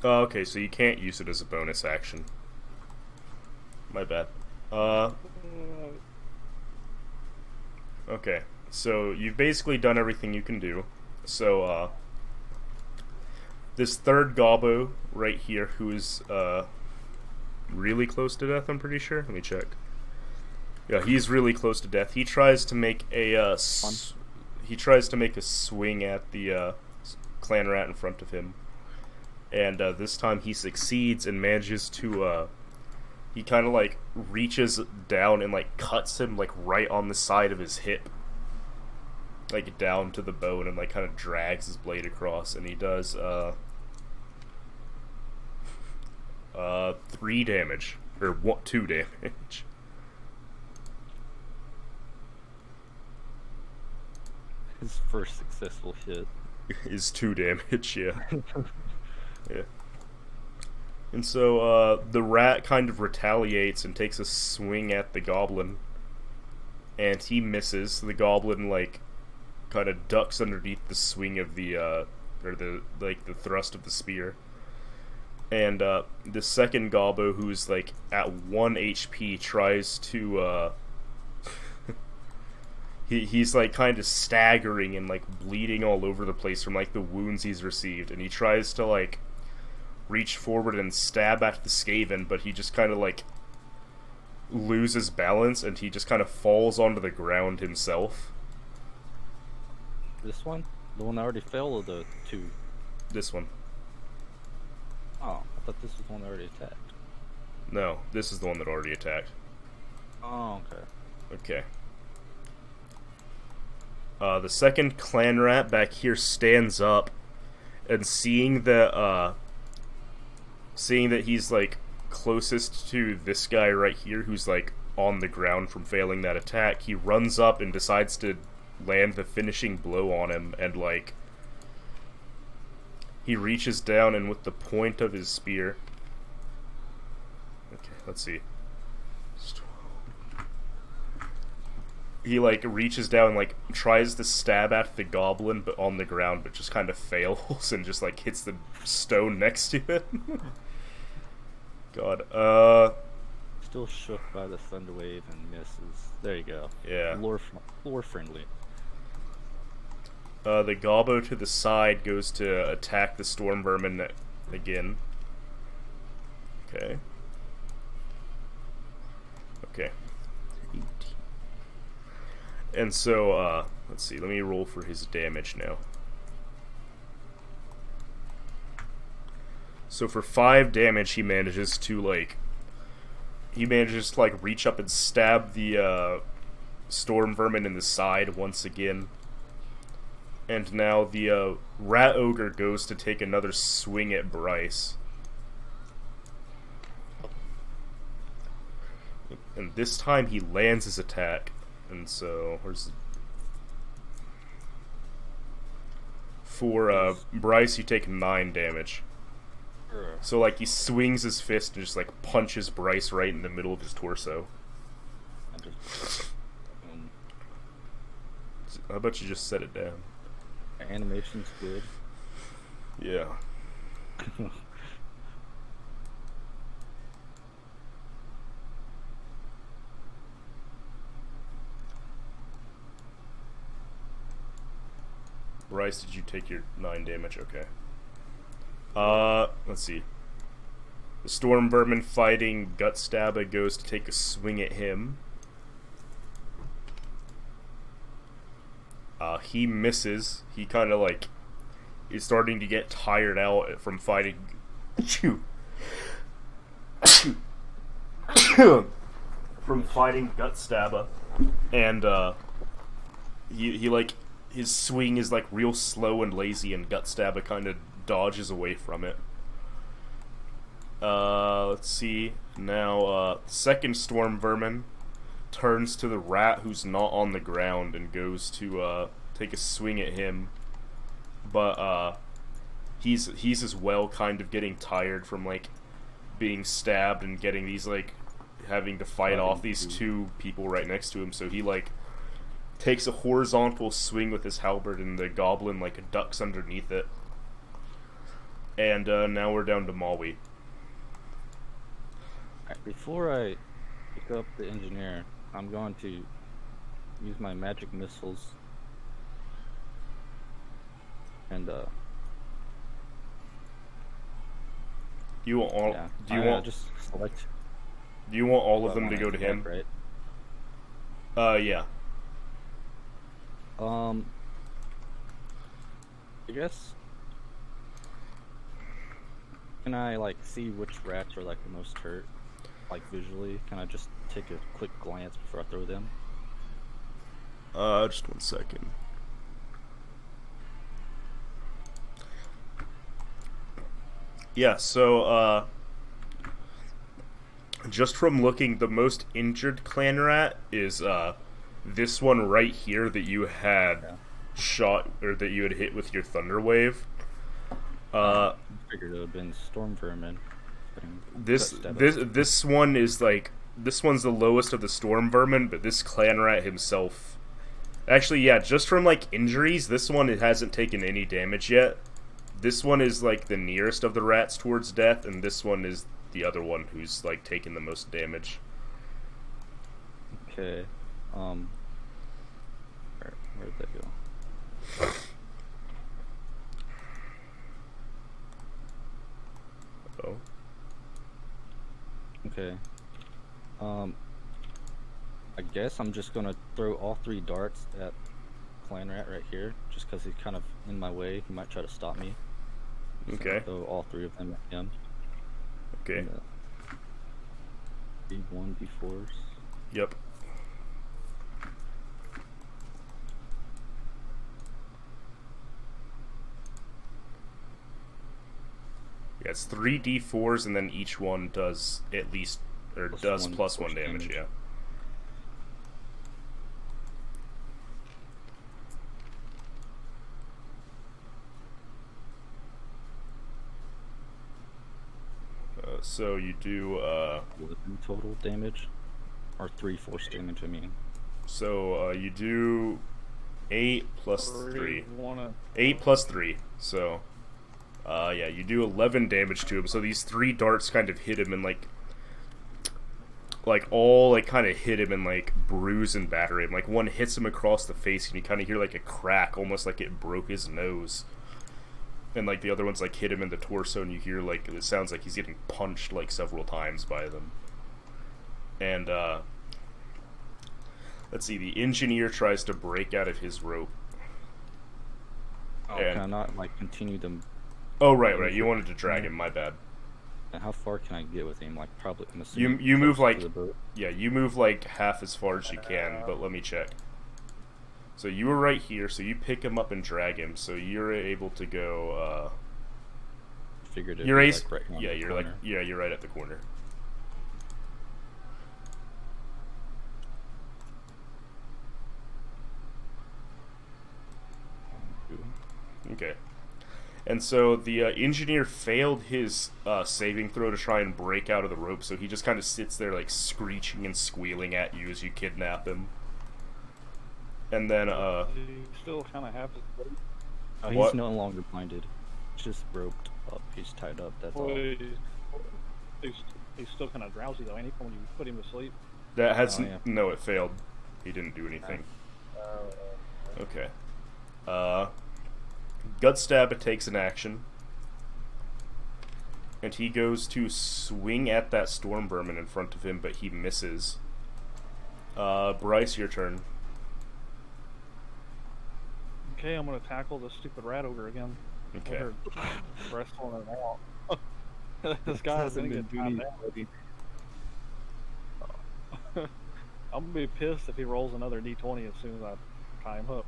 Okay, so you can't use it as a bonus action. My bad. Okay, so you've basically done everything you can do. So, this third gobbo right here, who is, really close to death, I'm pretty sure. Let me check. Yeah, he's really close to death. He tries to make a, swing at the, clan rat in front of him. And this time he succeeds and manages to, he kind of like reaches down and like cuts him like right on the side of his hip. Like down to the bone and like kind of drags his blade across. And he does, 3 damage. Or 2 damage. His first successful hit. Is 2 damage, yeah. Yeah. And so, the rat kind of retaliates and takes a swing at the goblin. And he misses. The goblin, like, kind of ducks underneath the swing of the, or the thrust of the spear. And, the second gobbo, who's, like, at 1 HP, tries to, he's, like, kind of staggering and, like, bleeding all over the place from, like, the wounds he's received. And he tries to, like, reach forward and stab at the Skaven, but he just kind of, like, loses balance, and he just kind of falls onto the ground himself. This one? The one that already fell, or the 2? This one. Oh, I thought this was the one that already attacked. No, this is the one that already attacked. Oh, okay. Okay. The second clan rat back here stands up, and seeing that he's, like, closest to this guy right here, who's, like, on the ground from failing that attack, he runs up and decides to land the finishing blow on him, and, like, he reaches down, and with the point of his spear... Okay, let's see. He, like, reaches down and, like, tries to stab at the goblin, but on the ground, but just kind of fails, and just, like, hits the stone next to it. God, Still shook by the thunder wave and misses. There you go. Yeah. Lore friendly. The gobbo to the side goes to attack the storm vermin again. Okay. Okay. 18. And so, let's see, let me roll for his damage now. So for 5 damage, he manages to, like, reach up and stab the, storm vermin in the side once again. And now the, rat ogre goes to take another swing at Bryce. And this time he lands his attack. And so, for, Bryce, you take 9 damage. So, like, he swings his fist and just, like, punches Bryce right in the middle of his torso. How about you just set it down? Animation's good. Yeah. Bryce, did you take your 9 damage? Okay. Let's see. The storm vermin fighting Gutstabba goes to take a swing at him. He misses. He kind of, like, is starting to get tired out from fighting. From fighting Gutstabba. And, he, like, his swing is, like, real slow and lazy, and Gutstabba kind of dodges away from it. Let's see. Now, second storm vermin turns to the rat who's not on the ground and goes to, take a swing at him. But, he's as well kind of getting tired from, like, being stabbed and getting these, like, having to fight off these 2 people right next to him, so he, like, takes a horizontal swing with his halberd, and the goblin, like, ducks underneath it. And, now we're down to Maui. Alright, before I pick up the engineer, I'm going to use my magic missiles. And, You want all? yeah. Do you want? Just select. Do you want all of them to go to him? Right. Yeah. I guess. Can I, like, see which rats are, like, the most hurt? Like, visually? Can I just take a quick glance before I throw them? Just 1 second. Yeah, so, just from looking, the most injured clan rat is this one right here that you had shot, or that you had hit with your thunder wave. I figured it would have been storm vermin. This one is like, this one's the lowest of the storm vermin, but this clan rat himself, actually, yeah, just from like injuries, this one it hasn't taken any damage yet. This one is like the nearest of the rats towards death, and this one is the other one who's like taking the most damage. Okay. Where'd that go? Oh. Okay. I guess I'm just gonna throw all 3 darts at Clan Rat right here, just because he's kind of in my way. He might try to stop me. So Okay. throw all 3 of them at him. Okay. D1, D4s. Yep. Yeah, it's 3 D4s, and then each one does at least, or does plus one damage, yeah. So you do, 11 total damage? Or 3 force damage, I mean. So, you do 8 plus 3. 8 plus 3, so... yeah, you do 11 damage to him. So these 3 darts kind of hit him and kind of hit him and like bruise and batter him. Like one hits him across the face and you kind of hear like a crack, almost like it broke his nose. And like the other ones like hit him in the torso and you hear like, it sounds like he's getting punched like several times by them. And let's see, the engineer tries to break out of his rope. Oh, can I not like continue them? Oh, right. You wanted to drag him. My bad. And how far can I get with him? Like, probably. I'm assuming you move like, the boat. yeah, you move like half as far as you can. But let me check. So you were right here. So you pick him up and drag him. So you're able to go. Figured it. You're was, like, right yeah, you're like, yeah, you're right at the corner. Okay. And so the engineer failed his saving throw to try and break out of the rope, so he just kind of sits there like screeching and squealing at you as you kidnap him. And then he still kind of have his weight. Oh, he's no longer blinded. He's just roped up. He's tied up. That's all. He's still kind of drowsy though, ain't he? When you put him to sleep. That has no, it failed. He didn't do anything. Okay. Gut Stab takes an action. And he goes to swing at that storm vermin in front of him, but he misses. Bryce, your turn. Okay, I'm gonna tackle this stupid rat ogre again. Okay. Wrestling it out. This guy hasn't been doing anything. I'm gonna be pissed if he rolls another D20 as soon as I tie him up.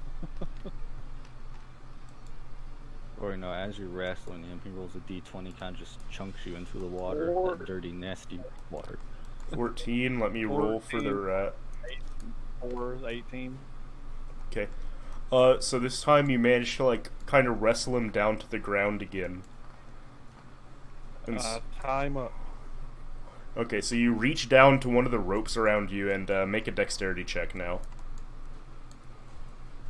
Or no, as you're wrestling him, he rolls a D20, kind of just chunks you into the water, that dirty, nasty water. 14. Let me roll for the rat. 4 is 18. Okay. So this time you managed to like kind of wrestle him down to the ground again. And tie him up. Okay, so you reach down to one of the ropes around you and make a dexterity check now.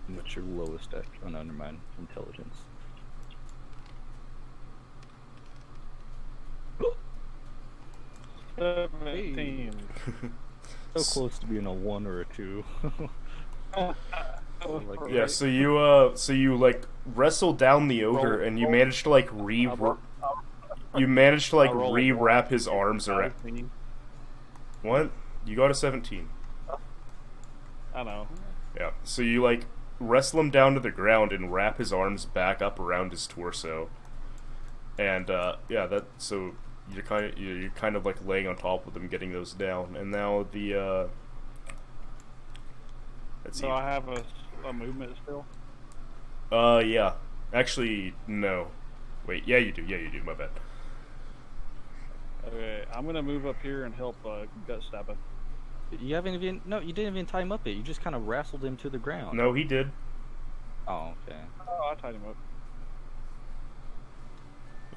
What's your lowest dex? Oh no, never mind. Intelligence. Hey. So close to being a 1 or a 2. Yeah, so you like wrestle down the ogre and you manage to like rewrap his arms around. What? You got a 17. I know. Yeah. So you like wrestle him down to the ground and wrap his arms back up around his torso. And yeah, so you're kind of like laying on top of them, getting those down. And now the let's see. So I have a movement still? Yeah. Actually, no. Wait, yeah you do, my bad. Okay, I'm gonna move up here and help gut stab him. You haven't even... No, you didn't even tie him up yet. You just kind of wrestled him to the ground. No, he did. Oh, okay. Oh, I tied him up.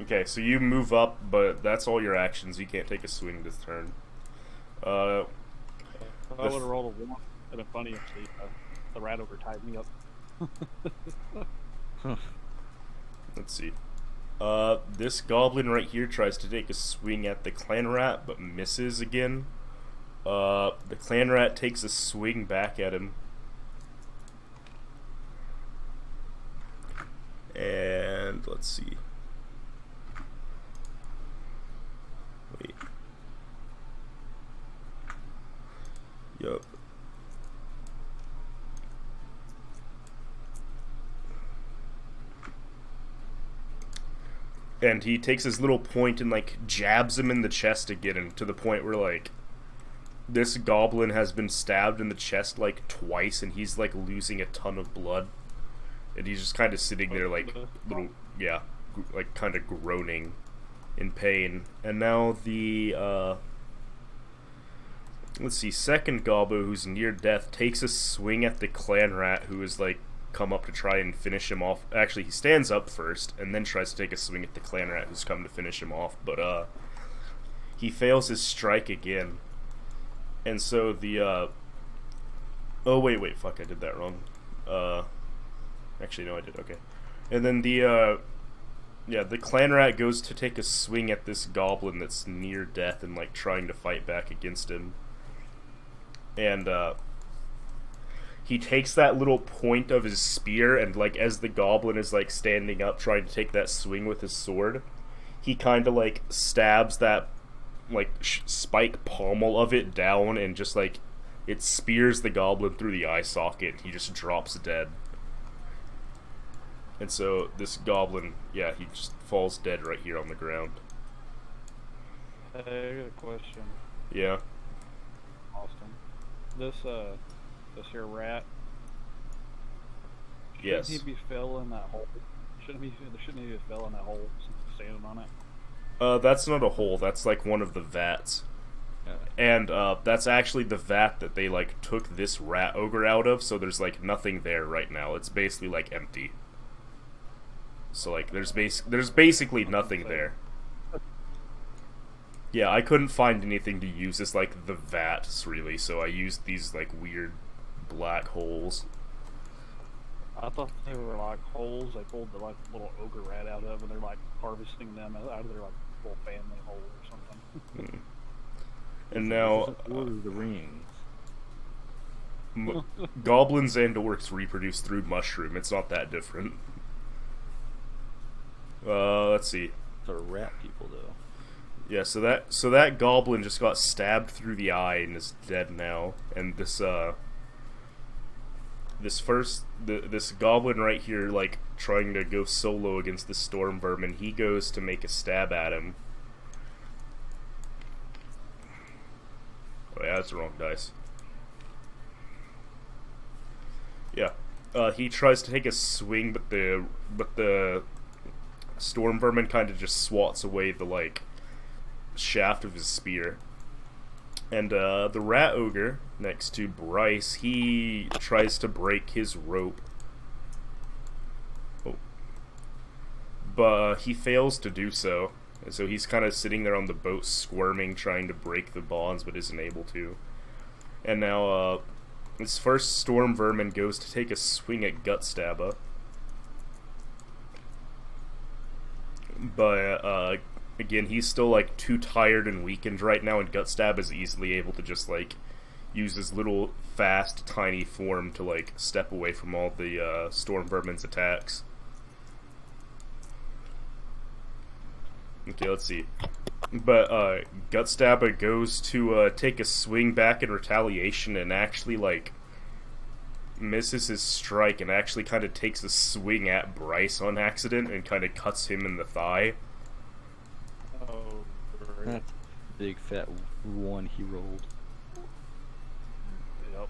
Okay, so you move up, but that's all your actions. You can't take a swing this turn. If I would have rolled a 1, it'd been funny if the rat ogre tied me up. Let's see. This goblin right here tries to take a swing at the clan rat, but misses again. The clan rat takes a swing back at him. And let's see. Wait. Yup. And he takes his little point and like jabs him in the chest again, and to the point where like this goblin has been stabbed in the chest like twice, and he's like losing a ton of blood, and he's just kind of sitting there like little, yeah, like kind of groaning in pain. And now the let's see, second gobbo, who's near death, takes a swing at the clan rat, who is like come up to try and finish him off. Actually, he stands up first and then tries to take a swing at the clan rat who's come to finish him off, but he fails his strike again. And so the oh wait, fuck, I did that wrong. Actually no, I did, okay. And then the yeah, the clan rat goes to take a swing at this goblin that's near death and like trying to fight back against him. And he takes that little point of his spear, and like as the goblin is like standing up trying to take that swing with his sword, he kind of like stabs that like spike pommel of it down, and just like it spears the goblin through the eye socket, and he just drops dead. And so this goblin, yeah, he just falls dead right here on the ground. Hey, I got a question. Yeah. Austin. This here rat. Yes. Shouldn't he be fell in that hole? Shouldn't he have fell in that hole since he's standing on it? That's not a hole. That's like one of the vats. And that's actually the vat that they like took this rat ogre out of. So there's like nothing there right now. It's basically like empty. So like there's basically nothing there. Yeah, I couldn't find anything to use as like the vats really, so I used these like weird black holes. I thought they were like holes they pulled the like little ogre rat out of, and they're like harvesting them out of their like little family hole or something. And now Lord of the Rings. Goblins and orcs reproduce through mushroom. It's not that different. Let's see. They're rat people though. Yeah, so that goblin just got stabbed through the eye and is dead now. And this this goblin right here, like trying to go solo against the storm vermin, he goes to make a stab at him. Oh yeah, that's the wrong dice. Yeah, he tries to take a swing, but the storm vermin kind of just swats away the like shaft of his spear. And the rat ogre next to Bryce, he tries to break his rope. Oh. But he fails to do so. And so he's kind of sitting there on the boat squirming, trying to break the bonds, but isn't able to. And now this first storm vermin goes to take a swing at Gutstabba. But again, he's still like too tired and weakened right now, and Gutstab is easily able to just like use his little fast, tiny form to like step away from all the storm vermin's attacks. Okay, let's see. But Gutstabba goes to take a swing back in retaliation, and actually like misses his strike, and actually kind of takes a swing at Bryce on accident and kind of cuts him in the thigh. Oh, great. Big fat one he rolled. Yep.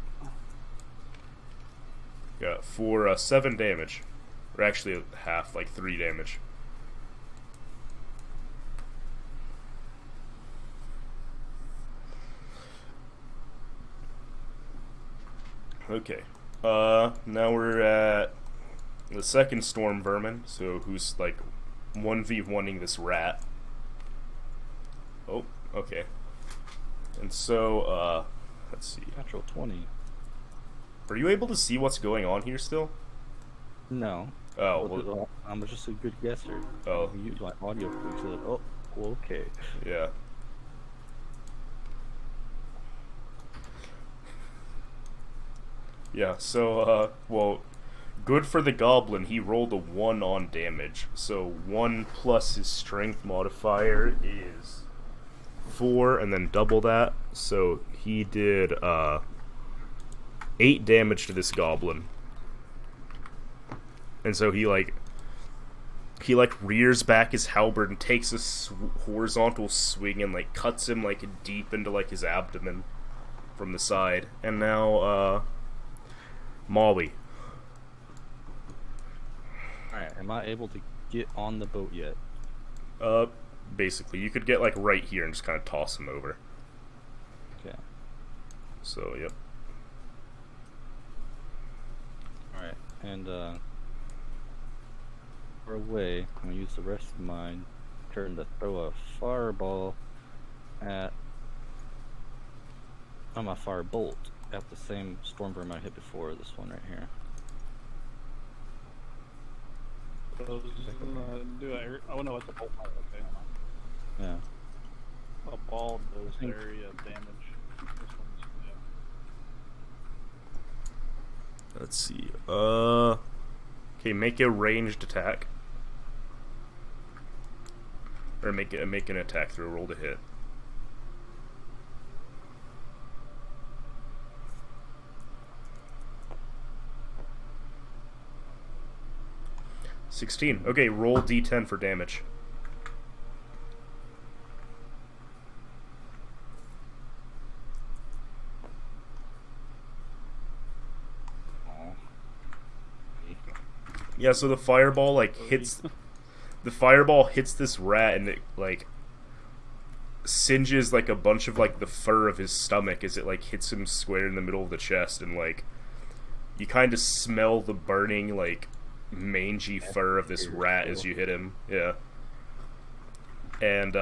Yeah, for 7 damage. Or actually half, like 3 damage. Okay. Now we're at the second storm vermin. So who's like 1v1ing this rat? Oh, okay. And so, let's see. Natural 20. Are you able to see what's going on here still? No. Oh, well, I'm just a good guesser. Oh. I use my audio clips. Oh, okay. Yeah. Yeah, so, well, good for the goblin, he rolled a 1 on damage. So 1 plus his strength modifier is 4, and then double that. So he did, 8 damage to this goblin. And so he rears back his halberd and takes a horizontal swing and, like, cuts him, like, deep into, like, his abdomen from the side. And now, Molly. Alright, am I able to get on the boat yet? Basically. You could get, like, right here and just kind of toss him over. Okay. So, yep. Alright, and, for a way, I'm gonna use the rest of my turn to throw a fireball at... my firebolt at the same storm vermin I hit before, this one right here. Oh no, it's a bolt. Okay, Yeah. a ball does area damage. This one's, yeah. Let's see. Okay, make a ranged attack. Or make an attack through a roll to hit. $16. Okay, roll D10 for damage. Yeah, so the fireball like hits this rat and it like singes like a bunch of like the fur of his stomach as it like hits him square in the middle of the chest, and like you kind of smell the burning like mangy fur of this rat as you hit him. Yeah. And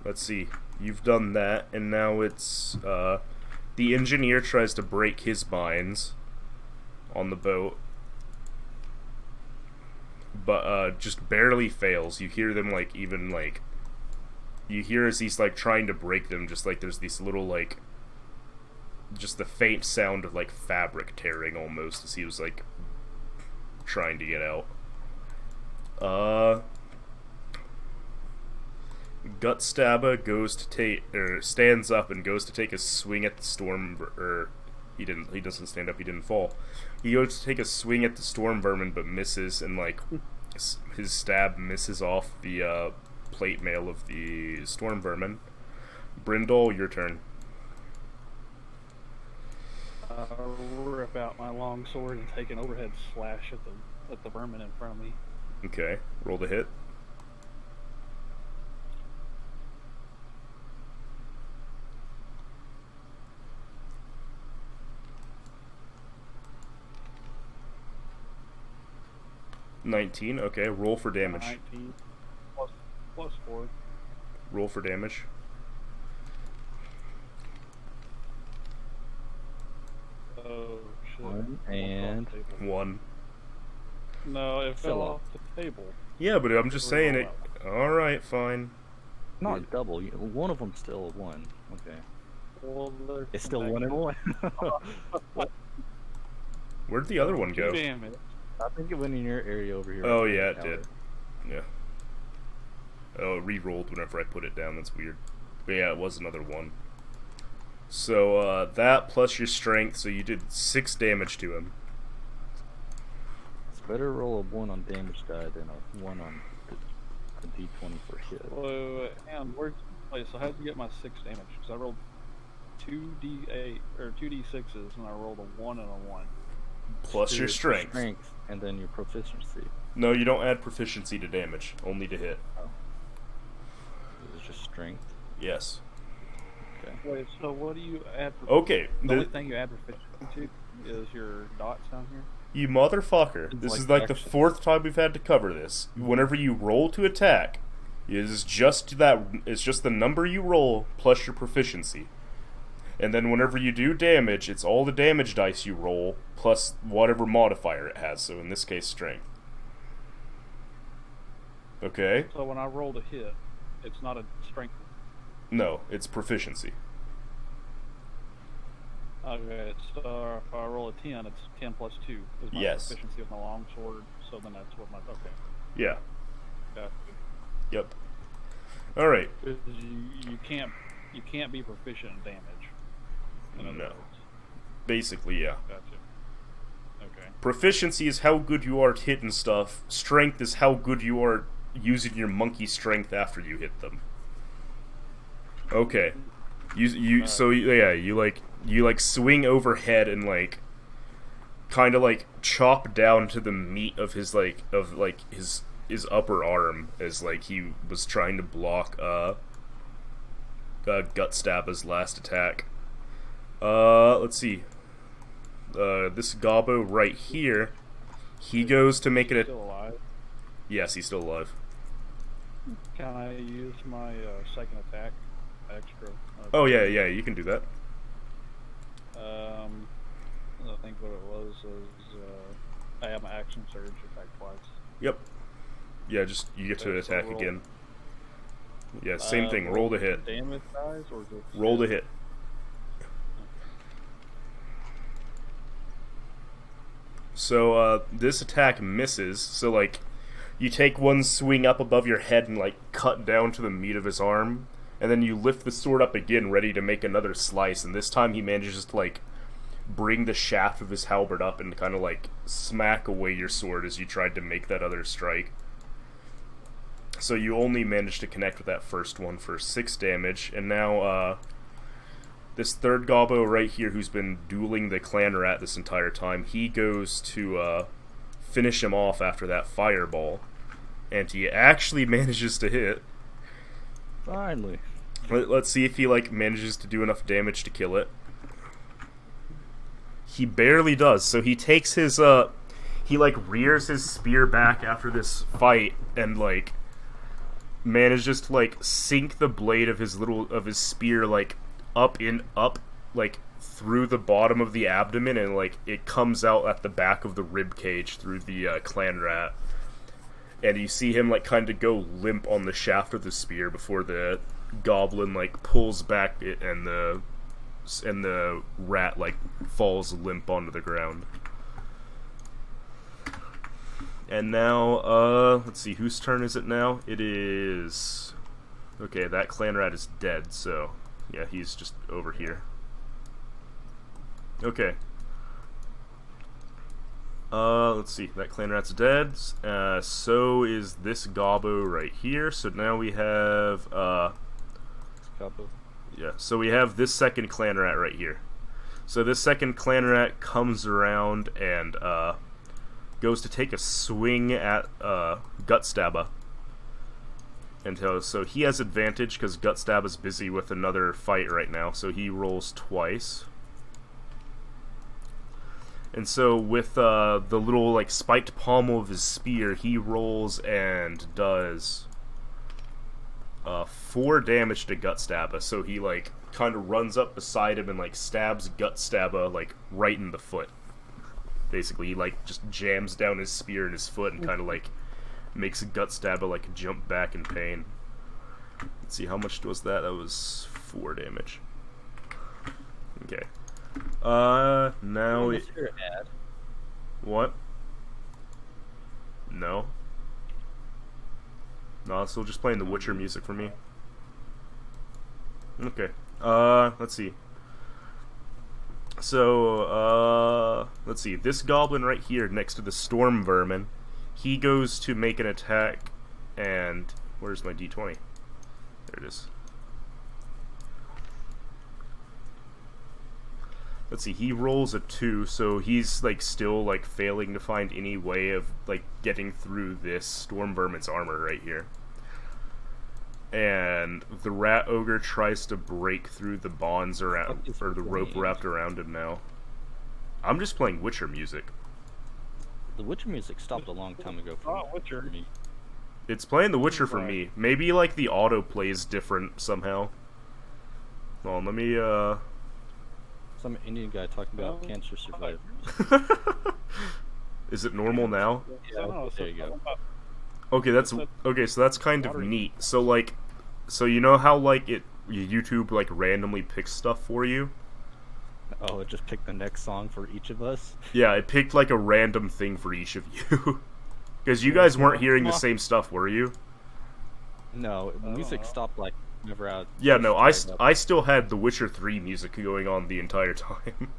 let's see. You've done that, and now it's the engineer tries to break his binds on the boat, but just barely fails. You hear them like even like you hear as he's like trying to break them, just like there's these little like just the faint sound of like fabric tearing almost as he was like trying to get out. Gut Stabba goes to take stands up and goes to take a swing at the storm, or he doesn't stand up, he didn't fall. He goes to take a swing at the storm vermin but misses, and like his stab misses off the plate mail of the storm vermin. Brindle, your turn. Rip out my long sword and take an overhead slash at the vermin in front of me. Okay, roll to hit. $19. Okay, roll for damage. 19 plus 4. Roll for damage. Oh shit! 1 and 1. No, it fell off the table. Yeah, but I'm just saying it. Alright, fine. Not double. One of them's still a 1. Okay. Well, It's still 1 and 1. Where'd the other one go? Damn it! I think it went in your area over here. Oh, yeah, it did. Yeah. Oh, it re-rolled whenever I put it down. That's weird. But yeah, it was another 1. So, that plus your strength, so you did 6 damage to him. It's better roll a 1 on damage die than a 1 on the d20 for hit. Wait, and wait, so how'd you get my 6 damage? Because I rolled 2d8 or 2d6s, and I rolled a 1 and a 1. Plus your strength. And then your proficiency. No, you don't add proficiency to damage, only to hit. Oh. It's just strength. Yes. Okay. Wait, so what do you add? Okay. The only thing you add proficiency to? is your dots down here? You motherfucker. It's This like is like the action. 4th time we've had to cover this. Whenever you roll to attack, it's just the number you roll plus your proficiency. And then whenever you do damage, it's all the damage dice you roll plus whatever modifier it has. So in this case, strength. Okay? So when I roll to hit, it's not a strength. No, it's proficiency. Okay, so if I roll a 10, it's 10 plus 2 is my Yes. proficiency with my long sword. So then that's what my Yeah. okay. Yep. All right. You can't be proficient in damage. In other No. words. Basically, yeah. Gotcha. Okay. Proficiency is how good you are at hitting stuff. Strength is how good you are using your monkey strength after you hit them. Okay. You like swing overhead and like kind of like chop down to the meat of his his upper arm as like he was trying to block Gut Stabba's last attack. Let's see. This Gobbo right here, he goes to make it. Still alive? Yes, he's still alive. Can I use my second attack extra? Oh yeah, you can do that. I think what it was is I have my action surge attack twice. Yep. Yeah, just you get to Okay, so attack roll. again. Yeah, same thing. Roll to hit. Damage dice or just Roll to hit. So this attack misses. So like, you take one swing up above your head and like cut down to the meat of his arm, and then you lift the sword up again, ready to make another slice. And this time he manages to like bring the shaft of his halberd up and kind of like smack away your sword as you tried to make that other strike. So you only managed to connect with that first one for 6 damage, and now this third Gobbo right here, who's been dueling the clan rat this entire time, he goes to finish him off after that fireball, and he actually manages to hit. Finally. Let's see if he like manages to do enough damage to kill it. He barely does. So he takes his he like rears his spear back after this fight and like manages to like sink the blade of his spear like up like through the bottom of the abdomen, and like it comes out at the back of the rib cage through the clan rat. And you see him like kind of go limp on the shaft of the spear before the goblin like pulls back it, and the rat like falls limp onto the ground. And now, let's see, whose turn is it now? It is... Okay, that clan rat is dead, so... Yeah, he's just over here. Okay. Let's see, that clan rat's dead. So is this Gobbo right here. So now we have, Gobbo. yeah, so we have this second clan rat right here. So this second clan rat comes around and, goes to take a swing at Gut Stabba. So he has advantage because Gut Stabba's busy with another fight right now, so he rolls twice. And so with the little like spiked pommel of his spear, he rolls and does 4 damage to Gut Stabba. So he like kind of runs up beside him and like stabs Gut Stabba like right in the foot. Basically, he like just jams down his spear in his foot and kind of like makes Gut Stabba like jump back in pain. Let's see, how much was that? That was 4 damage. Okay. Now What's your ad? What? No. No, still just playing the Witcher music for me. Okay. Let's see. So, let's see. This goblin right here next to the storm vermin, he goes to make an attack, and where's my d20? There it is. Let's see, he rolls a 2, so he's like still like failing to find any way of like getting through this storm vermin's armor right here. And the rat ogre tries to break through the bonds around, or the rope wrapped around him now. I'm just playing Witcher music. The Witcher music stopped a long time ago for Witcher. me. It's playing The Witcher for Right. me. Maybe like the auto plays different somehow. Hold on, let me Some Indian guy talking about Oh. cancer survivors. Is it normal now? Yeah, there you go. Okay, that's okay. So that's kind of neat. So like, so you know how like YouTube like randomly picks stuff for you? Oh, it just picked the next song for each of us. Yeah, it picked like a random thing for each of you. Because you guys weren't hearing the same stuff, were you? No, the music stopped like whenever I. Yeah, no, started up. I still had The Witcher 3 music going on the entire time.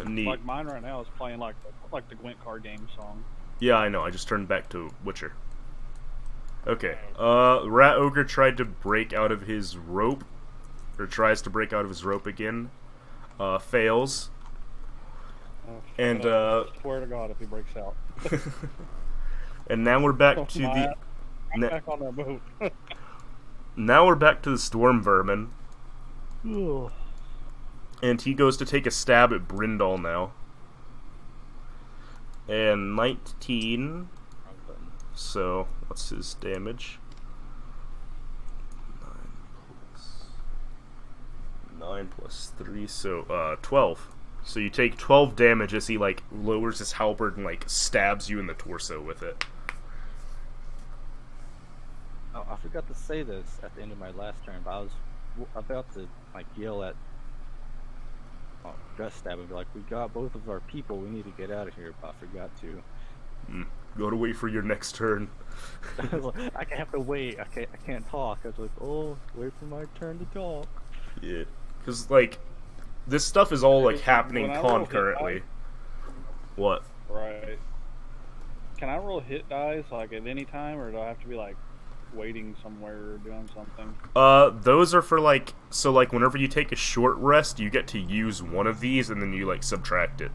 Neat. Like mine right now is playing like the Gwent card game song. Yeah, I know. I just turned back to Witcher. Okay. Rat Ogre tried to break out of his rope, or tries to break out of his rope again. Fails. And swear to God, if he breaks out. and now we're back Oh to my- the. I'm na- back on that boat. Now we're back to the Storm Vermin, Ugh. and he goes to take a stab at Brindle now. And 19. Wrong button. So what's his damage? 9 plus 3, so 12. So you take 12 damage as he like lowers his halberd and like stabs you in the torso with it. Oh, I forgot to say this at the end of my last turn, but I was about to like yell at Gus Stab and be like, "We got both of our people. We need to get out of here." But I forgot to. Go to wait for your next turn. I was like, I have to wait. I can't talk. I was like, "Oh, wait for my turn to talk." Yeah, because like this stuff is all like happening When I roll hit concurrently. dice- What? Right. Can I roll hit dice like at any time, or do I have to be like waiting somewhere or doing something? Those are for like, so like whenever you take a short rest, you get to use one of these and then you like subtract it,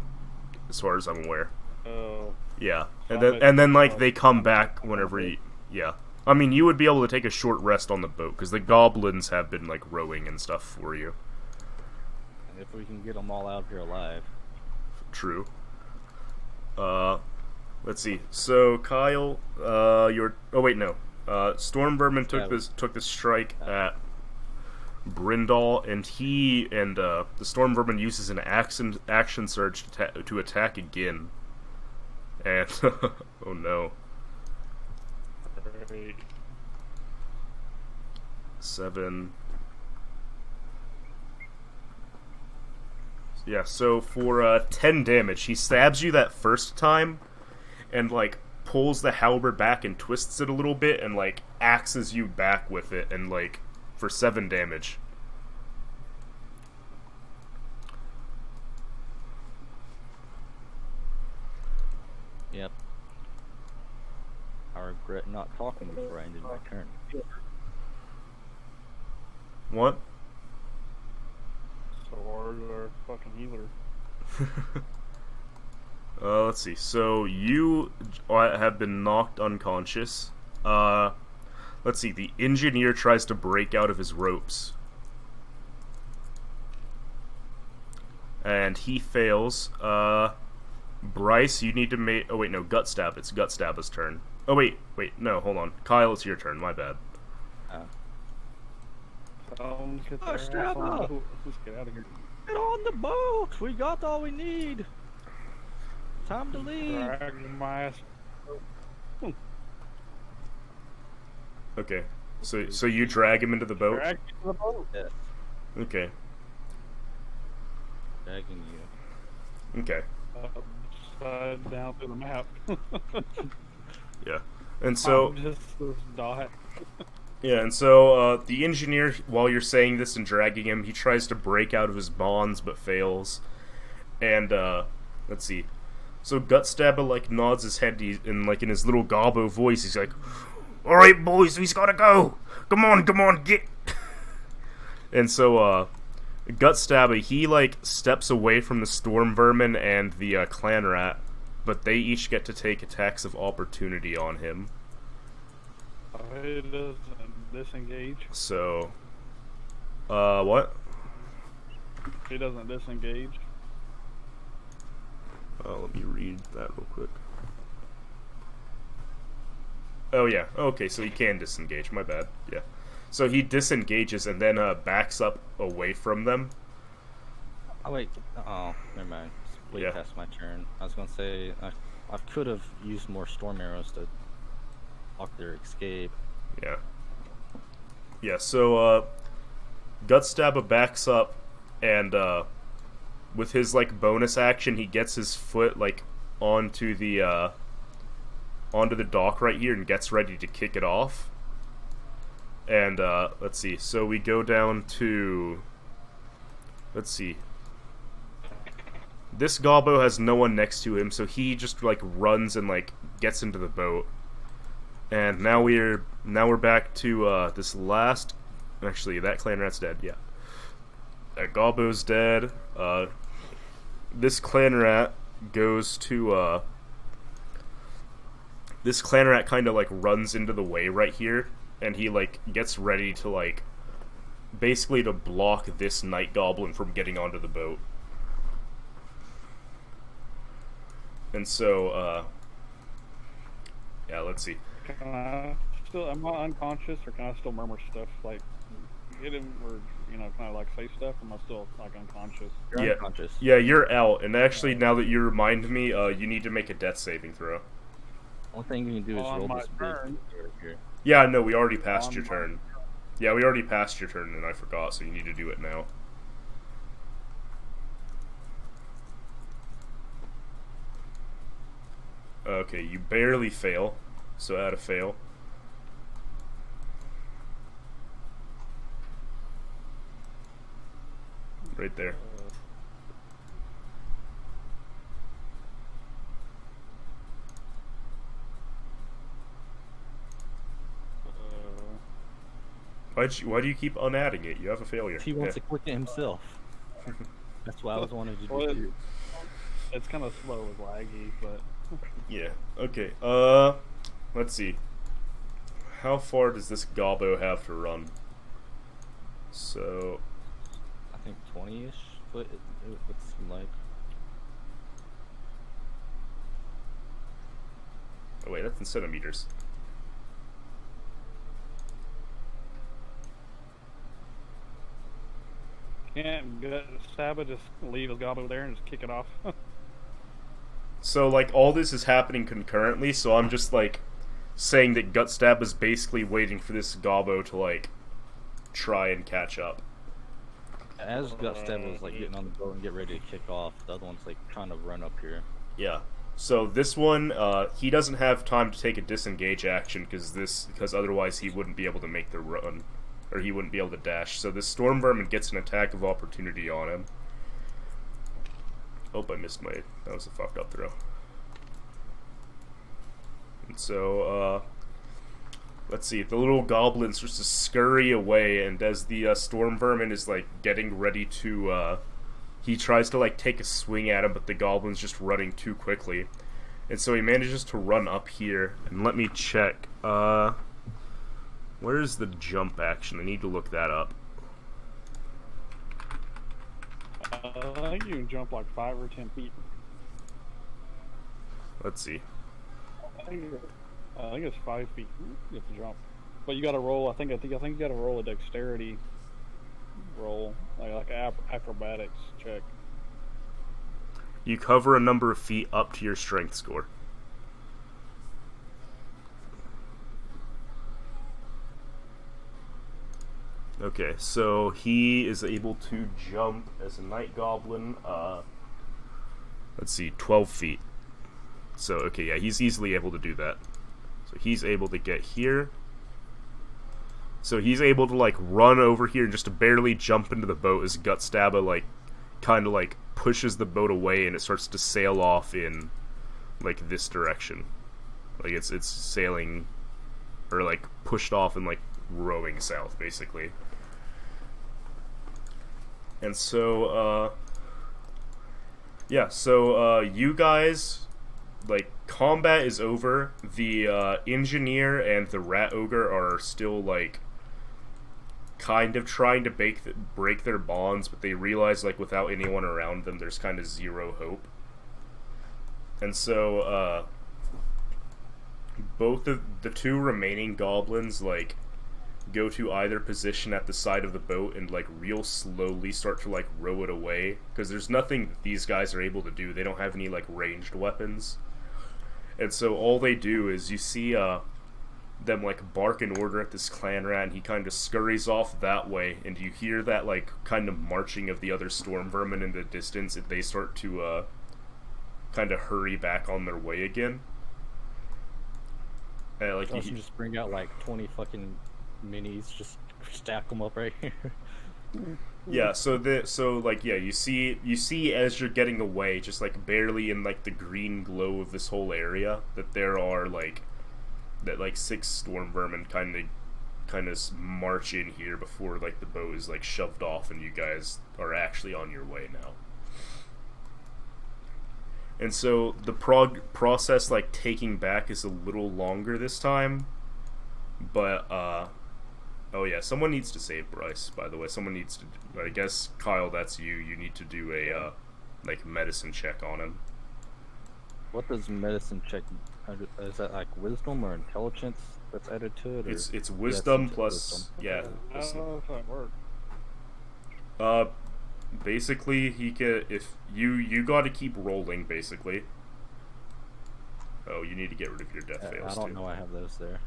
as far as I'm aware. Oh. Yeah, So and then like they come back whenever you, yeah. I mean, you would be able to take a short rest on the boat because the goblins have been like rowing and stuff for you. And if we can get them all out here alive. True. Let's see. So Kyle, you're. Oh wait, no. Storm Vermin took the strike at Brindle, and the Storm Vermin uses an action surge to attack again. And oh no. Right. 7. Yeah, so for 10 damage, he stabs you that first time, and like pulls the halberd back and twists it a little bit, and like axes you back with it, and like for 7 damage. Yep. I regret not talking before I ended my turn. What? Sword or fucking healer. Let's see. So you have been knocked unconscious. Let's see. The engineer tries to break out of his ropes, and he fails. Bryce, you need to make. Oh wait, no, gut stab. It's gut stab's turn. Oh wait, no, hold on. Kyle, it's your turn. My bad. Get Oh, their stab ass on the up. boat. Let's get out of here. Get on the boat! We got all we need! Time to leave! Drag my ass. Okay. So you drag him into the boat. Drag me to the boat. Yes, Okay. dragging you. Okay. Upside down through the map. Yeah. And so. I'm just this dot. Yeah, and so the engineer, while you're saying this and dragging him, he tries to break out of his bonds but fails. And let's see. So Gutstabber like nods his head in his little gobbo voice. He's like, "All right, boys, we's gotta go. Come on, get." And so Gutstabber, he like steps away from the Storm Vermin and the Clan Rat, but they each get to take attacks of opportunity on him. It doesn't disengage. So, what? He doesn't disengage. Let me read that real quick. Oh yeah, okay, so he can disengage, my bad, yeah. So he disengages and then backs up away from them. Oh wait, oh, never mind. It's way Yeah. past my turn. I was gonna say, I could have used more storm arrows to block their escape. Yeah. Yeah, so, Gutstabba backs up, and, with his, like, bonus action, he gets his foot, like, onto the dock right here and gets ready to kick it off. And, let's see, so we go down to, let's see, this Gobbo has no one next to him, so he just, like, runs and, like, gets into the boat. And now we're back to, this last, actually, that clan rat's dead, yeah. That Gobbo's dead, this clan rat goes to, this clan rat kind of, like, runs into the way right here, and he, like, gets ready to, like, basically to block this night goblin from getting onto the boat. And so, yeah, let's see. Can I still? Am I unconscious, or can I still murmur stuff like hit him, or kind of like say stuff? Or am I still like unconscious? You're Yeah. unconscious. Yeah, you're out, and actually, now that you remind me, you need to make a death saving throw. Only thing you can do is On roll my this big turn. right here. Yeah, no, we already passed On your my- turn. Yeah, we already passed your turn, and I forgot, so you need to do it now. Okay, you barely fail, so add a fail. Right there. Why do you keep unadding it? You have a failure. He wants Yeah. to click it himself. That's what I was wanting to do Well, too. It's kind of slow and laggy, but Yeah. Okay. Let's see. How far does this Gobbo have to run? So, I think 20-ish foot. It would seem like. oh wait, that's in centimeters. can't Saba just leave his gobbo there and just kick it off. So, like, all this is happening concurrently, so I'm just, like, saying that Gutstab is basically waiting for this Gobbo to, like, try and catch up. As Gutstab was like getting on the boat and get ready to kick off, the other one's like trying to run up here. Yeah. So this one, he doesn't have time to take a disengage action because otherwise he wouldn't be able to make the run, or he wouldn't be able to dash. So this Storm Vermin gets an attack of opportunity on him. Oh, I missed my. That was a fucked up throw. And so, let's see. The little goblin starts to scurry away, and as the Storm Vermin is like getting ready to, he tries to like take a swing at him, but the goblin's just running too quickly, and so he manages to run up here. And let me check. Where is the jump action? I need to look that up. I think you can jump like 5 or 10 feet. Let's see. I think it's 5 feet. You have to jump, but you got to roll. I think you got to roll a dexterity roll, like acrobatics check. You cover a number of feet up to your strength score. Okay, so he is able to jump as a night goblin, let's see, 12 feet. So, okay, yeah, he's easily able to do that. So he's able to get here. So he's able to, like, run over here and just to barely jump into the boat as Gutstabba, like, kind of, like, pushes the boat away and it starts to sail off in, like, this direction. Like, it's sailing, or, like, pushed off and, like, rowing south, basically. And so, yeah, so, you guys, like, combat is over. The, engineer and the rat ogre are still, like, kind of trying to break their bonds, but they realize, like, without anyone around them, there's kind of zero hope. And so, both of the two remaining goblins, like, go to either position at the side of the boat and, like, real slowly start to, like, row it away. Because there's nothing that these guys are able to do. They don't have any, like, ranged weapons. And so all they do is you see, them, like, bark in order at this clan rat, and he kind of scurries off that way, and you hear that, like, kind of marching of the other storm vermin in the distance, and they start to, kind of hurry back on their way again. Like, You can just bring out like 20 fucking minis, just stack them up right here. yeah, so you see as you're getting away, just like barely in like the green glow of this whole area, that there are like 6 storm vermin kind of march in here before like the boat is like shoved off and you guys are actually on your way now. And so the process like taking back is a little longer this time, but oh yeah, someone needs to save Bryce, by the way. Someone needs to, I guess Kyle, that's you. You need to do a like medicine check on him. What does medicine check? Is that like wisdom or intelligence that's added to it? Or? It's wisdom plus wisdom. yeah. I don't know if that works. Basically he can, if you got to keep rolling basically. Oh, you need to get rid of your death fails too. I don't know I have those there.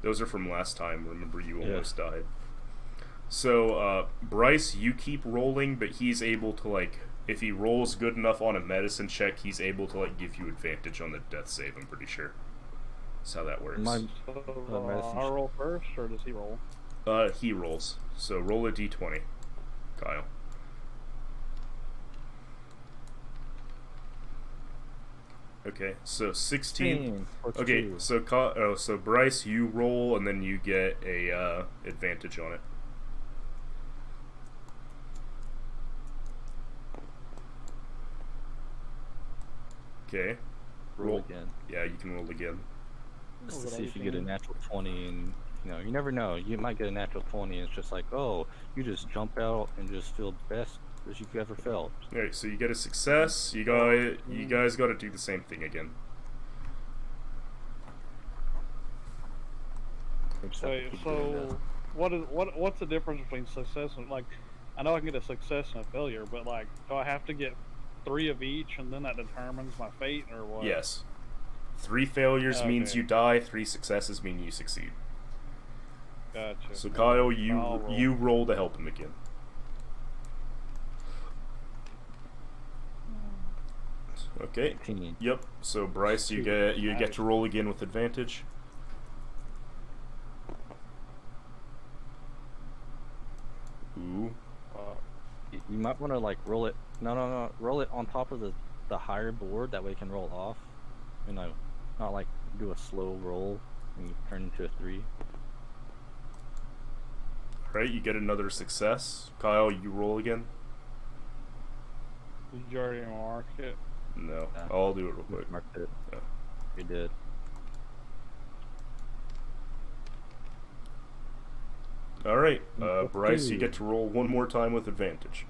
Those are from last time. Remember, you almost died. So Bryce, you keep rolling, but he's able to like, if he rolls good enough on a medicine check, he's able to like give you advantage on the death save. I'm pretty sure. That's how that works. I roll first, or does he roll? He rolls. So roll a d20, Kyle. Okay, so 16. Okay, so Bryce, you roll, and then you get a advantage on it. Okay. Roll again. Yeah, you can roll again. Just to see if you get a natural 20, and you never know. You might get a natural 20, and it's just like, oh, you just jump out and just feel the best as you've ever felt. Alright, so you get a success. You guys got to do the same thing again. Wait, so what's the difference between success and, like, I know I can get a success and a failure, but like, do I have to get 3 of each and then that determines my fate, or what? Yes. 3 failures means you die. 3 successes mean you succeed. Gotcha. So Kyle, you roll to help him again. Okay. 18. Yep. So Bryce, you get to roll again with advantage. Ooh. You might want to like roll it. No. Roll it on top of the higher board. That way it can roll off. Not like do a slow roll and you turn into a 3. Right. You get another success. Kyle, you roll again. Did you already mark it? No. I'll do it real quick. Marked it. Yeah. You did. Alright, Bryce, you get to roll one more time with advantage.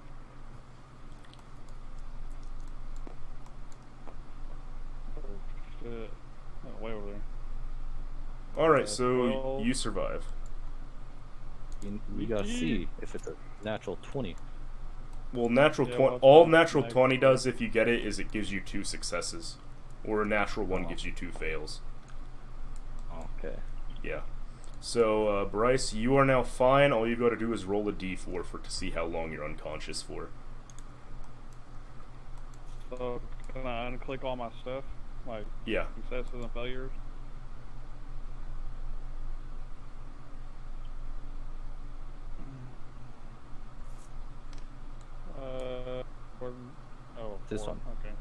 Oh, way over there. Alright, so 12. you survive. You gotta see if it's a natural 20. Well, natural 20, all natural 20 does if you get it is it gives you 2 successes. Or a natural 1 gives you 2 fails. Okay. Yeah. So, Bryce, you are now fine. All you got to do is roll a d4 to see how long you're unconscious for. So, can I unclick all my stuff? Like, yeah. Successes and failures? This 4. one. Okay.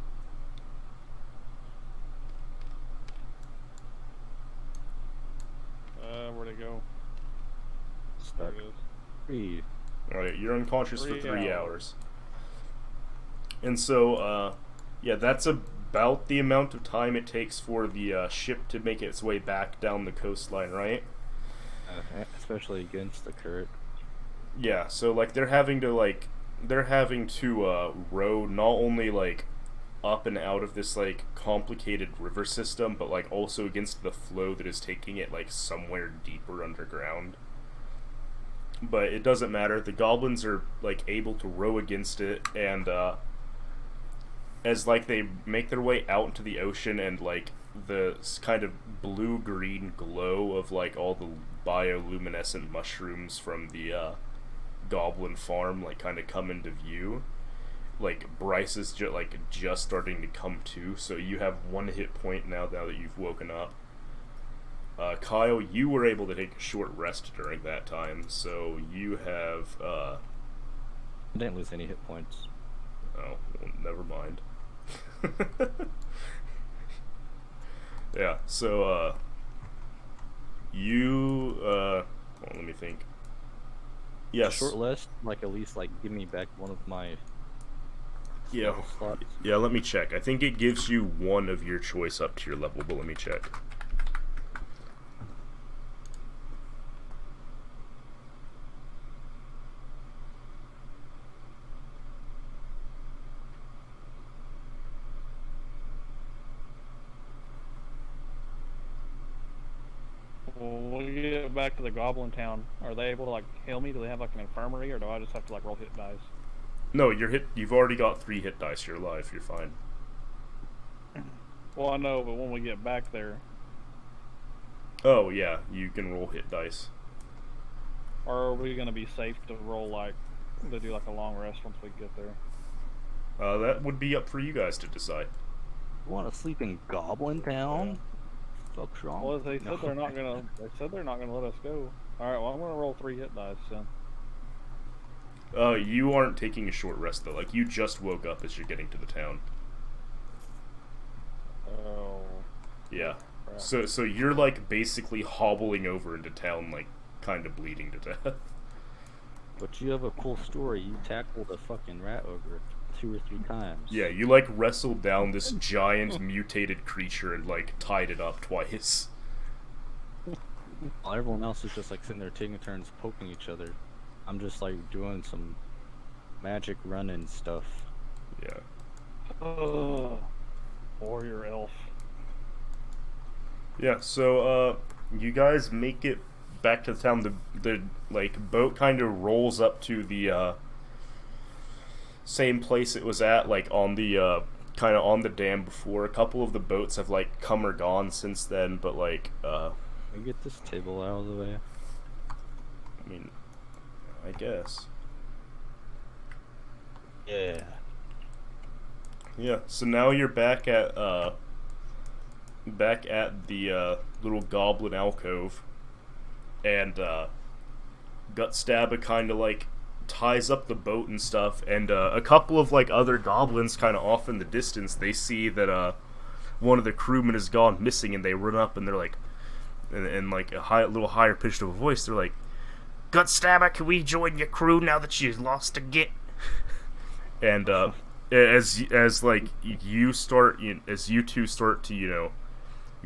Where'd it go? There Stuck. it is. 3. Alright, you're unconscious for 3 3 hours. And so, yeah, that's about the amount of time it takes for the ship to make its way back down the coastline, right? Especially against the current. Yeah, so, like, they're having to row not only, like, up and out of this like complicated river system, but like also against the flow that is taking it like somewhere deeper underground. But it doesn't matter. The goblins are like able to row against it, and as like they make their way out into the ocean, and like the kind of blue-green glow of like all the bioluminescent mushrooms from the goblin farm like kind of come into view. Like Bryce is just starting to come to, so you have 1 hit point now that you've woken up. Kyle, you were able to take a short rest during that time, so you have I didn't lose any hit points. Oh, well, never mind. Yeah, so you well, let me think. Yes. Short rest, like at least like give me back one of my slots. Yeah, let me check. I think it gives you one of your choice up to your level, but let me check. When we get back to the goblin town, are they able to like heal me? Do they have like an infirmary, or do I just have to like roll hit dice? No, you've already got 3 hit dice. You're alive. You're fine. Well, I know, but when we get back there, Oh yeah, you can roll hit dice. or are we gonna be safe to roll like to do like a long rest once we get there? That would be up for you guys to decide. You want to sleep in Goblin Town? Fuck's wrong? Well, they said they're not gonna. They said they're not gonna let us go. All right. Well, I'm gonna roll 3 hit dice then. You aren't taking a short rest though. Like you just woke up as you're getting to the town. Oh. Yeah. Crap. So you're like basically hobbling over into town, like kind of bleeding to death. But you have a cool story. You tackled a fucking rat ogre 2 or 3 times. Yeah, you like wrestled down this giant mutated creature and like tied it up twice. While everyone else is just like sitting there taking turns poking each other, I'm just like doing some magic running stuff. Yeah. Warrior elf. Yeah, so you guys make it back to the town. The like boat kind of rolls up to the same place it was at, like on the kind of on the dam before. A couple of the boats have like come or gone since then, but like Can we get this table out of the way? I mean, I guess. Yeah. Yeah, so now you're back at the little goblin alcove, and Gutstabba kind of like ties up the boat and stuff, and a couple of like other goblins kind of off in the distance, they see that one of the crewmen has gone missing, and they run up and they're like, in like a little higher pitched of a voice, they're like, "Gutstabba, can we join your crew now that you lost a git?" And as like you two start to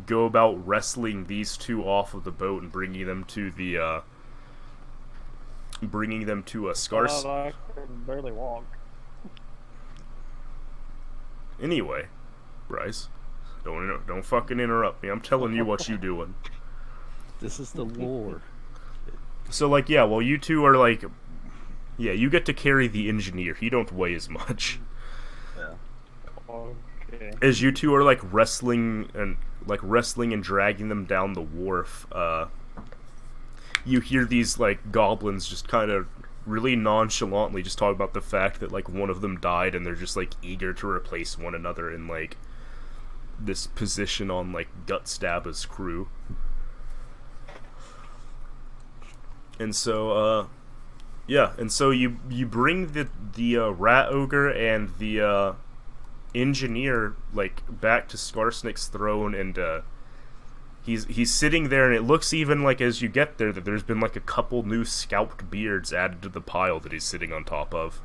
go about wrestling these two off of the boat and bringing them to a Skarsnik. I can barely walk. Anyway, Bryce, don't fucking interrupt me. I'm telling you what you doing. This is the lore. So like, yeah, well, you two are like, yeah, you get to carry the engineer. He don't weigh as much. Yeah. Okay. As you two are like wrestling and dragging them down the wharf, you hear these like goblins just kind of really nonchalantly just talk about the fact that like one of them died, and they're just like eager to replace one another in like this position on like Gutstabba's crew. And so yeah, and so you bring the rat ogre and the engineer like back to Skarsnik's throne, and he's sitting there, and it looks even like as you get there that there's been like a couple new scalped beards added to the pile that he's sitting on top of.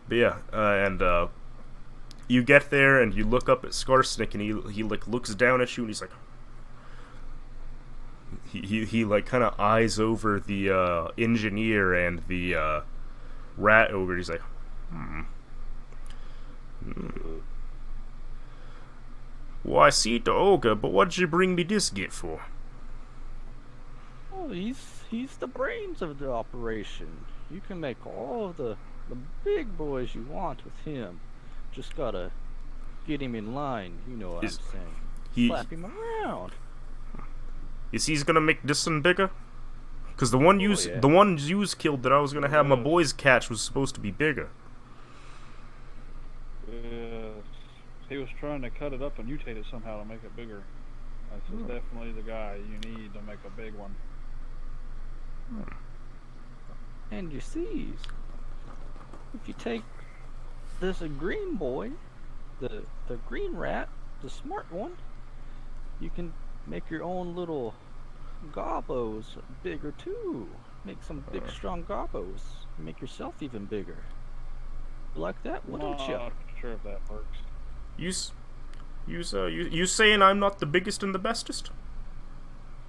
But yeah, and you get there and you look up at Skarsnik, and he like looks down at you, and he's like, he like kind of eyes over the engineer and the rat ogre. He's like, Well, I see the ogre, but what'd you bring me this gift for? Oh, he's the brains of the operation. You can make all of the big boys you want with him. Just gotta get him in line. You know what I'm saying? Slap him around. Is he's gonna make this one bigger? Cause the one the one yous killed that I was gonna have my boys catch was supposed to be bigger. He was trying to cut it up and mutate it somehow to make it bigger. This is definitely the guy you need to make a big one. And you see, if you take this green boy, the green rat, the smart one, you can make your own little gobbos bigger too. Make some big strong gobbos. Make yourself even bigger. Like that, wouldn't you? Not sure if that works. You saying I'm not the biggest and the bestest?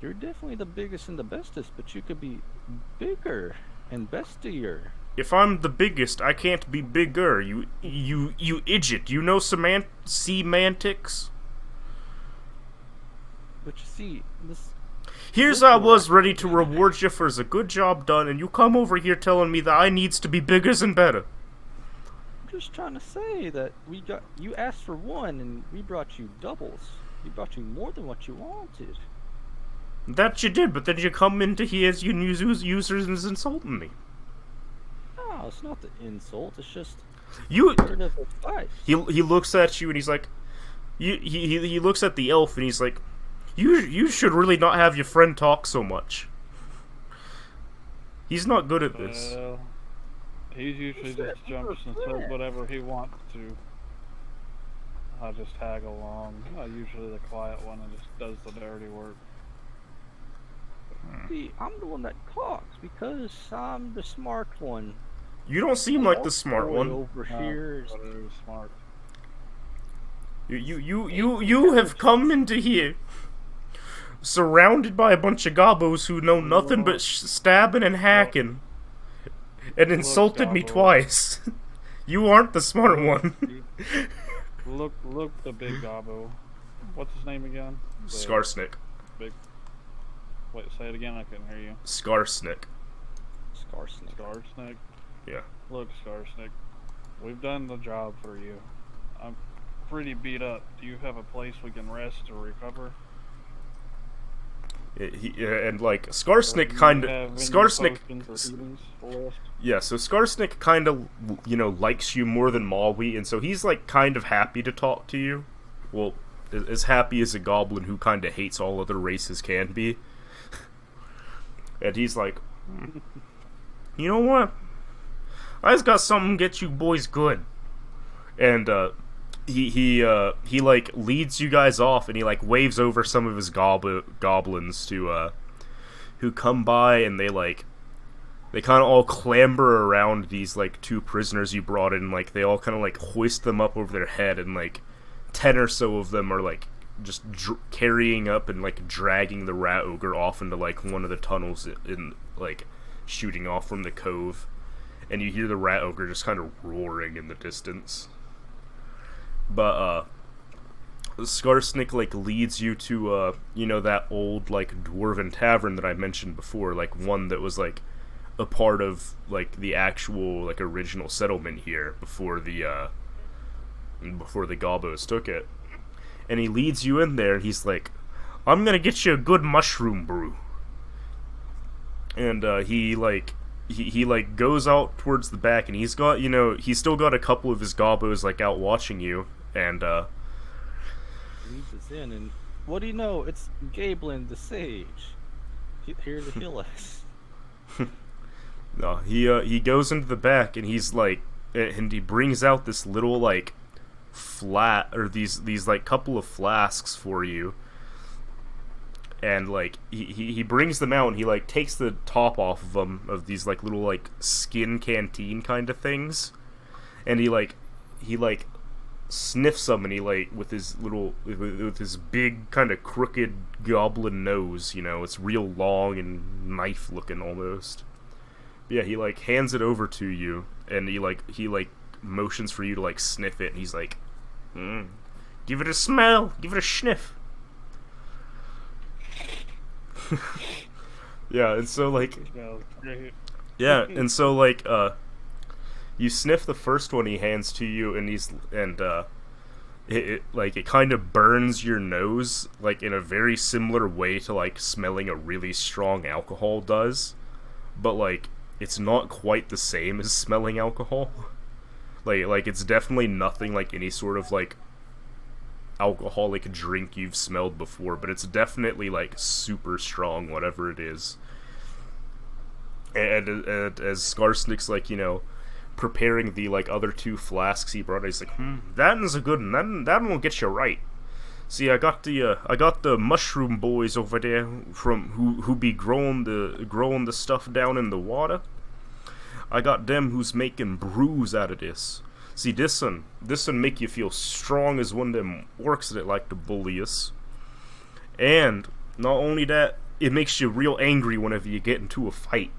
You're definitely the biggest and the bestest, but you could be bigger and bestier. If I'm the biggest, I can't be bigger. You idiot. You know semantics? But you see, Here's I was ready to reward you for a good job done, and you come over here telling me that I needs to be bigger and better. I'm just trying to say that you asked for one, and we brought you doubles. We brought you more than what you wanted. That you did, but then you come into here as users and insulting me. No, it's not the insult. It's just you. Part of the fight. He looks at you and he's like, he looks at the elf and he's like, you should really not have your friend talk so much. He's not good at this. He usually just jumps and says whatever he wants to. I just tag along. I'm usually the quiet one and just does the dirty work. See, I'm the one that talks because I'm the smart one. You don't seem like the smart one. Over here is smart. You have come into here surrounded by a bunch of gobbos who know nothing but stabbing and hacking, and insulted me twice. You aren't the smart one. Look, the big gobbo. What's his name again? Skarsnik. Wait, say it again. I couldn't hear you. Skarsnik. Skarsnik. Yeah. Look, Skarsnik. We've done the job for you. I'm pretty beat up. Do you have a place we can rest or recover? And like Skarsnik kind of yeah, so Skarsnik kind of likes you more than Maui, and so he's like kind of happy to talk to you. Well, as happy as a goblin who kind of hates all other races can be. And he's like, you know what? I just got something to get you boys good. And he like leads you guys off, and he like waves over some of his goblins to who come by, and they kind of all clamber around these like two prisoners you brought in. Like they all kind of like hoist them up over their head, and like 10 or so of them are like just carrying up and like dragging the rat ogre off into like one of the tunnels in like shooting off from the cove, and you hear the rat ogre just kind of roaring in the distance. But Skarsnik like leads you to that old like dwarven tavern that I mentioned before, like one that was like a part of like the actual like original settlement here before the Gobbos took it. And he leads you in there, and he's like, I'm gonna get you a good mushroom brew. And he goes out towards the back, and he's got, he's still got a couple of his gobbos like out watching you, and leads us in, and what do you know? It's Gablin the Sage, here to heal us. No, he goes into the back, and he's like, and he brings out this little like these like couple of flasks for you, and like he brings them out, and he like takes the top off of them, of these like little like skin canteen kind of things, and he sniffs them, and he like with his big kind of crooked goblin nose, it's real long and knife looking almost. But yeah, he like hands it over to you, and he motions for you to like sniff it, and he's like, Give it a smell. Give it a sniff. Yeah, and so like, Smells great. yeah, and so like, you sniff the first one he hands to you, and it kind of burns your nose, like in a very similar way to like smelling a really strong alcohol does, but like it's not quite the same as smelling alcohol. Like it's definitely nothing like any sort of like alcoholic drink you've smelled before, but it's definitely like super strong, whatever it is. And as Skarsnik's like, you know, preparing the like other 2 flasks he brought, he's like, that one's a good one. That one will get you right. See, I got the mushroom boys over there from who be growing the stuff down in the water. I got them who's making brews out of this. See, this one make you feel strong as one of them orcs that like to bully us. And not only that, it makes you real angry whenever you get into a fight.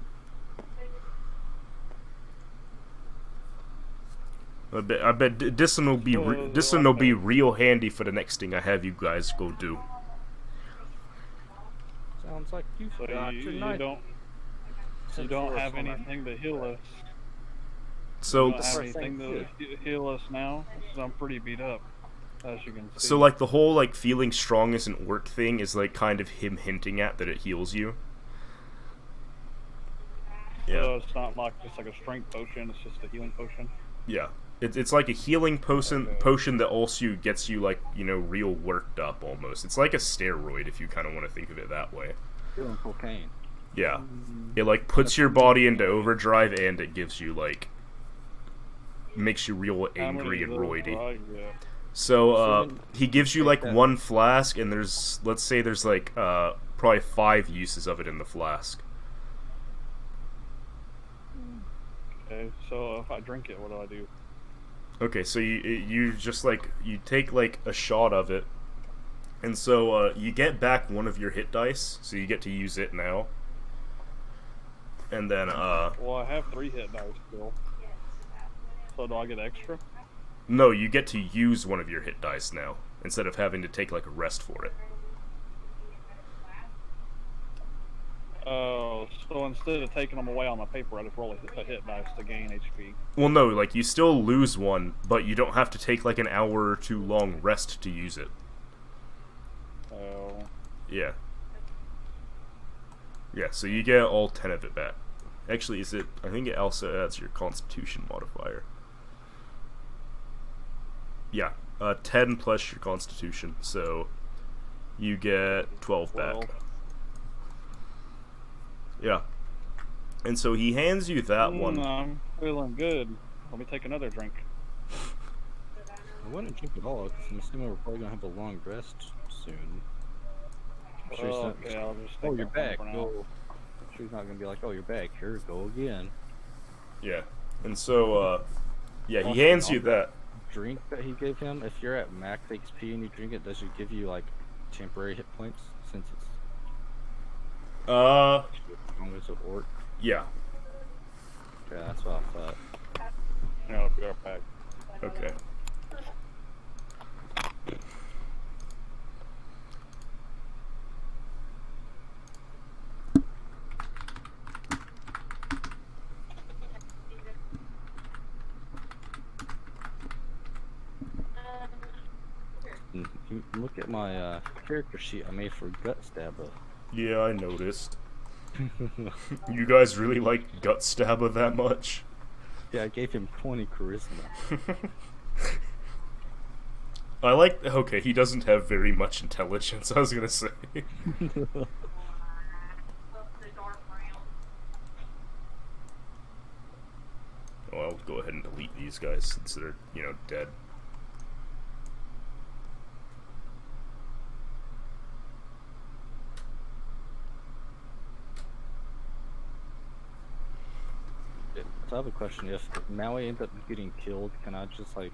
I bet this one will be real handy for the next thing I have you guys go do. Sounds like you So got you tonight. don't have anything to heal us. So You don't have anything to heal us now. So I'm pretty beat up, as you can see. So like the whole like feeling strong as an orc thing is like kind of him hinting at that it heals you. Yeah. So it's not like just like a strength potion. It's just a healing potion. Yeah. It's like a healing potion that also gets you like, you know, real worked up almost. It's like a steroid if you kind of want to think of it that way. Feeling cocaine. Yeah. It like puts your body into overdrive and it gives you like makes you real angry and roidy. So he gives you like 1 flask and let's say there's like probably 5 uses of it in the flask. Okay, so if I drink it, what do I do? Okay, so you just like you take like a shot of it, and so you get back 1 of your hit dice, so you get to use it now. And then Well, I have 3 hit dice still. So do I get extra? no, you get to use 1 of your hit dice now instead of having to take like a rest for it. Oh, so instead of taking them away on the paper, I just roll a hit dice to gain HP. Well, no, like you still lose 1, but you don't have to take like an hour or 2 long rest to use it. Oh. Yeah. Yeah, so you get all 10 of it back. Actually, I think it also adds your Constitution modifier. Yeah, 10 plus your Constitution, so you get 12 back. Yeah. And so he hands you that one. I'm feeling good. Let me take another drink. I wouldn't drink at all, because I'm assuming we're probably going to have a long rest soon. I'm sure he's not, Okay, I'll just oh, take you're that one back. for now. Go. I'm sure he's not going to be like, oh, you're back. Here, go again. Yeah. And so, yeah, he Also, hands you that. Drink that he gave him, if you're at max XP and you drink it, does it give you, like, temporary hit points? Since it's strongest of orc? Yeah. Yeah, that's what I thought. Yeah, I'll be right back. Okay. And you can look at my character sheet I made for Gut Stabber. Yeah, I noticed. You guys really like Gut Stabber that much? Yeah, I gave him 20 charisma. I like. Okay, he doesn't have very much intelligence, I was gonna say. Oh, I'll go ahead and delete these guys since they're, you know, dead. So I have a question. If Maui ends up getting killed, can I just like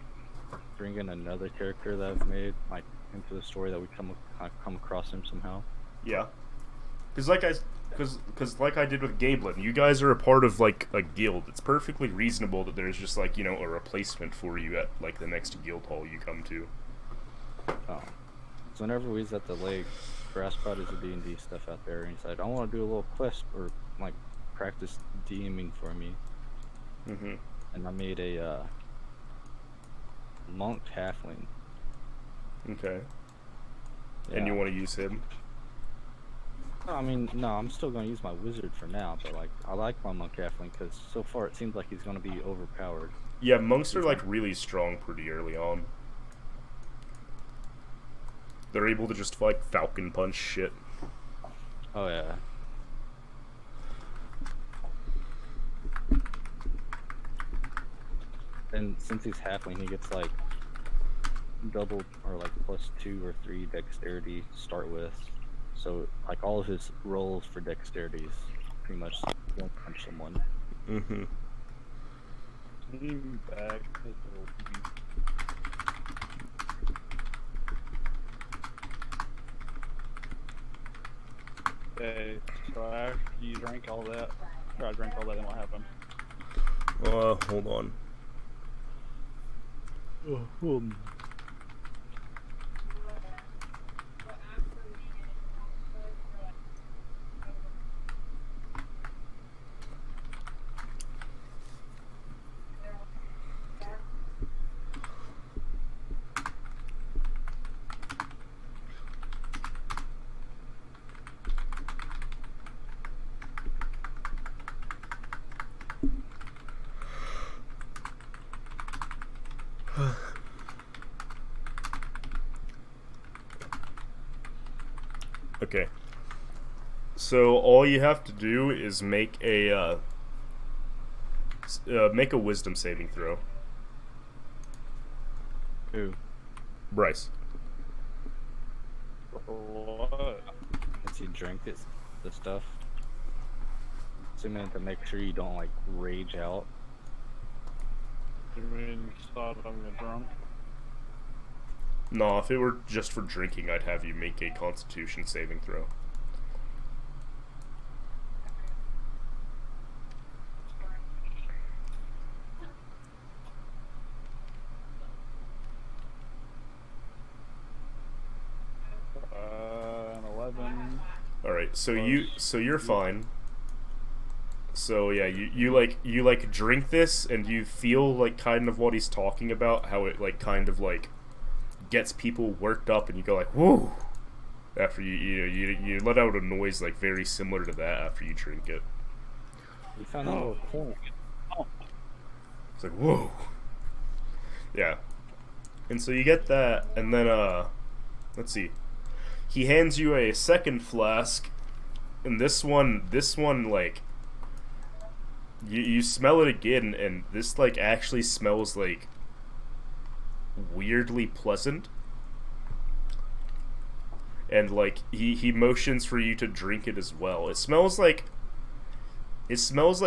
bring in another character that I've made like into the story that we come across him somehow? Yeah. Because like I did with Gablin, you guys are a part of like a guild. It's perfectly reasonable that there's just like, you know, a replacement for you at like the next guild hall you come to. Oh. So whenever we was at the lake, Grass spotted his D&D stuff out there, and he's like, I want to do a little quest or like practice DMing for me. Mm-hmm. And I made a monk halfling. Okay. Yeah. And you want to use him? No, I mean, no, I'm still going to use my wizard for now, but like, I like my monk halfling because so far it seems like he's going to be overpowered. Yeah, monks are like really strong pretty early on. They're able to just like falcon punch shit. Oh yeah. And since he's halfling, he gets like double or like +2 or 3 dexterity to start with. So like all of his rolls for dexterity is pretty much won't punch someone. Mm-hmm. Back. Okay, so after you drank all that, or I drank all that, then what happened? Hold on. Okay. So all you have to do is make a wisdom saving throw. Who? Bryce. What? Once you drink it, the stuff. Assuming to make sure you don't like rage out. You mean you thought I'm gonna drunk? No, if it were just for drinking, I'd have you make a Constitution saving throw. An 11. All right, so you're fine. So yeah, you like drink this and you feel like kind of what he's talking about, how it like kind of like gets people worked up, and you go like whoa after you let out a noise like very similar to that after you drink it. You found a little coin. It's like whoa. Yeah. And so you get that, and then let's see. He hands you a second flask, and this one like you smell it again, and this like actually smells like weirdly pleasant. And like he motions for you to drink it as well. It smells like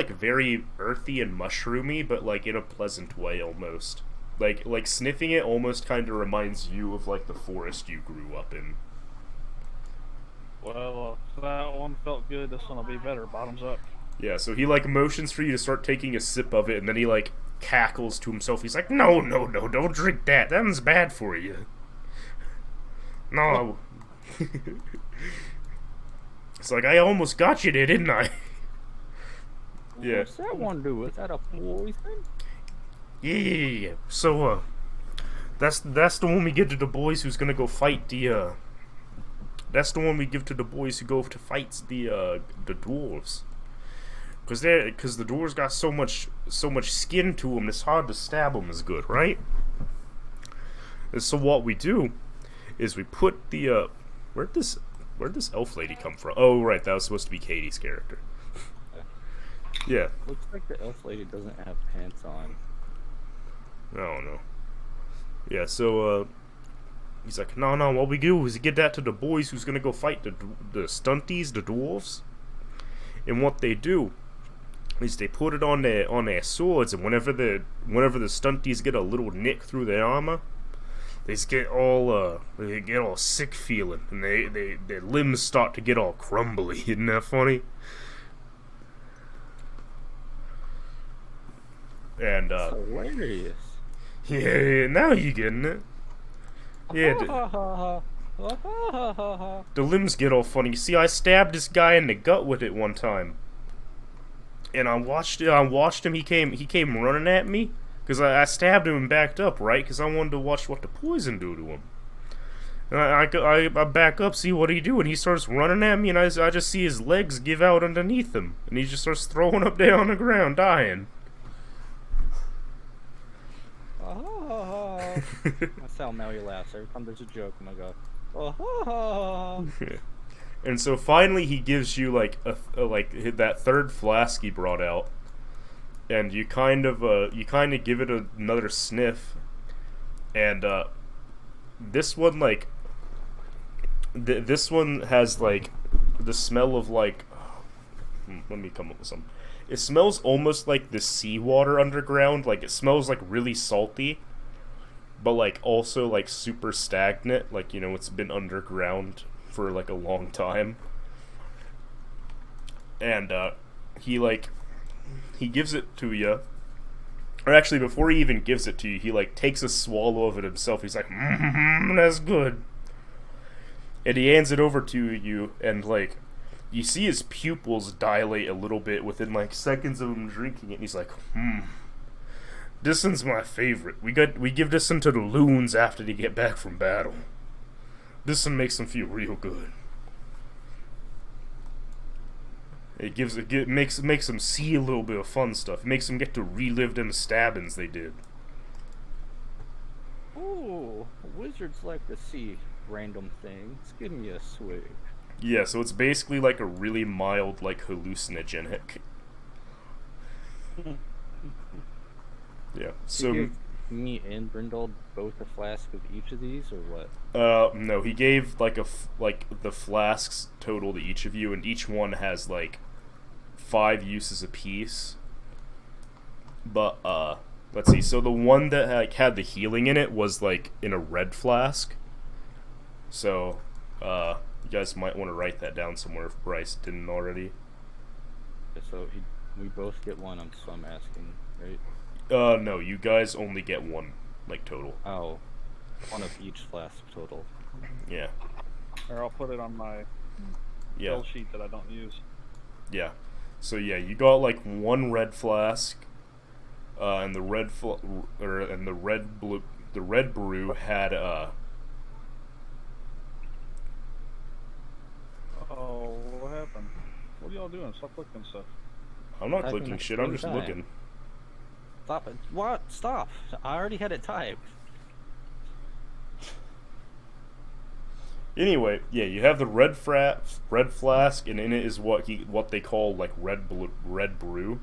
very earthy and mushroomy, but like in a pleasant way almost. Like sniffing it almost kind of reminds you of like the forest you grew up in. Well, if that one felt good, this one will be better. Bottoms up. Yeah, so he like motions for you to start taking a sip of it, and then he like cackles to himself. He's like, no, don't drink that. That one's bad for you. No. It's like, I almost got you there, didn't I? Yeah. What's that one do? Is that a poison? Yeah. So, that's the one we give to the boys who's gonna go fight the, that's the one we give to the boys who go to fight the dwarves. Cause the dwarves got so much skin to them, it's hard to stab them as good, right? And so what we do is we put the, where'd this elf lady come from? Oh, right, that was supposed to be Katie's character. Yeah. Looks like the elf lady doesn't have pants on. I don't know. Yeah, so, he's like, no, what we do is get that to the boys who's gonna go fight the stunties, the dwarves. And what they do is they put it on their swords, and whenever the stunties get a little nick through their armor, they get all sick feeling, and their limbs start to get all crumbly. Isn't that funny? And Hilarious. yeah, now you getting it. Yeah, the limbs get all funny. You see, I stabbed this guy in the gut with it one time, and I watched him. He came running at me because I stabbed him and backed up, right? Because I wanted to watch what the poison do to him. And I back up, see what he do, and he starts running at me, and I just see his legs give out underneath him, and he just starts throwing up there on the ground, dying. That's how Maui laughs every time there's a joke. I'm gonna go. And so finally, he gives you like that third flask he brought out, and you kind of give it another sniff, and this one this one has like the smell of like. Let me come up with some. It smells almost like the seawater underground. Like it smells like really salty, but like also like super stagnant. Like, you know, it's been underground for like a long time. And he gives it to you. Or actually, before he even gives it to you, he like takes a swallow of it himself. He's like, that's good. And he hands it over to you, and like, you see his pupils dilate a little bit within like seconds of him drinking it. And he's like, this one's my favorite. We give this one to the loons after they get back from battle. This one makes them feel real good. It makes them see a little bit of fun stuff. It makes them get to relive them stabbings they did. Ooh, wizards like to see random things. Give me a swig. Yeah, so it's basically like a really mild, like, hallucinogenic. Yeah, so... Did you give me and Brindle both a flask of each of these, or what? No, he gave, like, the flasks total to each of you, and each one has, like, 5 uses apiece. But, let's see, so the one that, like, had the healing in it was, like, in a red flask. So, you guys might want to write that down somewhere if Bryce didn't already. So we both get one, so I'm asking, right? No, you guys only get one, like, total. Oh, one of each flask total. Yeah. Or I'll put it on my bill sheet that I don't use. Yeah. So yeah, you got like one red flask, and the red brew had Oh, what happened? What are y'all doing? Stop clicking stuff. I'm not Typing clicking at shit. the I'm same just time. looking. Stop it! What? Stop! I already had it typed. Anyway, yeah, you have the red flask, and in it is what they call like red brew.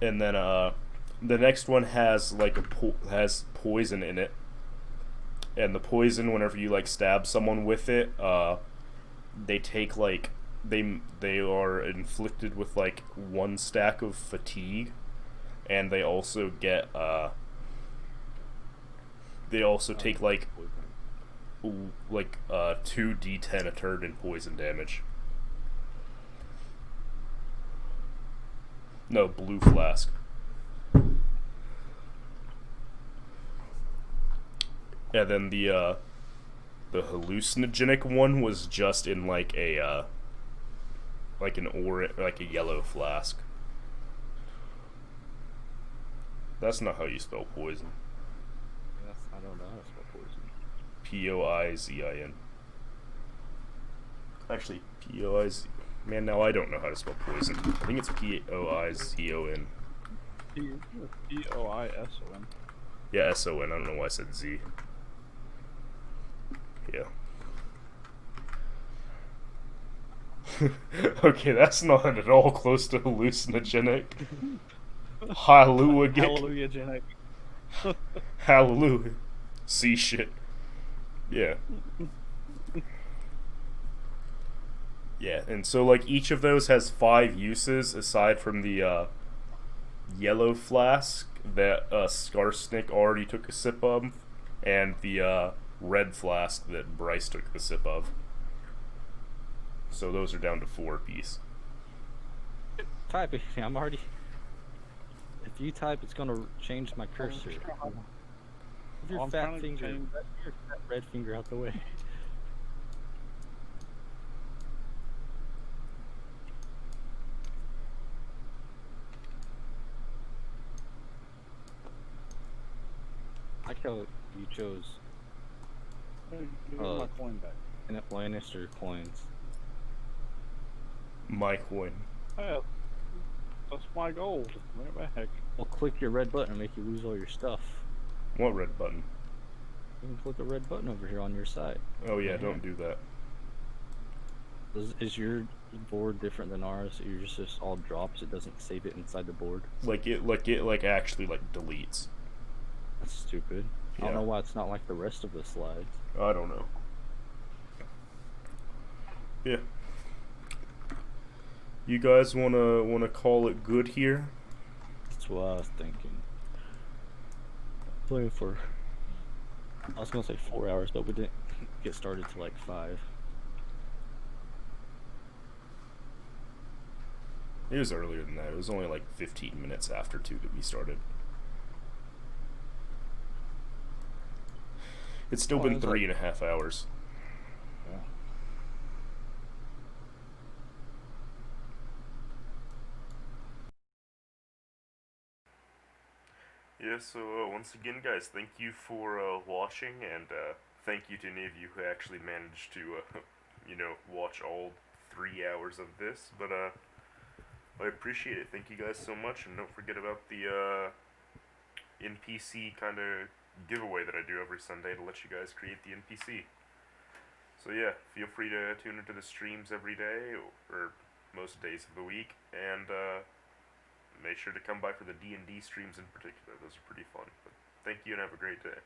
And then the next one has like has poison in it. And the poison, whenever you like stab someone with it, they take like they are inflicted with like 1 stack of fatigue, and they also get they also take like 2d10 a turn in poison damage. No, blue flask. And then the hallucinogenic one was just in like a like a yellow flask. That's not how you spell poison. Yes, I don't know how to spell poison. Poizin. Actually, Poiz. Man, now I don't know how to spell poison. I think it's Poizon. Poison. Yeah, son. I don't know why I said Z. Yeah. Okay, that's not at all close to hallucinogenic. Hallelujah. Hallelujah, Janek. Hallelujah. See shit. Yeah. Yeah, and so like each of those has 5 uses aside from the yellow flask that Skarsnik already took a sip of, and the red flask that Bryce took the sip of. So those are down to 4 apiece. Type it. I'm already. If you type, it's gonna change my cursor. Move your I'm fat trying to finger, change- your fat red finger out the way. I like how you chose Give me my coin back. Lannister coins. My coin. Yeah, that's my gold. Bring it back. Well, click your red button and make you lose all your stuff. What red button? You can click the red button over here on your side. Oh yeah, Right here. don't do that. Is your board different than ours? Yours just all drops. It doesn't save it inside the board. Like it actually like deletes. That's stupid. I Yeah. don't know why it's not like the rest of the slides. I don't know. Yeah. You guys wanna call it good here? That's what I was thinking. Playing for, I was gonna say 4 hours, but we didn't get started till like 5. It was earlier than that. It was only like 15 minutes after 2 that we started. It's still Oh, been it was 3.5 hours. Yeah. Yeah, so once again, guys, thank you for watching, and thank you to any of you who actually managed to, watch all 3 hours of this. But I appreciate it. Thank you guys so much, and don't forget about the NPC kind of giveaway that I do every Sunday to let you guys create the NPC. So yeah, feel free to tune into the streams every day, or most days of the week, and make sure to come by for the D&D streams in particular. Those are pretty fun. But thank you and have a great day.